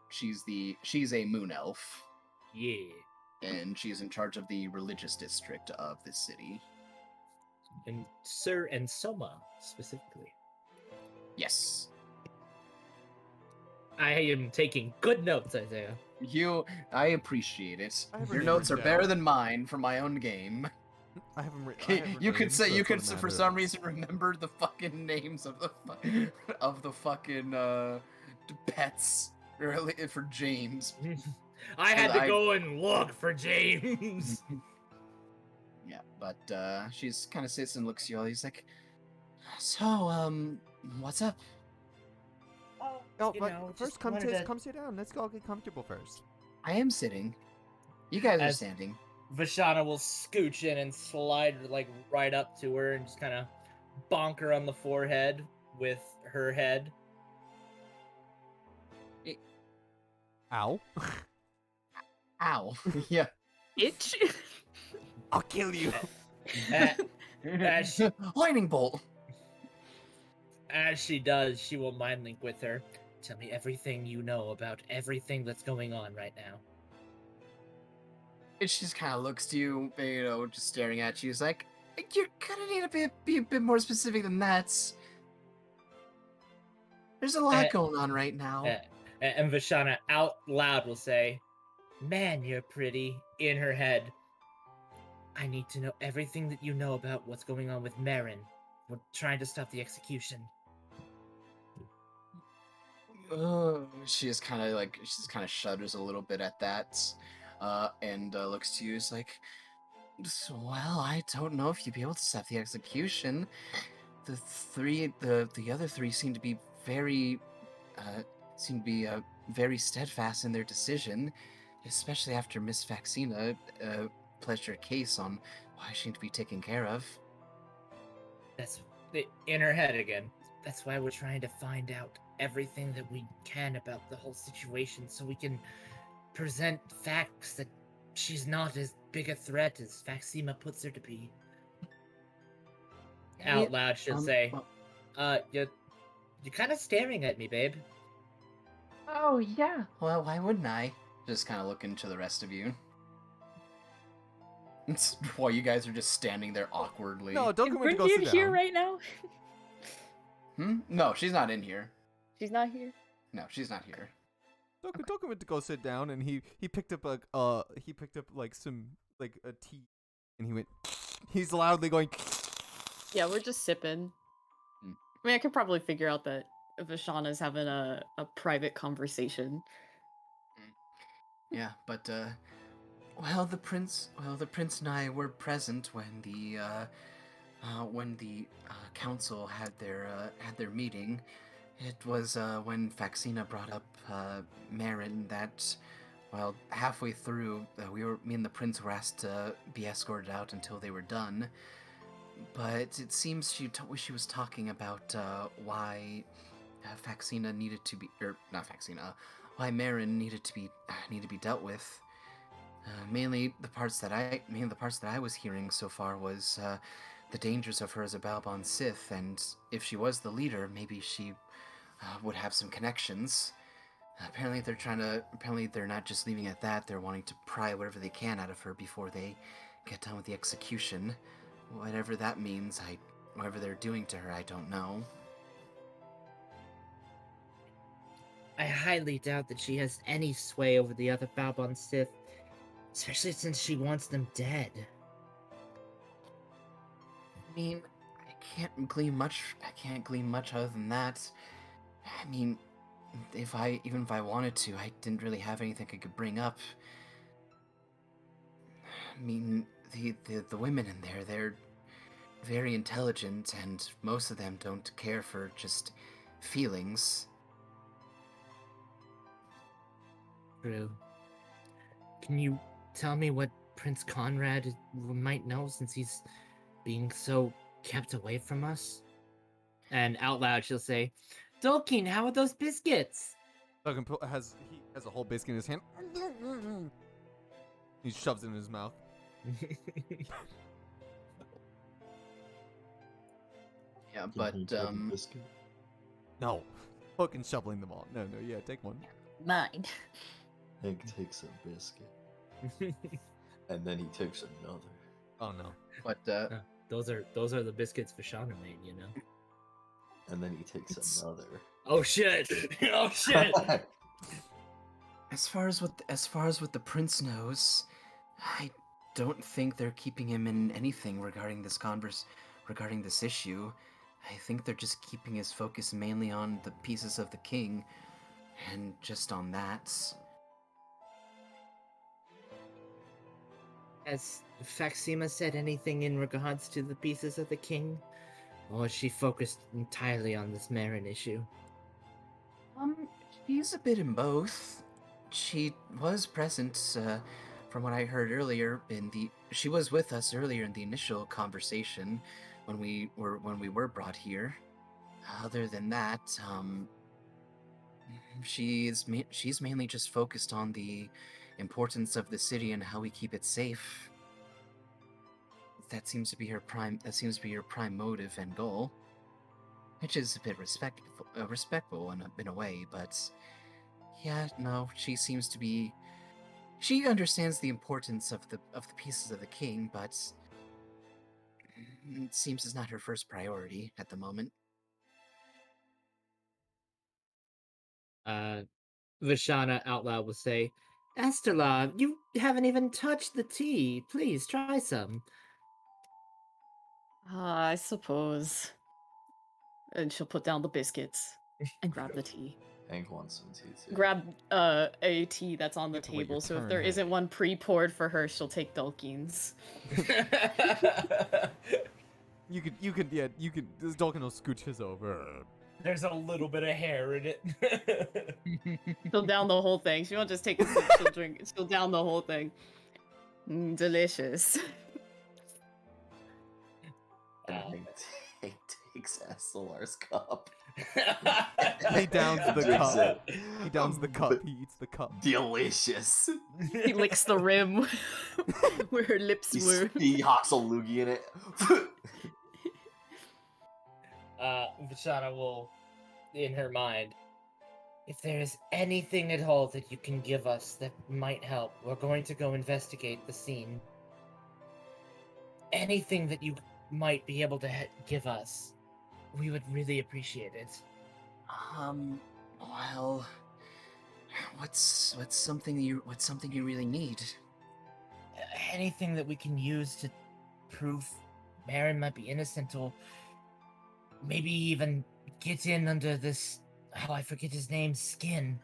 moon elf. Yeah. And she's in charge of the religious district of this city. And Sir and Soma, specifically. Yes. I am taking good notes, Isaiah. I appreciate it. I have Your written notes are down. better than mine for my own game. I haven't written. You could names, say so you that's could what for some matters. reason remember the fucking names of the fucking pets for James. I had to go and look for James. Yeah, but she's kind of sits and looks at you all. He's like, so what's up? Oh, You but know, first just come wanted to- come sit down. Let's go get comfortable first. I am sitting. You guys are As- standing. Vishana will scooch in and slide like right up to her and just kind of bonk her on the forehead with her head. Ow. Ow. Yeah. Itch. I'll kill you. As she, Lightning bolt. as she does, she will mind link with her. Tell me everything you know about everything that's going on right now. And she just kind of looks to you, just staring at you. She's like, "You're gonna need to be a bit more specific than that. There's a lot going on right now." And Vashana out loud will say, "Man, you're pretty," in her head. "I need to know everything that you know about what's going on with Marin. We're trying to stop the execution." She just kind of shudders a little bit at that, and looks to you. Is like, well, I don't know if you'd be able to stop the execution. The other three seem to be very, uh, very steadfast in their decision, especially after Miss Faxina pledged her case on why she to be taken care of. That's in her head again. That's why we're trying to find out everything that we can about the whole situation so we can present facts that she's not as big a threat as Faxima puts her to be. Out loud, she'll say, you're kind of staring at me, babe." Oh yeah. Well, why wouldn't I? Just kind of looking to the rest of you. While you guys are just standing there awkwardly. No, don't Is come in to go Brynhild sit here down. right now? No, she's not in here. She's not here. No, she's not here. Don't come in to go sit down. And he picked up like some like a tea, and he went. He's loudly going. Yeah, we're just sipping. Hmm. I mean, I could probably figure out that Vashana's having a private conversation. Yeah, but the prince and I were present when the council had their meeting. It was when Faxina brought up Marin that, well, halfway through, me and the prince were asked to be escorted out until they were done. But it seems she was talking about why Faxina needed to be, or not Faxina, why Marin needed to be dealt with. Mainly the parts that I was hearing so far was the dangers of her as a Balbon Sith, and if she was the leader, maybe she would have some connections. Apparently they're not just leaving it at that. They're wanting to pry whatever they can out of her before they get done with the execution. Whatever that means, whatever they're doing to her, I don't know. I highly doubt that she has any sway over the other Balbon Sith, especially since she wants them dead. I mean, I can't glean much other than that. I mean, even if I wanted to, I didn't really have anything I could bring up. I mean, the women in there, they're very intelligent, and most of them don't care for just feelings. True. Can you tell me what Prince Conrad might know since he's being so kept away from us? And out loud, she'll say, "Tolkien, how are those biscuits?" Duncan has a whole biscuit in his hand. He shoves it in his mouth. Yeah, but biscuit. No, fucking shoveling them all. No, yeah, take one. Mine. Hank takes a biscuit, and then he takes another. Oh no. but Those are the biscuits Vashana made, you know. And then he takes another. Oh shit! Oh shit! as far as what the prince knows, I don't think they're keeping him in anything regarding this issue. I think they're just keeping his focus mainly on the pieces of the king, and just on that. Has Faxima said anything in regards to the pieces of the king? Or is she focused entirely on this Marin issue? She's a bit in both. She was present, from what I heard earlier. She was with us earlier in the initial conversation when we were brought here. Other than that, she's mainly just focused on the importance of the city and how we keep it safe. That seems to be her prime motive and goal, which is a bit respectful in a way. But yeah, no, she understands the importance of the pieces of the king, but it seems it's not her first priority at the moment. Vishana out loud will say, Esterla, you haven't even touched the tea. Please try some. I suppose. And she'll put down the biscuits and grab the tea. Hank wants some tea too. Grab a tea that's on the You have to wait your table, so if turn, there Hank. isn't one pre-poured for her, she'll take Dulkins. You could, this Dalkin will scooch his over. There's a little bit of hair in it. She'll down the whole thing. She won't just take a sip, she'll drink. She'll down the whole thing. Delicious. Hank takes SLR's cup. He downs the Drinks cup. it. He downs the cup. He eats the cup. Delicious. He licks the rim where her lips were. He hawks a loogie in it. Vishana will, in her mind, if there is anything at all that you can give us that might help, we're going to go investigate the scene. Anything that you might be able to give us, we would really appreciate it. Well, what's something you really need? Anything that we can use to prove Marin might be innocent, or maybe even get in under this, I forget his name, skin.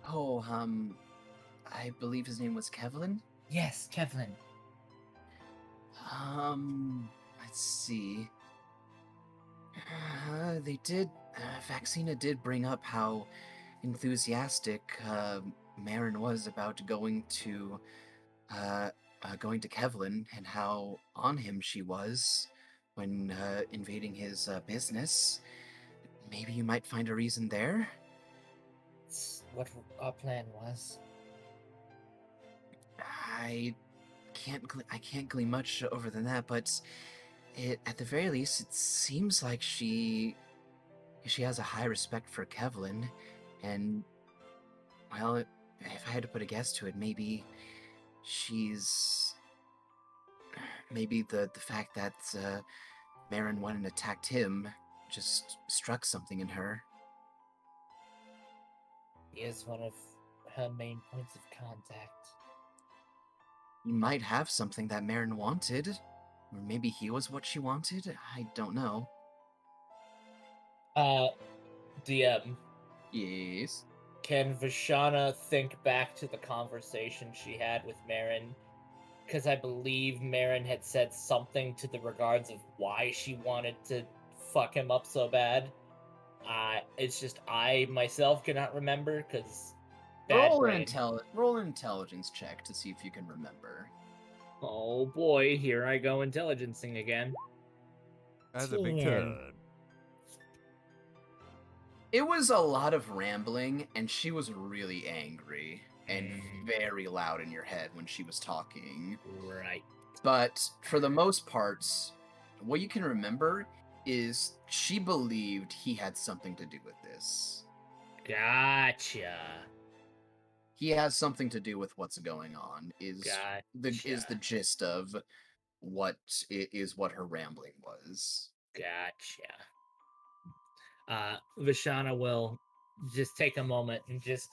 Oh, I believe his name was Kevlin. Yes, Kevlin. Let's see. Vaccina did bring up how enthusiastic Marin was about going to Kevlin, and how on him she was when invading his business. Maybe you might find a reason there. That's what our plan was. I can't glean much over than that, but at the very least, it seems like she has a high respect for Kevlin, and well, if I had to put a guess to it, maybe the fact that Marin went and attacked him just struck something in her. He is one of her main points of contact. You might have something that Marin wanted, or maybe he was what she wanted. I don't know. DM, Yes. can Vishana think back to the conversation she had with Marin? Because I believe Marin had said something to the regards of why she wanted to fuck him up so bad. It's just I myself cannot remember, because Roll an intelligence check to see if you can remember. Oh boy, here I go intelligencing again. That's a big 10. turn. It was a lot of rambling, and she was really angry and very loud in your head when she was talking. Right. But for the most part, what you can remember is she believed he had something to do with this. Gotcha. He has something to do with what's going on. Is the gist of what her rambling was. Gotcha. Vishana will just take a moment and just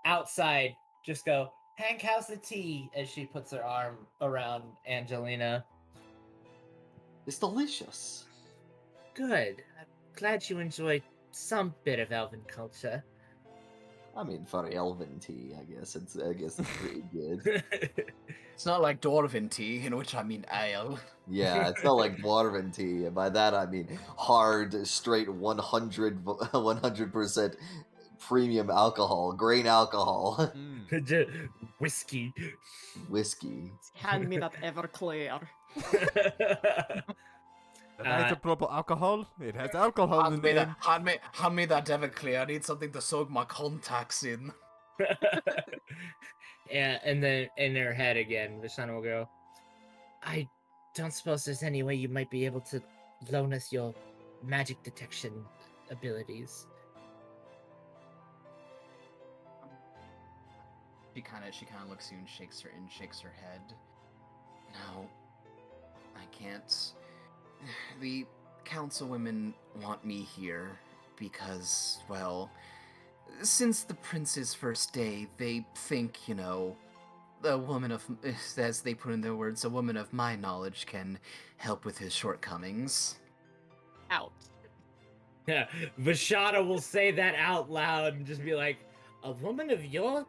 outside just go, Hank, how's the tea? As she puts her arm around Angelina. It's delicious. Good. I'm glad you enjoyed some bit of elven culture. I mean, for elven tea, I guess it's pretty good. It's not like dwarven tea, in which I mean ale. Yeah, it's not like dwarven tea. And by that I mean hard, straight 100% premium alcohol, grain alcohol, Whiskey. whiskey. Hand me that Everclear. That is a proper alcohol. It has alcohol in Hand me, the name. hand me that Everclear. I need something to soak my contacts in. Yeah, and then in her head again, Vishana will go, I don't suppose there's any way you might be able to loan us your magic detection abilities. She kind of looks at you and shakes her head. No, I can't. The councilwomen want me here because, well, since the prince's first day, they think, you know, a woman of, as they put in their words, a woman of my knowledge can help with his shortcomings. Out. Yeah, Vishana will say that out loud and just be like, a woman of your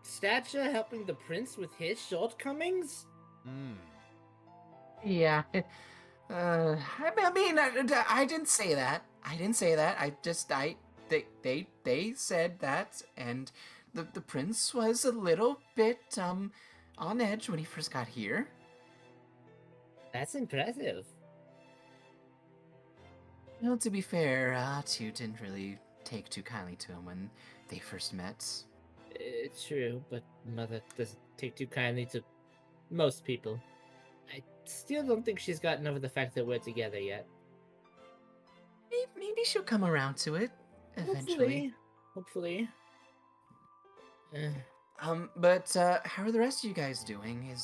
stature helping the prince with his shortcomings? Hmm. Yeah. I mean, I didn't say that. I didn't say that. They said that, and the prince was a little bit on edge when he first got here. That's impressive. Well, to be fair, Two didn't really take too kindly to him when they first met. It's true, but Mother doesn't take too kindly to most people. I still don't think she's gotten over the fact that we're together yet. Maybe she'll come around to it eventually. Hopefully. Eh, But how are the rest of you guys doing?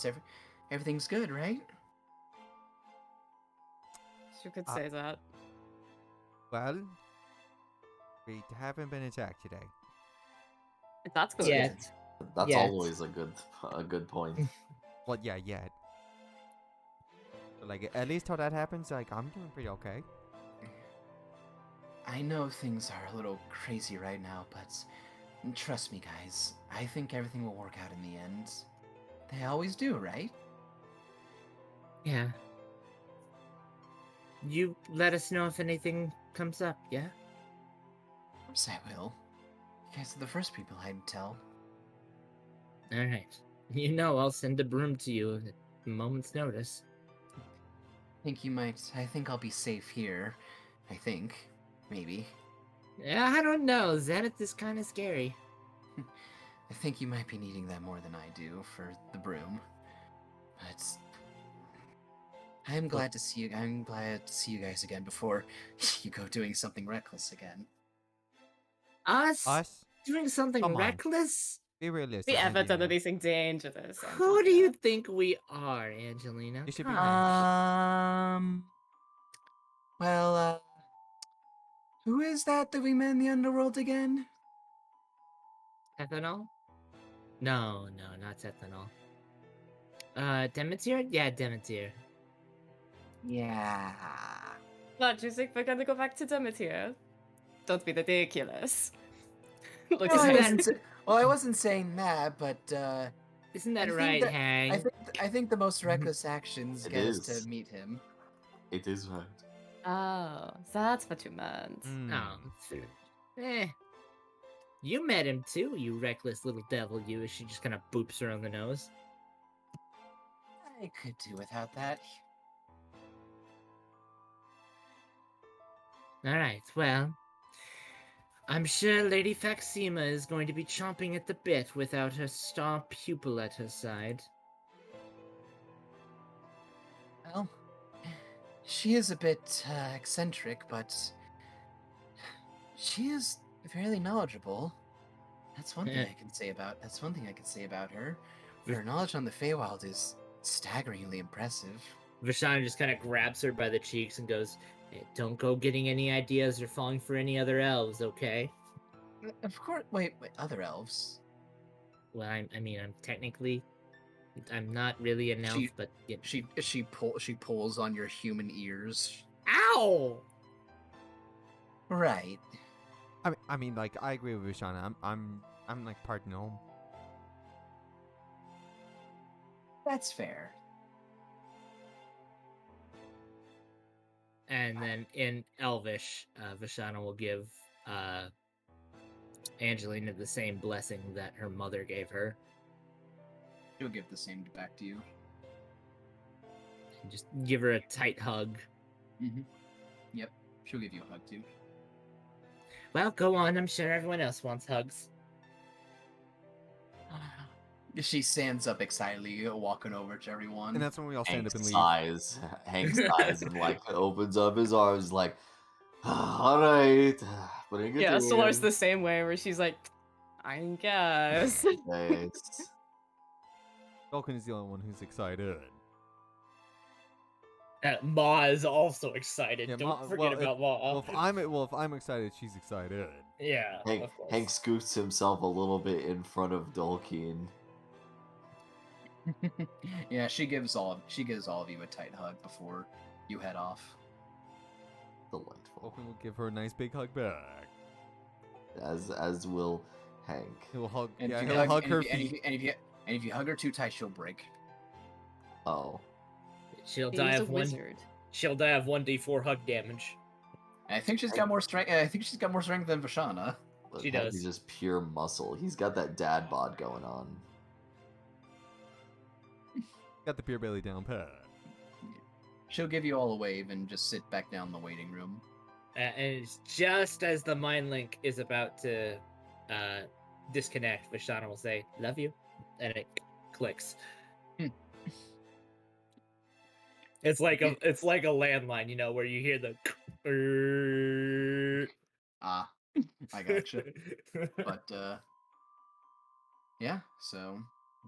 Everything's good, right? You could Uh, say that. Well, we haven't been attacked today. That's good. yet. That's Yes. always a good point. Well, yeah, yet. But, like, at least till that happens, like, I'm doing pretty okay. I know things are a little crazy right now, but trust me, guys. I think everything will work out in the end. They always do, right? Yeah. You let us know if anything comes up, yeah? Of course I will. You guys are the first people I'd tell. Alright. You know I'll send a broom to you at a moment's notice. I think I'll be safe here. I think. Maybe. Yeah, I don't know. Zenith is kind of scary. I think you might be needing that more than I do for the broom. But I'm glad to see you guys again before you go doing something reckless again. Us? Us? Doing something Come on. reckless? Be realistic. We ever done Angelina. anything dangerous? Who do you think we are, Angelina? You should be Come nice. on. Well, who is that we met in the underworld again? Ethanol? No, not ethanol. Demeter? Yeah, Demeter. Yeah. What, you think we're gonna go back to Demeter? Don't be ridiculous. Look Well, Isn't at that- I wasn't saying that, but Isn't I that think right, that- Hang? I think the most reckless actions It get us is. to meet him. It is right. Oh, that's what you meant. Hmm. Oh, eh. You met him too, you reckless little devil, you, as she just kind of boops her on the nose. I could do without that. Alright, well. I'm sure Lady Faxima is going to be chomping at the bit without her star pupil at her side. Well, she is a bit eccentric, but she is fairly knowledgeable. That's one thing I can say about. That's one thing I can say about her. Her knowledge on the Feywild is staggeringly impressive. Vashana just kind of grabs her by the cheeks and goes, hey, don't go getting any ideas or falling for any other elves, okay? Of course. Wait, other elves? Well, I mean, I'm not really an elf, She- but... Yeah. She pulls on your human ears. Ow! Right. I mean, like, I agree with Rushana. I'm like part gnome. That's fair. And then in Elvish, Vashana will give Angelina the same blessing that her mother gave her. She'll give the same back to you. And just give her a tight hug. Mm-hmm. Yep. She'll give you a hug too. Well, go on. I'm sure everyone else wants hugs. She stands up excitedly, walking over to everyone. And that's when we all stand Hank up and leave. sighs. Hank sighs and like opens up his arms, like, all right, bring it Yeah, Solar's in. the same way, where she's like, I guess. Nice. Falcon is the only one who's excited. Ma is also excited. Yeah, Don't Ma- forget well, about Ma. If I'm excited, she's excited. Yeah, Hank, of course. Hank scoots himself a little bit in front of Dolkeen. Yeah, she gives all of you a tight hug before you head off. Delightful. Falcon will give her a nice big hug back. As will Hank. He'll hug. And Yeah, if you he'll hug and her if you- and if feet. you- and if you and if you hug her too tight, she'll break. Oh. She'll He's die a of one. wizard. She'll die of 1d4 hug damage. And I think she's got more strength. I think she's got more strength than Vashana. But She Hank does. is just pure muscle. He's got that dad bod going on. Got the pure belly down pat. She'll give you all a wave and just sit back down in the waiting room. And it's just as the mind link is about to disconnect, Vishana will say, "Love you," and it clicks. It's like a landline, you know, where you hear the. Ah, I gotcha. But yeah. So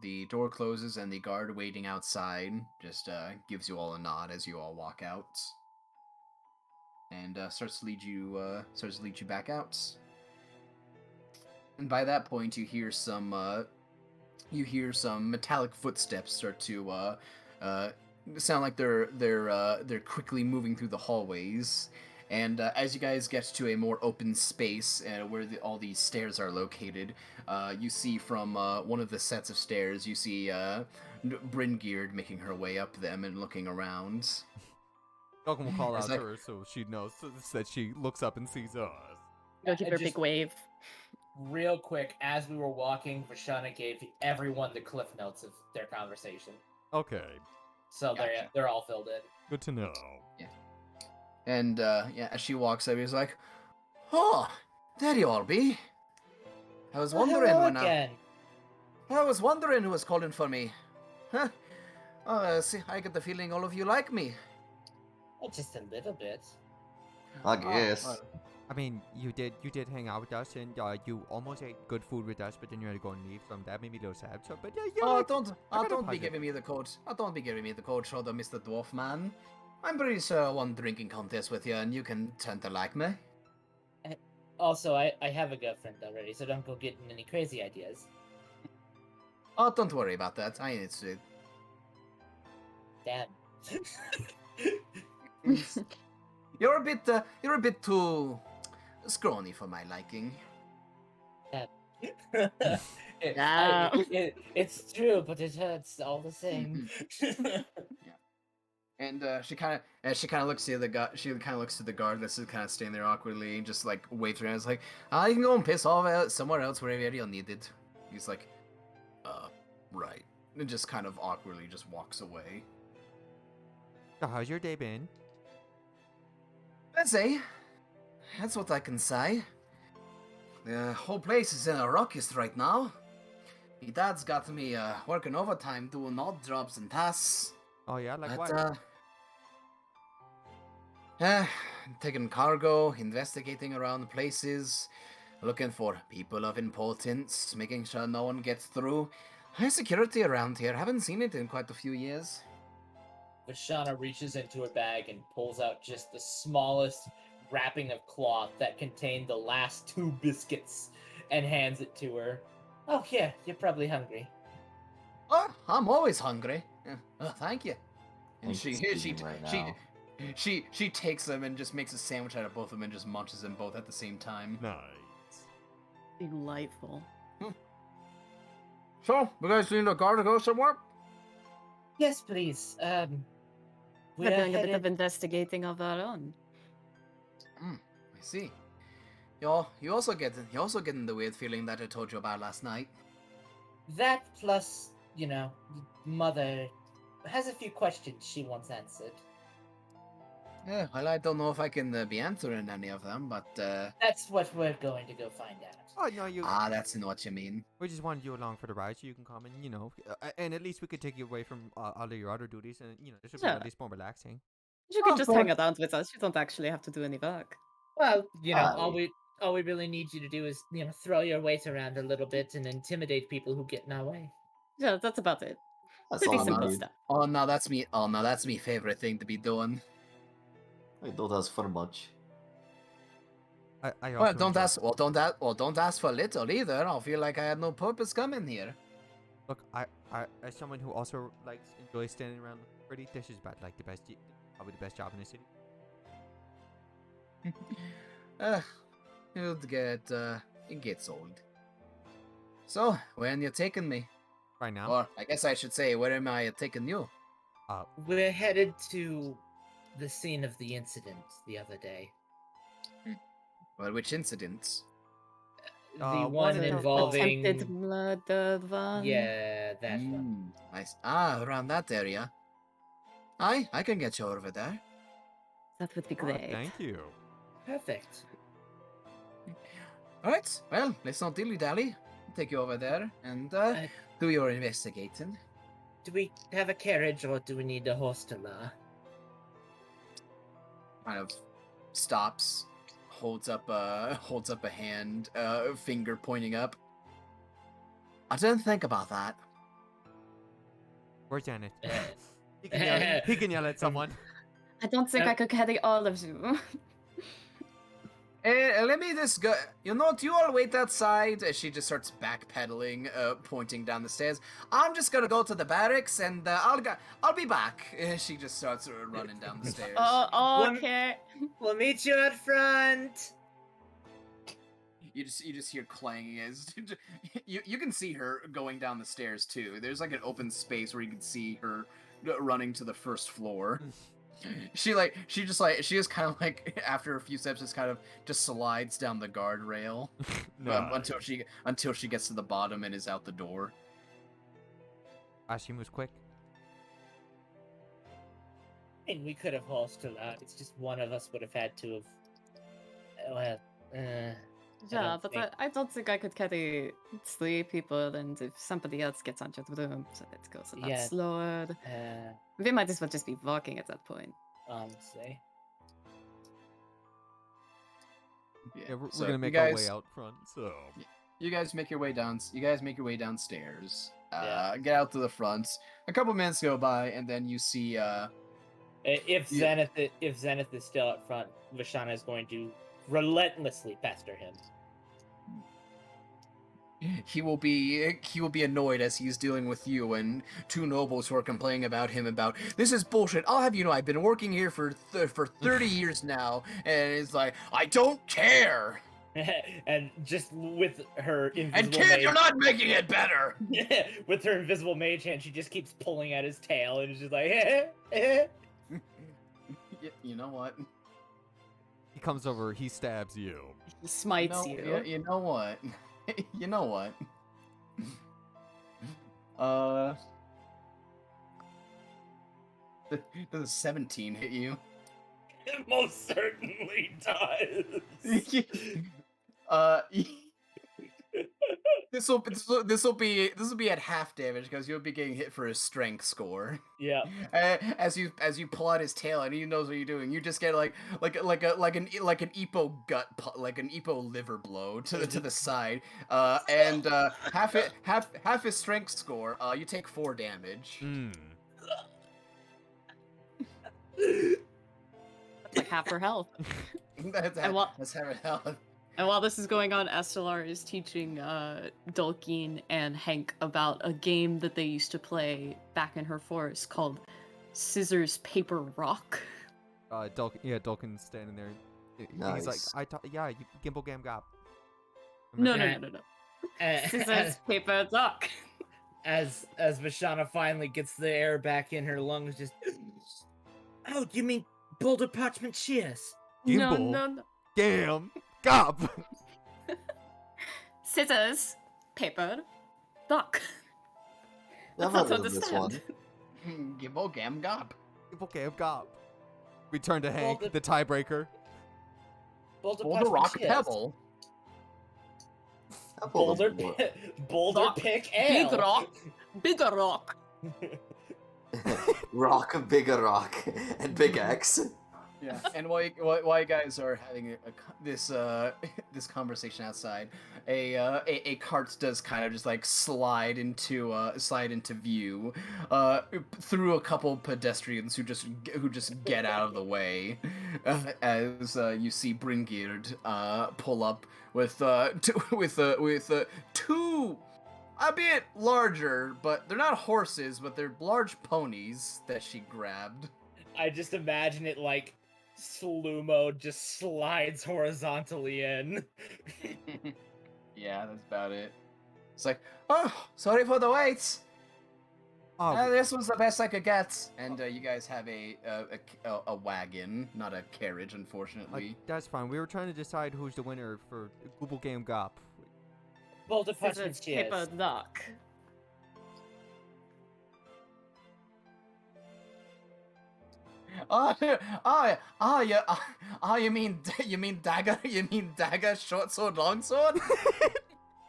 the door closes and the guard waiting outside just gives you all a nod as you all walk out, and starts to lead you back out. And by that point, you hear some metallic footsteps start to sound like they're quickly moving through the hallways. And as you guys get to a more open space where all these stairs are located, you see from one of the sets of stairs, you see Bringeard making her way up them and looking around. Falcon will call It's out like- to her so she knows that she looks up and sees us. Go give her a just- big wave. Real quick, as we were walking, Vishana gave everyone the cliff notes of their conversation, Okay, so Gotcha. they're all filled in. good to know. And yeah, as she walks up, he's like, "Oh, there you all be. I was wondering Hello when again. I was wondering who was calling for me. Huh? Oh, see, I get the feeling all of you like me. Well, just a little bit. I guess. well, I mean, you did hang out with us, and you almost ate good food with us, but then you had to go and leave, so that made me a little sad. So, but yeah, Oh, like, don't gotta be apologize. giving me the code. Don't be giving me the code, show the Mr. Dwarf man. I'm pretty sure I won drinking contest with you, and you can turn to like me. Also, I have a girlfriend already, so don't go getting any crazy ideas. Oh, don't worry about that. I ain't it. Damn. You're a bit too scrawny for my liking. It's true, but it hurts all the same. And she kind of looks to the guard. She kind of looks to the guard that's kind of standing there awkwardly, and just like waves around. It's like, you can go and piss off out somewhere else wherever you're needed. He's like, right, and just kind of awkwardly just walks away. So how's your day been? Let's say, that's what I can say. The whole place is in a ruckus right now. My dad's got me working overtime doing odd jobs and tasks. Oh yeah, like But, what? taking cargo, investigating around places, looking for people of importance, making sure no one gets through. High security around here. Haven't seen it in quite a few years. Vishana reaches into her bag and pulls out just the smallest wrapping of cloth that contained the last 2 biscuits and hands it to her. Oh, yeah, you're probably hungry. Oh, I'm always hungry. Thank you. And Hank's eating right now. she takes them and just makes a sandwich out of both of them and just munches them both at the same time. Nice. Delightful. So, you guys need a car to go somewhere? Yes, please. We're doing a bit of investigating of our own. I see. You also get in the weird feeling that I told you about last night. That plus, you know, Mother has a few questions she wants answered. Yeah, well, I don't know if I can be answering any of them, but That's what we're going to go find out. Oh no, you. that's in what you mean. We just wanted you along for the ride, so you can come and and at least we could take you away from all of your other duties, and this would be Yeah. at least more relaxing. You Oh, can of just hang course. around with us. You don't actually have to do any work. Well, all Aye. we really need you to do is, throw your weight around a little bit and intimidate people who get in our way. Yeah, that's about it. That's Pretty all simple you need. stuff. Oh no, that's me. Oh no, that's me favorite thing to be doing. I don't ask for much. I Well, also don't enjoy- ask. Well, don't ask for little either. I'll feel like I had no purpose coming here. Look, I as someone who also enjoys standing around looking pretty, this is about like probably the best job in the city. It gets old. So, when you're taking me? Right now, Or, I guess I should say, where am I taking you? We're headed to the scene of the incident the other day. Well, which incidents? The one one of the involving. Attempted murder one. Yeah, that one. Nice. Around that area. I can get you over there. That would be Oh, great. thank you. Perfect. Alright, well, let's not dilly-dally. I'll take you over there and do your investigating. Do we have a carriage or do we need a horse to Kind of stops, holds up a hand, finger pointing up. I didn't think about that. Where's Janet? He can yell at someone. I don't think I could carry all of you. Let me just go. You know, do you all wait outside? As she just starts backpedaling, pointing down the stairs. I'm just gonna go to the barracks, and I'll be back. She just starts running down the stairs. Oh, okay. We'll meet you out front. You just hear clanging as you can see her going down the stairs too. There's like an open space where you can see her running to the first floor. She just kind of like after a few steps just slides down the guardrail until she gets to the bottom and is out the door. She moves quick. I mean, we could have horsed her out. It's just one of us would have had to have. Well, Yeah, but I don't think I could carry 3 people, and if somebody else gets onto the room, so it goes a lot Yeah. slower. We might as well just be walking at that point. Honestly. Yeah, we're So gonna you make our way guys- out front. So You guys make your way down. You guys make your way downstairs. Yeah. Get out to the front. A couple minutes go by, and then you see. If Yeah. Zenith is still up front, Vashana is going to relentlessly pester him. He will be annoyed as he's dealing with you and 2 nobles who are complaining about him about this is bullshit. I'll have you know I've been working here for 30 years now, and it's like I don't care. And just with her invisible And kid, you're not making it better. with her invisible mage hand, she just keeps pulling at his tail and is just like, You know what? he comes over. He stabs you. He smites you. you. You know what? You know what? Does a 17 hit you? It most certainly does. This will be at half damage because you'll be getting hit for his strength score. Yeah. As you pull out his tail and he knows what you're doing, you just get like an Epo like an Epo liver blow to the side, and half his strength score. You take 4 damage. That's like half her health. That's And while- half her health. And while this is going on, Estelar is teaching Dulkeen and Hank about a game that they used to play back in her forest called Scissors, Paper, Rock. Dulkin's standing there. He's like, Nice. you Gimble Gam Gop. No. Scissors, Scissors, Paper, Rock. as Vashana finally gets the air back in her lungs, just. Oh, you mean Boulder Parchment Shears? No. Gimble Gam Gop. Scissors, Paper, Rock. I've That's heard not of this one. understand. Gibbo Gam Gop. Gimble Gam Gop. We turn to Hank, Boulder- the tiebreaker. Boulder, Boulder punch Rock cheers. Pebble. I pulled Boulder, a Boulder Rock. pick Big ale. rock. Bigger rock. rock, bigger rock, and big X. Yeah, and while you guys are having this conversation outside, a cart does kind of just like slide into view, through a couple pedestrians who just get out of the way, as you see Bringbeard pull up with two. A bit larger, but they're not horses, but they're large ponies that she grabbed. I just imagine it like slow-mo just slides horizontally in. Yeah, that's about it. It's like, oh, sorry for the wait. Oh, This was the best I could get. And you guys have a wagon, not a carriage, unfortunately. that's fine. We were trying to decide who's the winner for Google Game Gop. Boulder punch Scissors, cheers. paper, rock. You mean dagger? You mean dagger, short sword, long sword?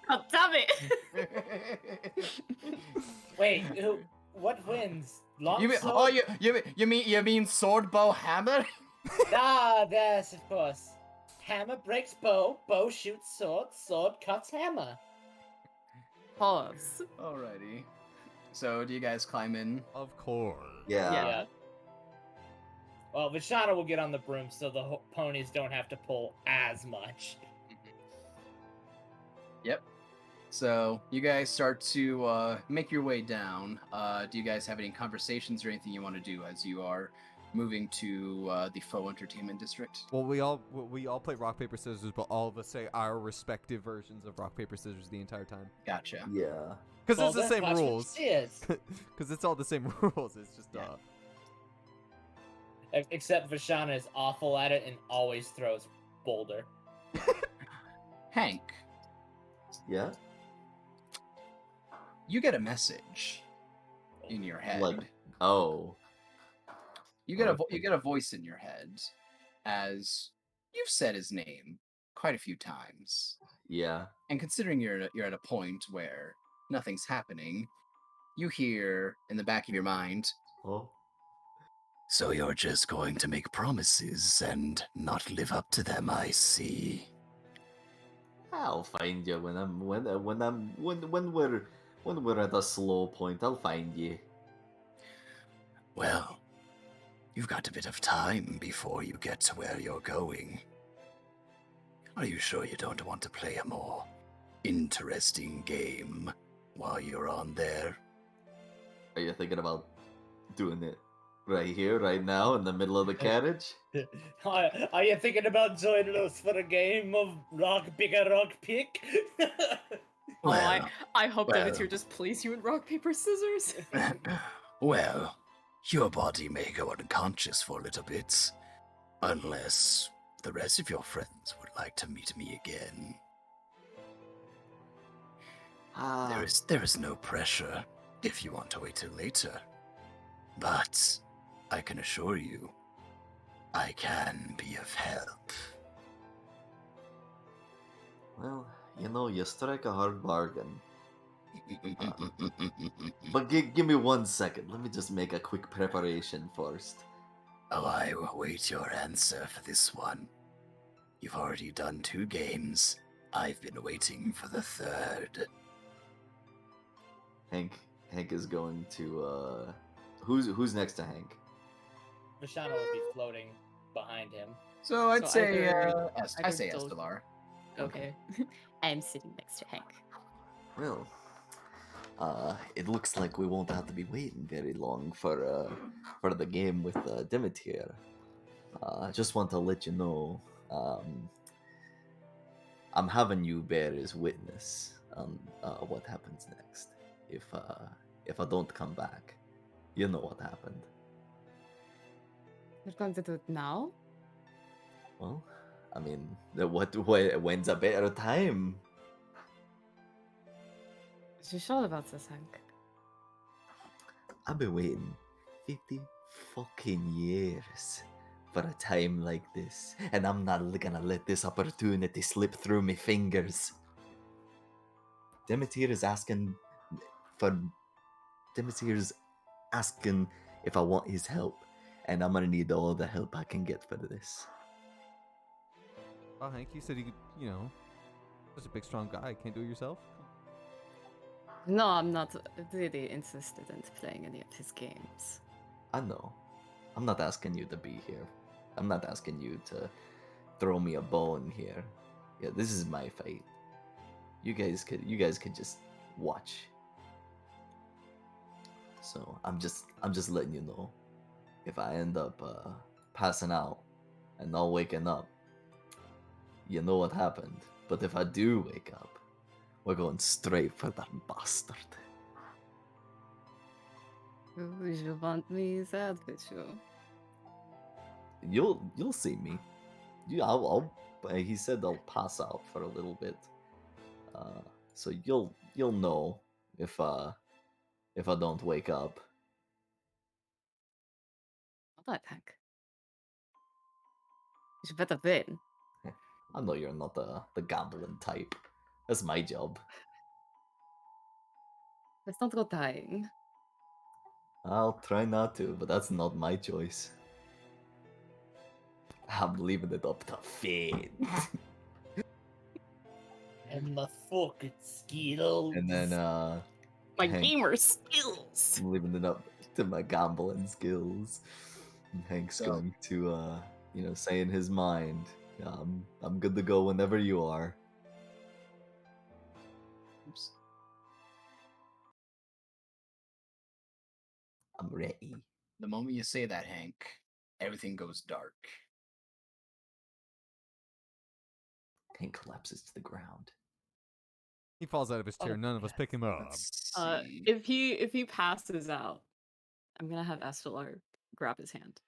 God damn it! Wait, what wins? Long You mean sword? you mean sword, bow, hammer? Ah, yes, of course. Hammer breaks bow, bow shoots sword, sword cuts hammer. Pause. Alrighty. So do you guys climb in? Of course. Yeah. Well, Vishana will get on the broom so the ponies don't have to pull as much. Yep. So you guys start to make your way down. Do you guys have any conversations or anything you want to do as you are moving to the Faux Entertainment District? Well, we all play rock paper scissors, but all of us say our respective versions of rock paper scissors the entire time. Gotcha. Yeah. Because it's the Boulder same punch rules. cheers. Because it's all the same rules. It's just Yeah. Except Vishana is awful at it and always throws Boulder. Hank, Yeah. you get a message in your head. Like, oh. You get you get a voice in your head as you've said his name quite a few times. Yeah. And considering you're at a point where nothing's happening, you hear in the back of your mind, Oh. "So you're just going to make promises and not live up to them, I see." I'll find you when we're at a slow point. I'll find you. Well, you've got a bit of time before you get to where you're going. Are you sure you don't want to play a more interesting game while you're on there? Are you thinking about doing it right here, right now, in the middle of the carriage? Are you thinking about joining us for a game of rock, bigger rock, pick? Well, I hope that it's well. here just place you in rock, paper, scissors. well, your body may go unconscious for a little bit, unless the rest of your friends would like to meet me again. There is no pressure if you want to wait till later. But I can assure you, I can be of help. Well, you strike a hard bargain. But give me 1 second. Let me just make a quick preparation first. Oh, I will await your answer for this one. You've already done 2 games. I've been waiting for the 3rd. Hank is going to who's next to Hank? Vishana will be floating behind him. So I'd So say, either- I either say those- Estelar. Okay. I'm sitting next to Hank. Well, it looks like we won't have to be waiting very long for the game with Demeter. I just want to let you know, I'm having you bear as witness on what happens next. If I don't come back, you know what happened. You're going to do it now? Well, I mean, when's a better time? Is you sure about this, Hank? I've been waiting 50 fucking years for a time like this, and I'm not gonna let this opportunity slip through my fingers. Demeter is asking for. Demeter's asking if I want his help, and I'm gonna need all the help I can get for this. Oh, Hank, you said you know, such a big, strong guy. Can't do it yourself? No, I'm not really interested in playing any of his games. I know. I'm not asking you to be here. I'm not asking you to throw me a bone here. Yeah, this is my fight. You guys could just watch. So I'm just letting you know. If I end up passing out and not waking up, you know what happened. But if I do wake up, we're going straight for that bastard. Would you want me there with you? You'll see me. I'll he said I'll pass out for a little bit. So you'll know if I don't wake up. All right, Hank. You better win. I know you're not the gambling type. That's my job. Let's not go dying. I'll try not to, but that's not my choice. I'm leaving it up to fate. And the fucking skills. And then My Hank, gamer skills. I'm leaving it up to my gambling skills. And Hank's So- going to say in his mind, I'm good to go whenever you are. Oops. I'm ready. The moment you say that, Hank, everything goes dark. Hank collapses to the ground. He falls out of his chair. Oh, None of us pick him up. Let's see. If he passes out, I'm gonna have Estelar grab his hand.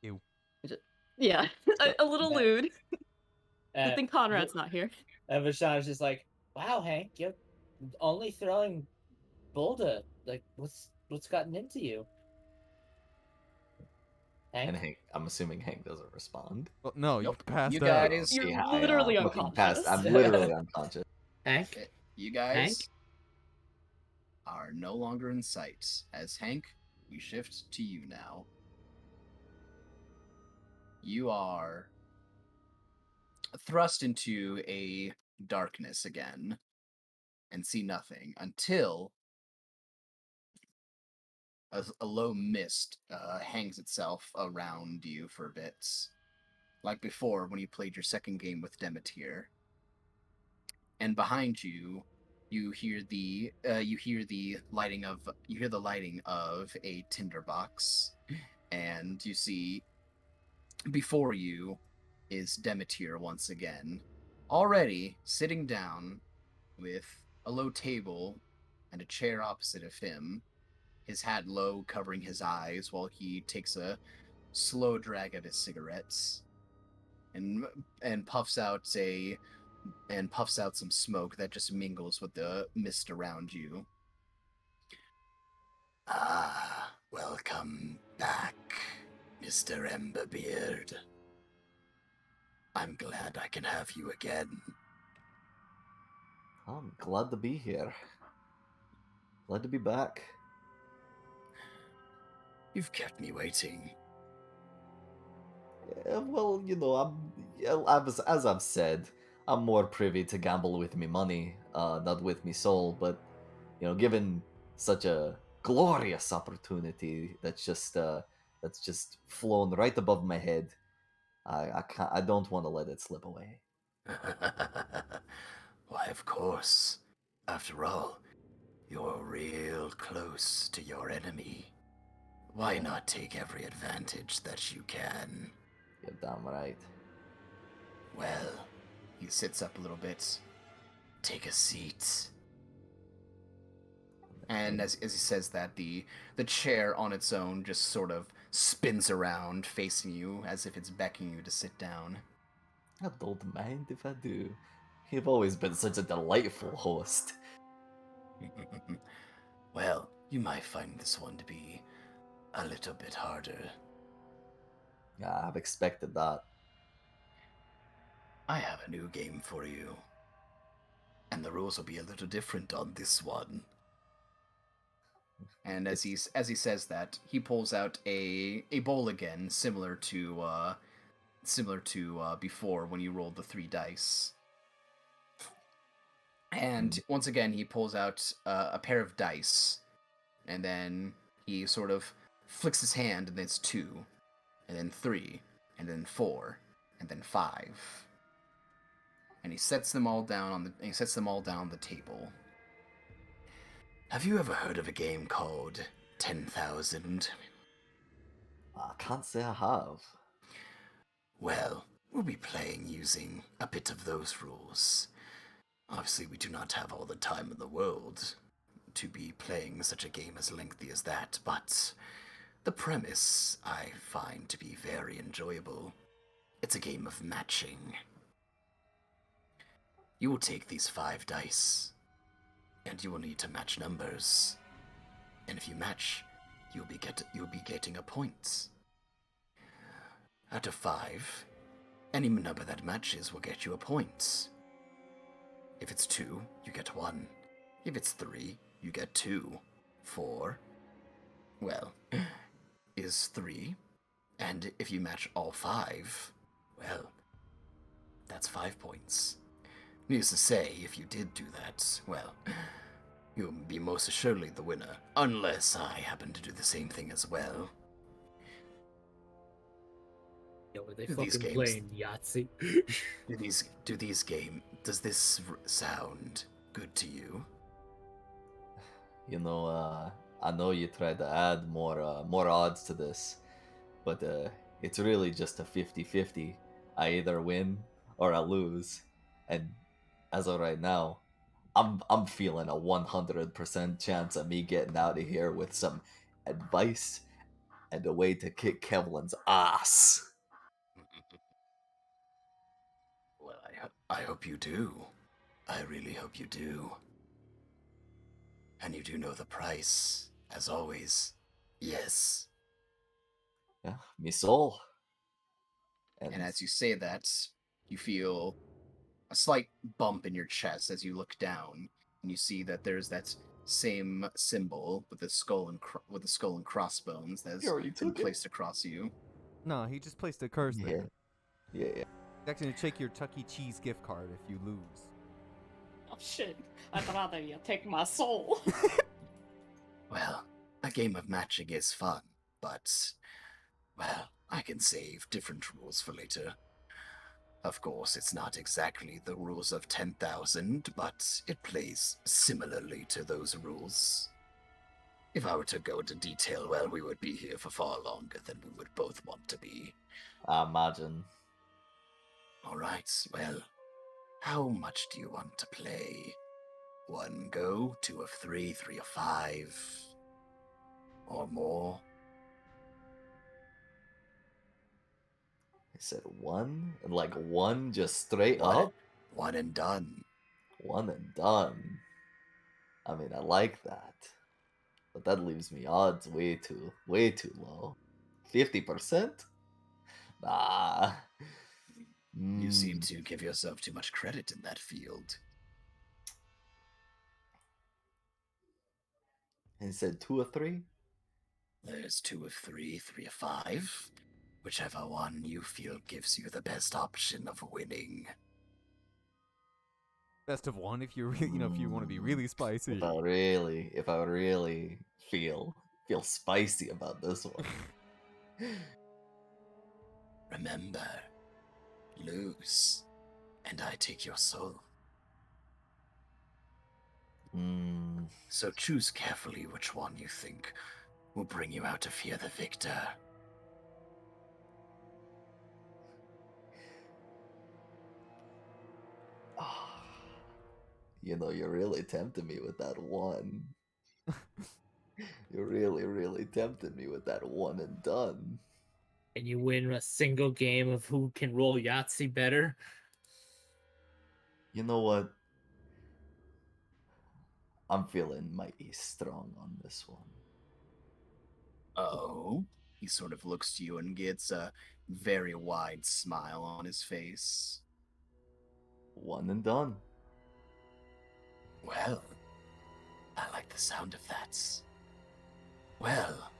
Ew. Yeah, a little Yeah. lewd. Uh, Good thing Conrad's not here. Vashana's just like, wow, Hank, you're only throwing Boulder. Like, what's gotten into you? And Hank? I'm assuming Hank doesn't respond. Well, no, Nope. you passed You out. guys- You're Yeah, literally I, fucking unconscious. I'm literally unconscious. Hank? You guys Hank? are no longer in sight. As Hank, we shift to you now. You are thrust into a darkness again and see nothing until a low mist hangs itself around you for a bit, like before when you played your second game with Demeter. And behind you, you hear the lighting of a tinderbox, and you see before you is Demeter once again, already sitting down with a low table and a chair opposite of him, his hat low covering his eyes while he takes a slow drag of his cigarettes and puffs out some smoke that just mingles with the mist around you. Ah, welcome back, Mr. Emberbeard. I'm glad I can have you again. I'm glad to be here. Glad to be back. You've kept me waiting. Well, as I've said, I'm more privy to gamble with me money, not with me soul. But given such a glorious opportunity that's just flown right above my head, I don't want to let it slip away. Why, of course. After all, you're real close to your enemy. Why not take every advantage that you can? You're damn right. Well, he sits up a little bit. Take a seat. And as he says that, the chair on its own just sort of spins around, facing you as if it's beckoning you to sit down. I don't mind if I do. You've always been such a delightful host. Well, you might find this one to be a little bit harder. Yeah, I've expected that. I have a new game for you. And the rules will be a little different on this one. And as he says that, he pulls out a bowl again, similar to before when you rolled the 3 dice. And once again, he pulls out a pair of dice, and then he sort of flicks his hand, and it's 2, and then 3, and then 4, and then 5. And he sets them all down on the table. Have you ever heard of a game called 10,000? I can't say I have. Well, we'll be playing using a bit of those rules. Obviously, we do not have all the time in the world to be playing such a game as lengthy as that, but the premise I find to be very enjoyable. It's a game of matching. You will take these 5 dice, and you will need to match numbers. And if you match, you'll be getting a point. Out of 5, any number that matches will get you a point. If it's 2, you get 1. If it's 3, you get 2. 4, well, is 3. And if you match all 5, well, that's 5 points. Needless to say, if you did do that, well, you'll be most assuredly the winner, unless I happen to do the same thing as well. Yo, are they Do these fucking games- playing Yahtzee? Does this sound good to you? You know, I know you tried to add more odds to this, but it's really just a 50-50. I either win or I lose, and as of right now, I'm feeling a 100% chance of me getting out of here with some advice and a way to kick Kevlin's ass. Well, I hope you do. I really hope you do. And you do know the price, as always. Yes. Yeah, me soul. And as you say that, you feel a slight bump in your chest as you look down, and you see that there's that same symbol with the skull and crossbones that's You already been took it? placed across you. No, he just placed a curse Yeah. there. Yeah. He's actually gonna take your Chuck E. Cheese gift card if you lose. Oh shit! I'd rather you take my soul. Well, a game of matching is fun, but, well, I can save different rules for later. Of course, it's not exactly the rules of 10,000, but it plays similarly to those rules. If I were to go into detail, well, we would be here for far longer than we would both want to be. I imagine. Alright, well, how much do you want to play? 1 go, 2 of 3, 3 of 5, or more? I said one? And like one just straight One, up? one and done. One and done. I mean, I like that. But that leaves me odds way too low. 50%? Nah. You seem Mm. to give yourself too much credit in that field. And said 2 or 3? There's 2 of 3, 3 of 5. Whichever one you feel gives you the best option of winning. Best of one if you really, if you want to be really spicy. If I really feel spicy about this one. Remember, lose, and I take your soul. Mm. So choose carefully which one you think will bring you out of here the victor. You know, you're really tempting me with that one. You really tempted me with that one and done. And you win a single game of who can roll Yahtzee better? You know what? I'm feeling mighty strong on this one. Oh? He sort of looks to you and gets very wide smile on his face. One and done. Well, I like the sound of that. Well,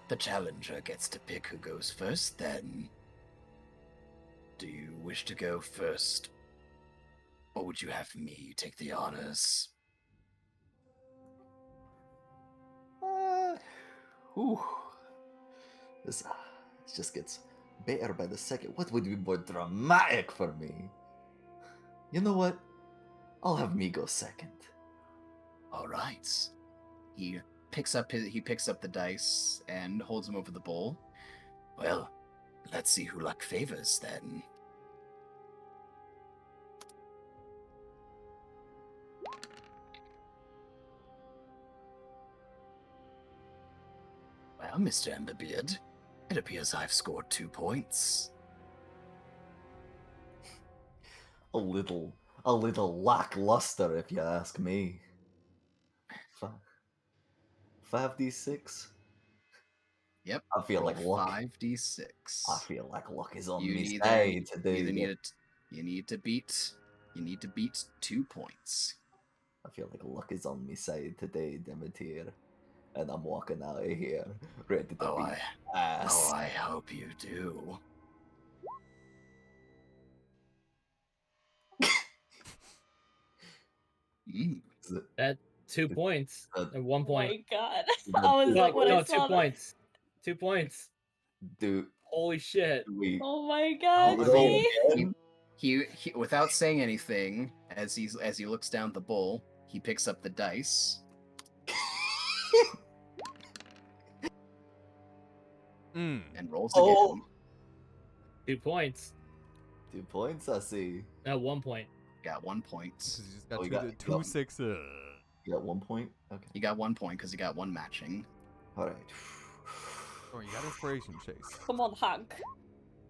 the challenger gets to pick who goes first then. Do you wish to go first? Or would you have me take the honors? Whew. This just gets better by the second. What would be more dramatic for me? You know what? I'll have me go second. All right. He picks up the dice and holds them over the bowl. Well, let's see who luck favors then. Well, Mr. Emberbeard, it appears I've scored 2 points. A little lackluster, if you ask me. 5d6. Yep. I feel like luck. 5d6. I feel like luck is on You me either, side today. either need to beat 2 points. I feel like luck is on me side today, Demeter. And I'm walking out of here ready to beat ass. I hope you do. That 2 points. Or 1 Oh point. my god. No, I was No, like, when no, I 2 saw that. points. 2 points. Dude, Holy shit. we Oh my god, I roll see? again? He without saying anything, as he looks down the bowl, he picks up the dice. And rolls again. Oh. 2 points. 2 points, I see. 1 point. Got 1 point. He's just Oh, got you got- two sixes. You got 1 point? Okay. You got 1 point because you got 1 matching. Alright. Oh, you got inspiration, Chase. Come on, Hank.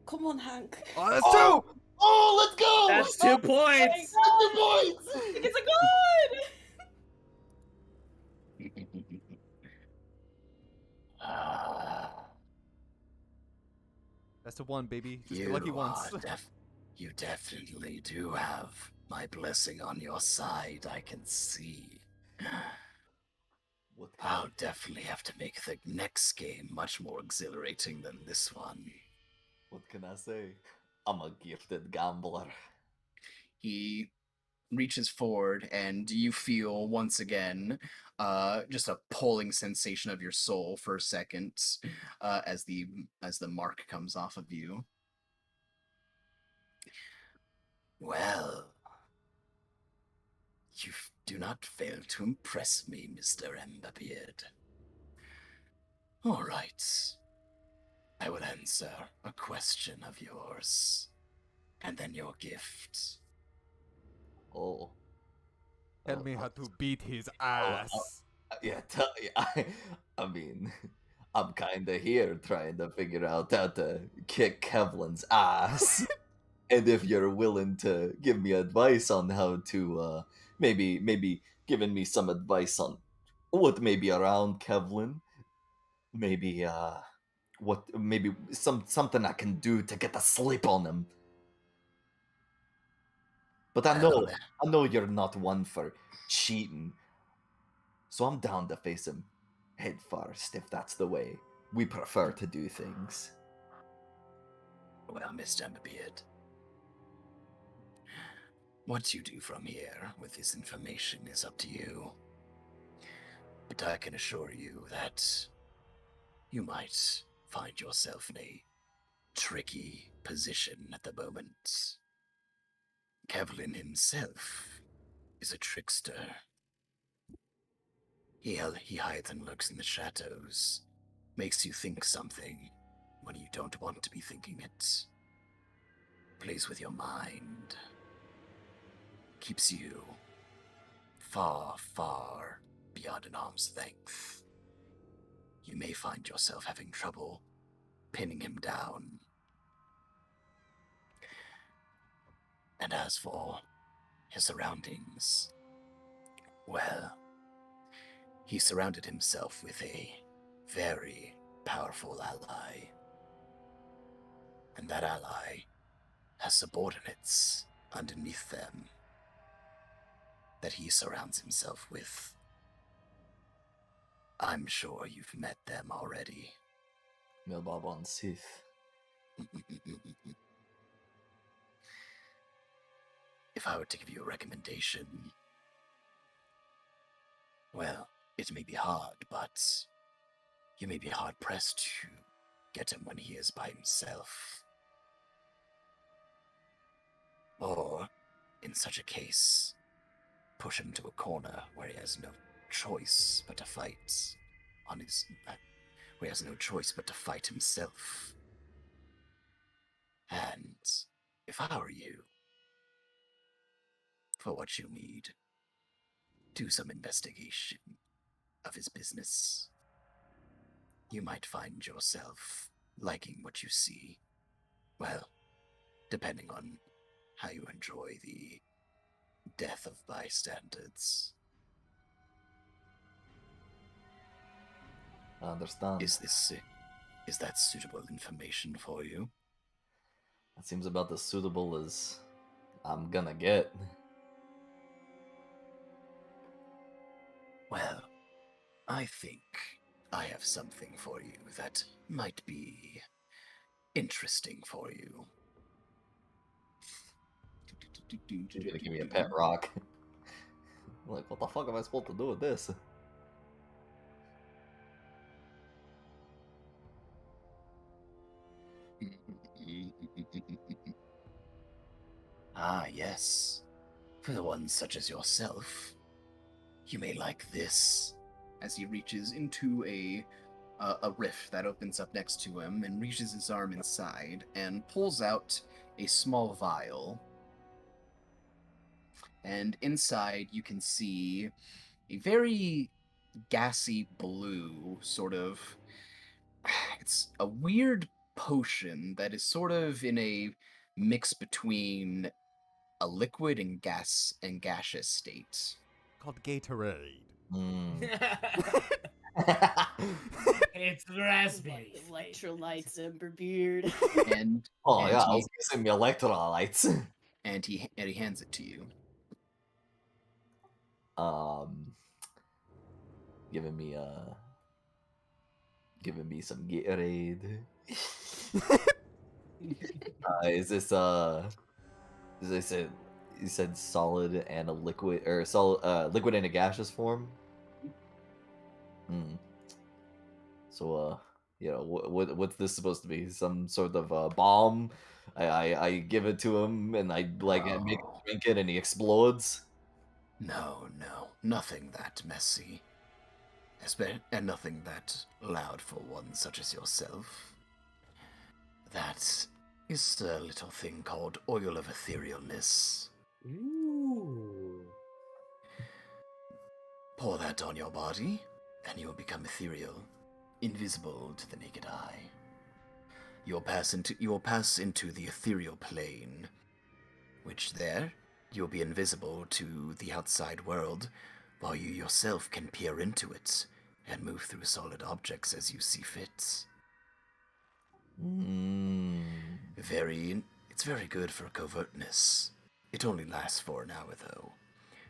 Come on, Hank. Oh, that's Oh! Oh, let's go! That's 2 points! That's 2 points! It's a good! That's a 1, baby. Just get lucky once. You definitely do have my blessing on your side, I can see. What I'll definitely have to make the next game much more exhilarating than this one. What can I say? I'm a gifted gambler. He reaches forward, and you feel once again just a pulling sensation of your soul for a second as the mark comes off of you. Well, you do not fail to impress me, Mr. Emberbeard. All right. I will answer a question of yours, and then your gift. Oh. Tell me how to beat his ass. Yeah, I mean, I'm kinda here trying to figure out how to kick Kevlin's ass. And if you're willing to give me advice on how to, maybe giving me some advice on what may be around Kevlin, maybe, maybe something I can do to get a slip on him. But I know you're not one for cheating. So I'm down to face him head first, if that's the way we prefer to do things. Well, Mr. Emberbeard, what you do from here with this information is up to you. But I can assure you that you might find yourself in a tricky position at the moment. Kevlin himself is a trickster. He hides and lurks in the shadows, makes you think something when you don't want to be thinking it, plays with your mind, keeps you far, far beyond an arm's length. You may find yourself having trouble pinning him down. And as for his surroundings, well, he surrounded himself with a very powerful ally. and that ally has subordinates underneath them that he surrounds himself with. I'm sure you've met them already. Milbabon Sith. If I were to give you a recommendation, well, it may be hard, but you may be hard-pressed to get him when he is by himself. Or, in such a case, push him to a corner where he has no choice but to fight on his... where he has no choice but to fight himself. And if I were you, for what you need, do some investigation of his business. You might find yourself liking what you see. Well, depending on how you enjoy the death of bystanders. I understand. Is that suitable information for you? That seems about as suitable as I'm gonna get. Well, I think I have something for you that might be interesting for you. You're gonna give me a pet rock. I'm like, what the fuck am I supposed to do with this? Ah, yes. For the ones such as yourself, you may like this. As he reaches into a rift that opens up next to him and reaches his arm inside and pulls out a small vial. And inside you can see a very gassy blue sort of... It's a weird potion that is sort of in a mix between a liquid and gaseous state. Called Gatorade. It's raspberry. Electrolytes, Emberbeard. And Oh and yeah, I he, was using the electrolytes. and he hands it to you. um, giving me some Gatorade. Is this as I said, you said solid and a liquid, or liquid in a gaseous form. Hmm. So what's this supposed to be? Some sort of bomb? I give it to him and I make him drink it and he explodes. No, nothing that messy. And nothing that loud for one such as yourself. That is a little thing called oil of etherealness. Ooh. Pour that on your body, and you will become ethereal, invisible to the naked eye. You will pass into the ethereal plane, which there you will be invisible to the outside world, while you yourself can peer into it and move through solid objects as you see fit. It's very good for covertness. It only lasts for an hour though.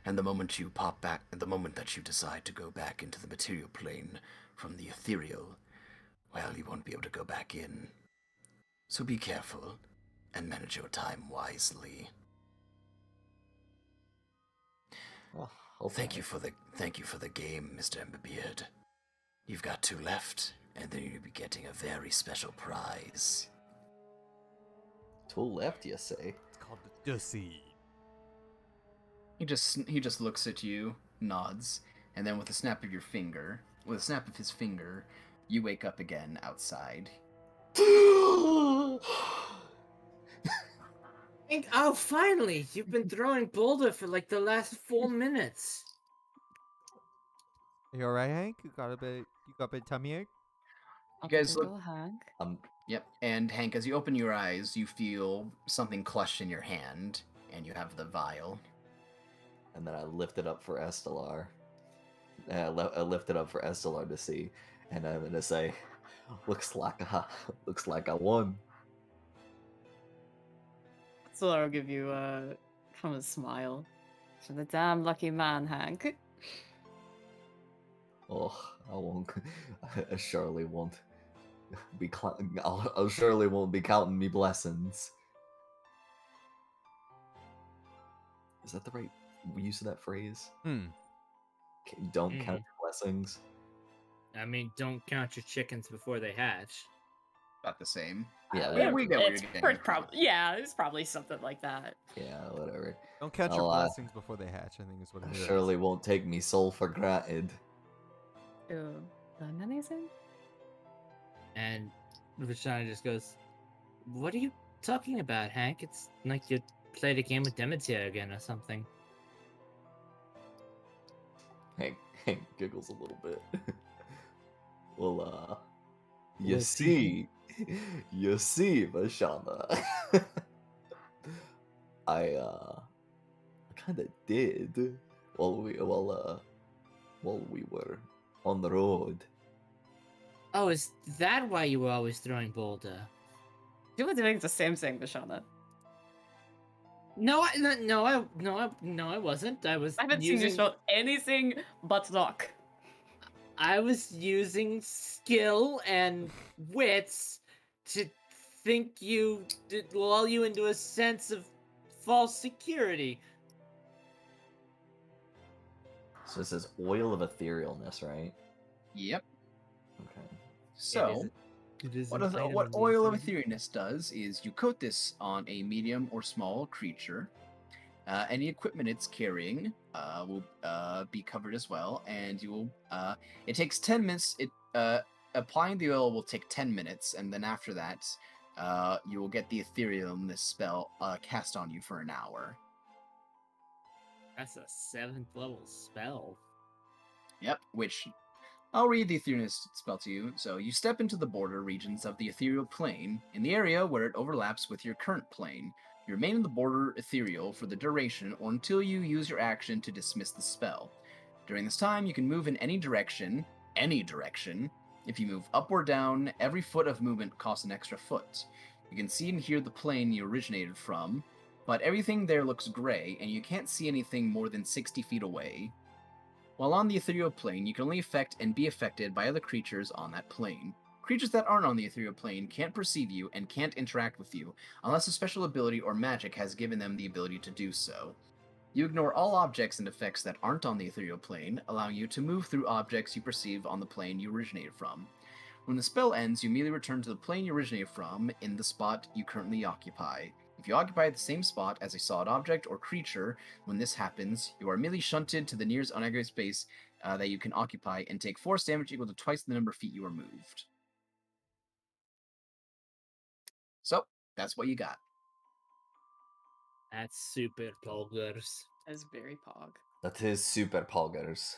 And the moment that you decide to go back into the material plane from the ethereal, well, you won't be able to go back in. So be careful and manage your time wisely. Well, Thank you for the game, Mr. Emberbeard. You've got 2 left, and then you'll be getting a very special prize. 2 left, you say? It's called the Seed. He just looks at you, nods, and then with a snap of his finger, you wake up again outside. Oh, finally! You've been throwing boulder for like the last 4 minutes. Are you alright, Hank? You got a bit tummy ache? You guys look. Go, Hank. Yep. And Hank, as you open your eyes, you feel something clutched in your hand, and you have the vial. And then I lift it up for Estelar. I lift it up for Estelar to see, and I'm gonna say, "Looks like I won." Solar will give you a kind of a smile. So the damn lucky man, Hank. Oh, I won't. I surely won't be. I surely won't be counting me blessings. Is that the right use of that phrase? Don't count your blessings. I mean, don't count your chickens before they hatch. About the same. Yeah, Yeah, we get what It's you're getting. yeah, it's probably something like that. Yeah, whatever. Don't count your I'll, blessings before they hatch, I think is what it is. Surely won't take me soul for granted. Ooh, done anything? And Vishana just goes, "What are you talking about, Hank? It's like you played a game with Demeter again or something." Hank giggles a little bit. Well, you We'll see. you see, Vashana. I kind of did while we were on the road. Oh, is that why you were always throwing boulder? You were doing the same thing, Vishana. No, I wasn't. I was I haven't seen you show anything but luck. I was using skill and wits to think you to lull you into a sense of false security. So it says oil of etherealness, right? Yep. Okay. So, It is what oil of etherealness does is you coat this on a medium or small creature. Any equipment it's carrying will be covered as well, and you will. It takes 10 minutes. Applying the oil will take 10 minutes, and then after that, you will get the etherealness spell cast on you for an hour. That's a 7th level spell. Yep, which I'll read the etherealness spell to you. So you step into the border regions of the ethereal plane, in the area where it overlaps with your current plane. You remain in the border ethereal for the duration or until you use your action to dismiss the spell. During this time, you can move in any direction. Any direction. If you move up or down, every foot of movement costs an extra foot. You can see and hear the plane you originated from, but everything there looks gray, and you can't see anything more than 60 feet away. While on the ethereal plane, you can only affect and be affected by other creatures on that plane. Creatures that aren't on the ethereal plane can't perceive you and can't interact with you, unless a special ability or magic has given them the ability to do so. You ignore all objects and effects that aren't on the ethereal plane, allowing you to move through objects you perceive on the plane you originated from. When the spell ends, you immediately return to the plane you originated from in the spot you currently occupy. If you occupy the same spot as a solid object or creature, when this happens, you are immediately shunted to the nearest unoccupied space that you can occupy and take force damage equal to twice the number of feet you are moved. So, that's what you got. That's super poggers. That's very pog. That is super poggers.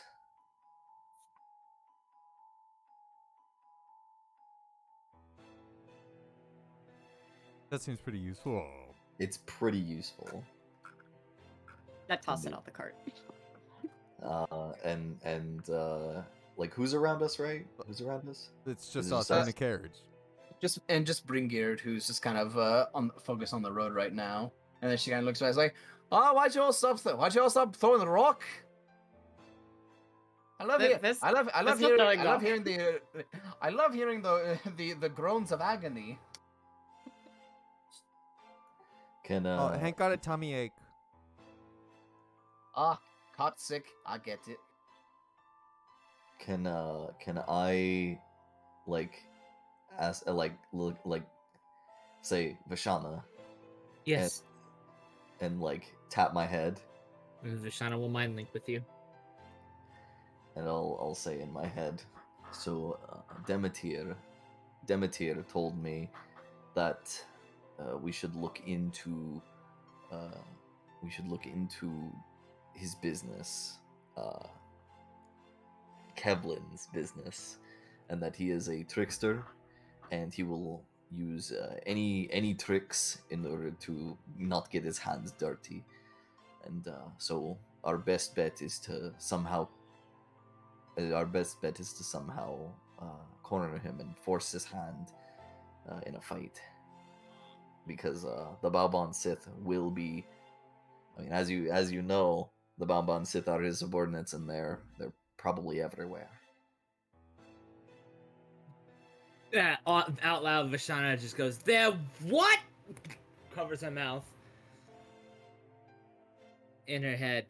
That seems pretty useful. It's pretty useful. That toss it out the cart. And like who's around us, right? Who's around us? It's Is just it us just in a us? carriage. Just Bringard, who's just kind of focused on the road right now, and then she kind of looks back, like, "Oh, why'd you all stop throwing the rock? I love it. This- I love this hearing. not going I love well. hearing the groans of agony." Can Oh, Hank got a tummy ache. Ah, caught sick. I get it. can I like ask like say Vashana Yes, and like tap my head Vishana will mind link with you. and I'll say in my head, so Demeter told me that we should look into his business, Kevlin's business, and that he is a trickster, and he will use any tricks in order to not get his hands dirty. And so our best bet is to somehow corner him and force his hand in a fight. because the Balban Sith will be. I mean, as you know, the Balban Sith are his subordinates, and they're probably everywhere. Out loud, Vashana just goes, "There what?" Covers her mouth. In her head.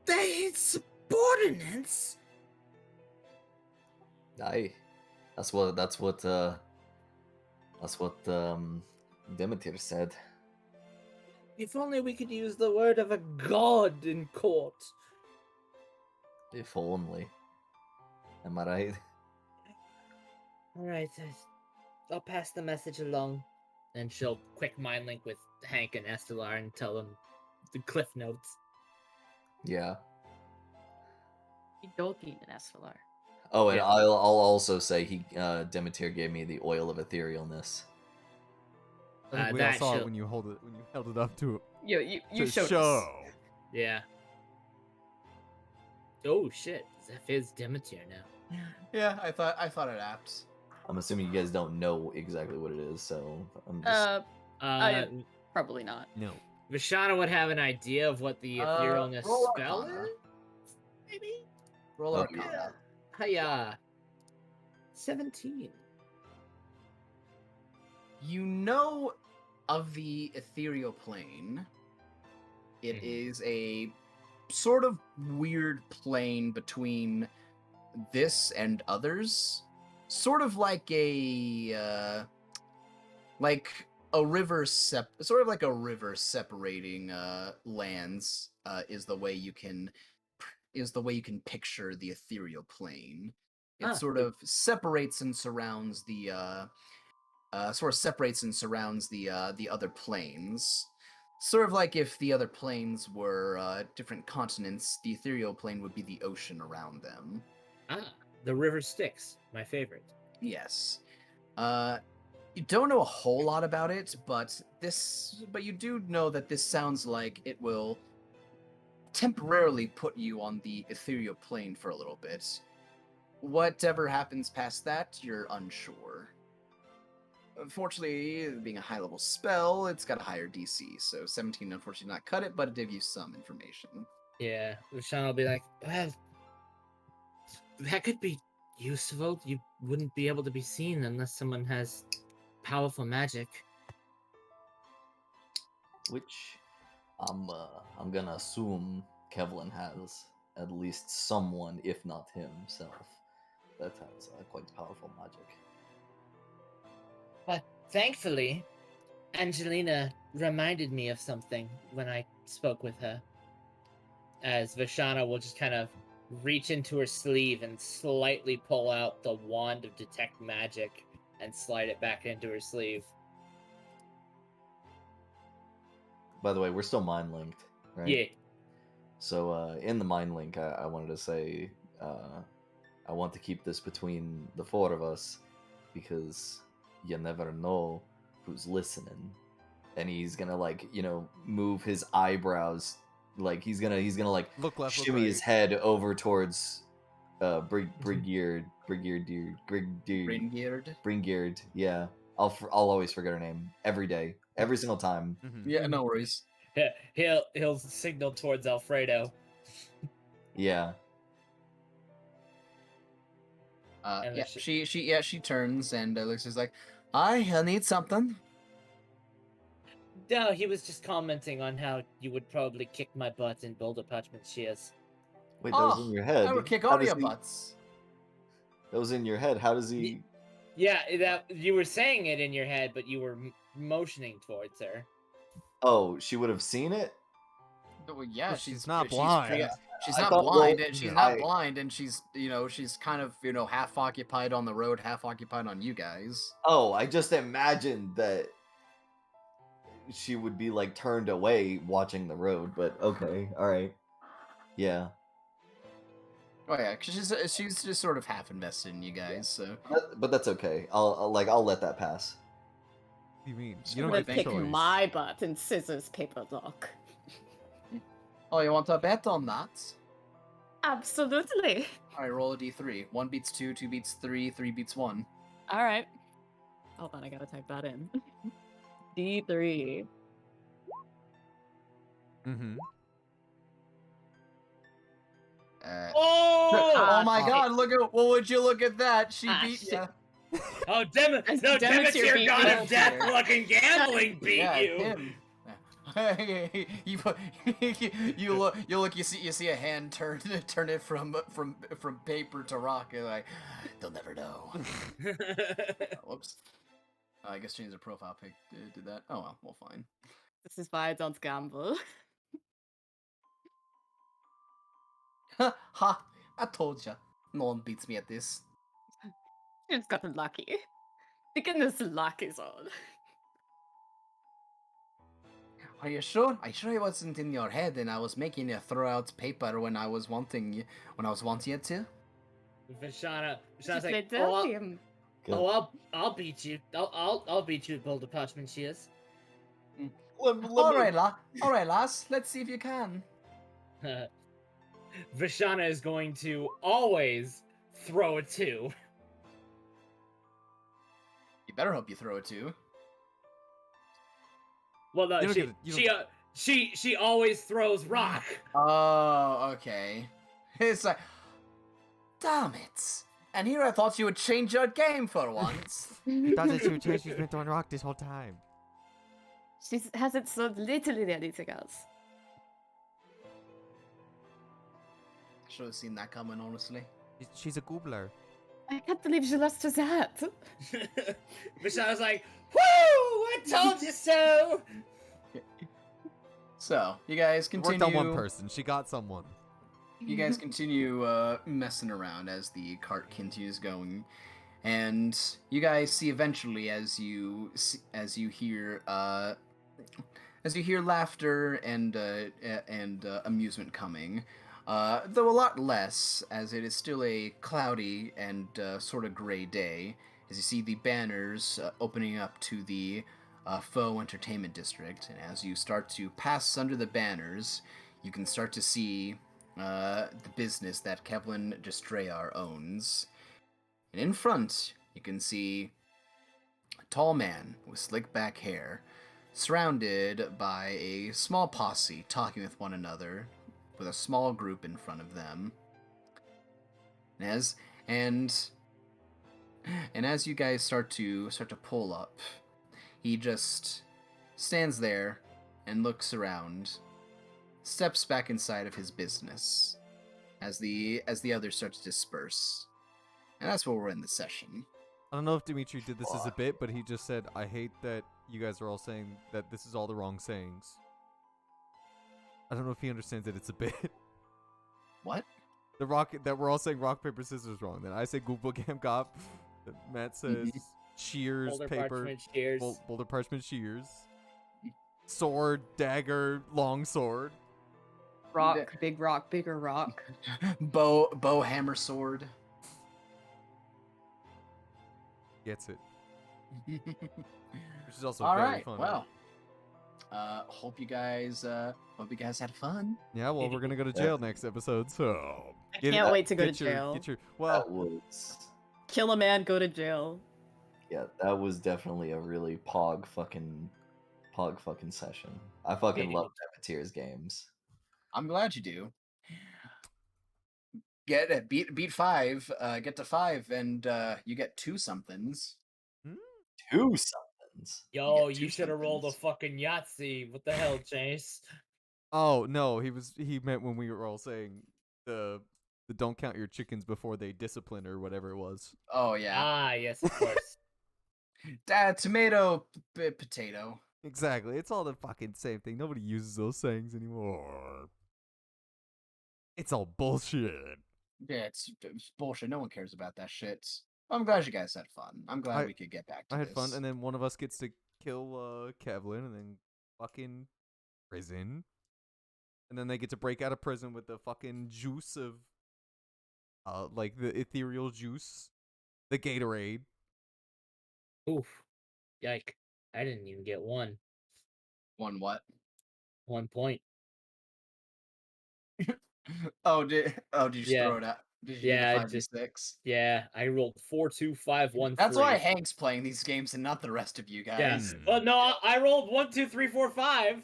They subordinates? Aye, that's what Demeter said. If only we could use the word of a god in court. If only. Am I right? Alright, I'll pass the message along. And she'll quick mind link with Hank and Estelar and tell them the cliff notes. Yeah. You don't need an Estelar. Oh, and Yeah. I'll also say Demeter gave me the oil of etherealness. I think we all saw it when you held it up to You to showed show. us. Yeah. Oh shit, Zeph is Demeter now. Yeah, I thought it apt. I'm assuming you guys don't know exactly what it is, so I'm just. Probably not. No. Vashana would have an idea of what the etherealness roll spell Arcana. is? Maybe? Roll Okay. Arcana. Hiya. 17. You know of the ethereal plane. It Mhm. is a sort of weird plane between this and others. Sort of like a river sort of like a river separating lands is the way you can picture the ethereal plane. It sort of separates and surrounds the the other planes. Sort of like if the other planes were different continents, the ethereal plane would be the ocean around them. The river Styx, my favorite. Yes. You don't know a whole lot about it, but you do know that this sounds like it will temporarily put you on the ethereal plane for a little bit. Whatever happens past that, you're unsure. Unfortunately, being a high-level spell, it's got a higher DC, so 17 unfortunately not cut it, but it gives you some information. Yeah, Vashana will be like, well, that could be useful. You wouldn't be able to be seen unless someone has powerful magic. Which I'm gonna assume Kevlin has at least someone, if not himself, that has quite powerful magic. But thankfully, Angelina reminded me of something when I spoke with her. As Vashana will just kind of reach into her sleeve and slightly pull out the wand of detect magic and slide it back into her sleeve. By the way, we're still mind linked, right? Yeah. So in the mind link, I wanted to say I want to keep this between the four of us because you never know who's listening, and he's gonna move his eyebrows, like he's gonna Look left, look shimmy his right. head over towards Briggeard. Yeah, I'll always forget her name every day, every single time. Mm-hmm. Yeah, no worries. He'll signal towards Alfredo. Yeah. And Yeah, the she turns and looks just like, I need something. No, he was just commenting on how you would probably kick my butt in boulder parchment shears. Wait, that was in your head. I would kick How all does your he- butts. That was in your head. How does he? Yeah, that you were saying it in your head, but you were motioning towards her. Oh, she would have seen it. Well, yeah, Well, she's she's not blind. She's I not thought, blind, well, and she's no. not blind, and she's she's kind of half occupied on the road, half occupied on you guys. Oh, I just imagined that she would be like turned away watching the road, but okay, all right, yeah. Oh yeah, 'cause she's just sort of half invested in you guys. So But that's okay. I'll let that pass. What do you mean? Just You don't wanna get Kick the choice. my butt in scissors paper dock. oh, you want to bet on that? Absolutely. All right, roll a d3. 1 beats 2, 2 beats 3, 3 beats 1. All right. Hold on, I gotta type that in. D3. Mm-hmm. Oh my shit. God! Look at would you look at that? She Ah, beat shit. ya. Oh, As no, Demeter Demeter, beat god me. of death, Demeter. fucking gambling beat Yeah, you. him. you you see a hand turn it from paper to rock, and like they'll never know. Whoops. I guess change the profile pic did that. Oh well, fine. This is why I don't gamble. Ha! I told ya. No one beats me at this. It's gotten lucky. Beginner's luck is all. Are you sure? Are you sure it wasn't in your head and I was making you throw out paper when I was wanting you to? Vishana's Just like, let tell him. I'll beat you. I'll beat you at Boulder Parchment Shears. All right, lass. Let's see if you can. Vishana is going to always throw a 2. You better hope you throw it too. Well, no, You don't get it, you she always throws rock. Oh, okay. It's like, damn it. And here I thought you would change your game for once. Thought that she would change. She's been throwing rock this whole time. She hasn't sold literally anything else. Should have seen that coming, honestly. She's a goobler. I can't believe she lost to that. Vishana's like, woo! I told you so. So, you guys It continue. worked on one person. She got someone. You guys continue messing around as the cart continues going, and you guys see eventually as you hear laughter and amusement coming, though a lot less, as it is still a cloudy and sort of gray day. As you see the banners opening up to the Faux Entertainment District, and as you start to pass under the banners, you can start to see the business that Kevlin Destrayar owns. And in front, you can see a tall man with slick back hair, surrounded by a small posse talking with one another, with a small group in front of them. And as you guys start to pull up, he just stands there and looks around, steps back inside of his business as the others start to disperse. And that's where we're in the session. I don't know if Dimitri did this as a bit, but he just said, I hate that you guys are all saying that this is all the wrong sayings. I don't know if he understands that it's a bit. What? That we're all saying rock, paper, scissors wrong. Then I say Google Gam Cop. Matt says shears, Boulder paper. Parchment Shears. Boulder Parchment Shears. Sword, dagger, long sword. Rock, big rock, bigger rock. Bow, hammer, sword. Gets it. Which is also All very right. fun. Well, hope you guys had fun. Yeah, well, we're gonna go to jail next episode, so I can't wait to go to get your- jail. Get your, That well, was Kill a man, go to jail. yeah, that was definitely a really pog fucking session. I fucking love Demeter's games. I'm glad you do. Get it, beat 5, get to 5, and you get 2 somethings. 2 somethings. Yo, get two you should have rolled a somethings. fucking Yahtzee. What the hell, Chase? oh no, he meant when we were all saying the don't count your chickens before they discipline or whatever it was. Oh yeah. Ah, yes, of course. Tomato, potato. Exactly, it's all the fucking same thing. Nobody uses those sayings anymore. It's all bullshit. Yeah, it's bullshit. No one cares about that shit. I'm glad you guys had fun. I'm glad we could get back to I this. had fun, and then one of us gets to kill Kevlin, and then fucking prison, and then they get to break out of prison with the fucking juice of, like the ethereal juice, the Gatorade. Oof. Yike. I didn't even get one. One what? 1 point. Oh, did you just Yeah. throw it out? Did you do the Yeah, 5d6? yeah. I rolled 4, 2, 5, 1, That's why 3. Hank's playing these games and not the rest of you Yeah. guys. Well, no, I rolled 1, 2, 3, 4, 5.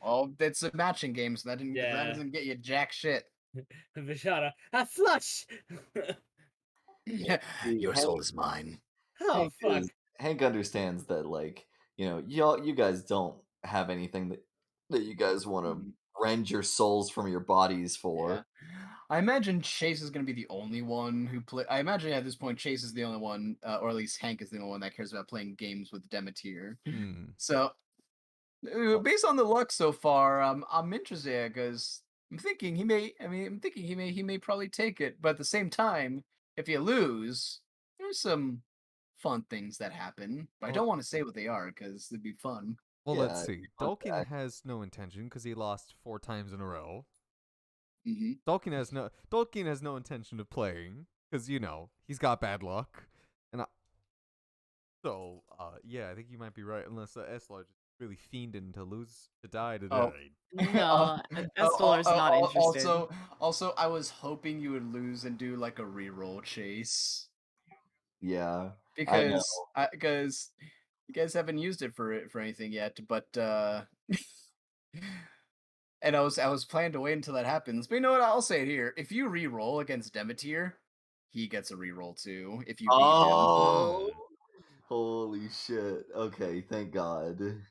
Well, it's a matching game, so that Yeah. doesn't get you jack shit. Vishara, a flush. See, Your soul is mine. Oh fuck. Hank understands that, like, you guys don't have anything that you guys want to Mhm. rend your souls from your bodies for. Yeah. I imagine Chase is going to be the only one who play. I imagine at this point Chase is the only one, or at least Hank is the only one that cares about playing games with Demeter. So, based on the luck so far, I'm interested because I'm thinking he may. I mean, I'm thinking he may probably take it. But at the same time, if you lose, there's some fun things that happen. But I Well, don't want to say what they are because it'd be fun. well, Yeah, let's see. fun Dolkin fact. has no intention because he lost 4 times in a row. Hmm. Dolkin has no intention of playing because he's got bad luck, and yeah, I think you might be right. Unless Eslar just really fiending to die Oh, today. No, Estelar's not interested. Also, I was hoping you would lose and do like a reroll Chase Yeah, I know. because you guys haven't used it for anything yet. But and I was planning to wait until that happens. But you know what? I'll say it here: if you reroll against Demeter, he gets a reroll too. If you beat him. Oh, holy shit. Okay, thank God.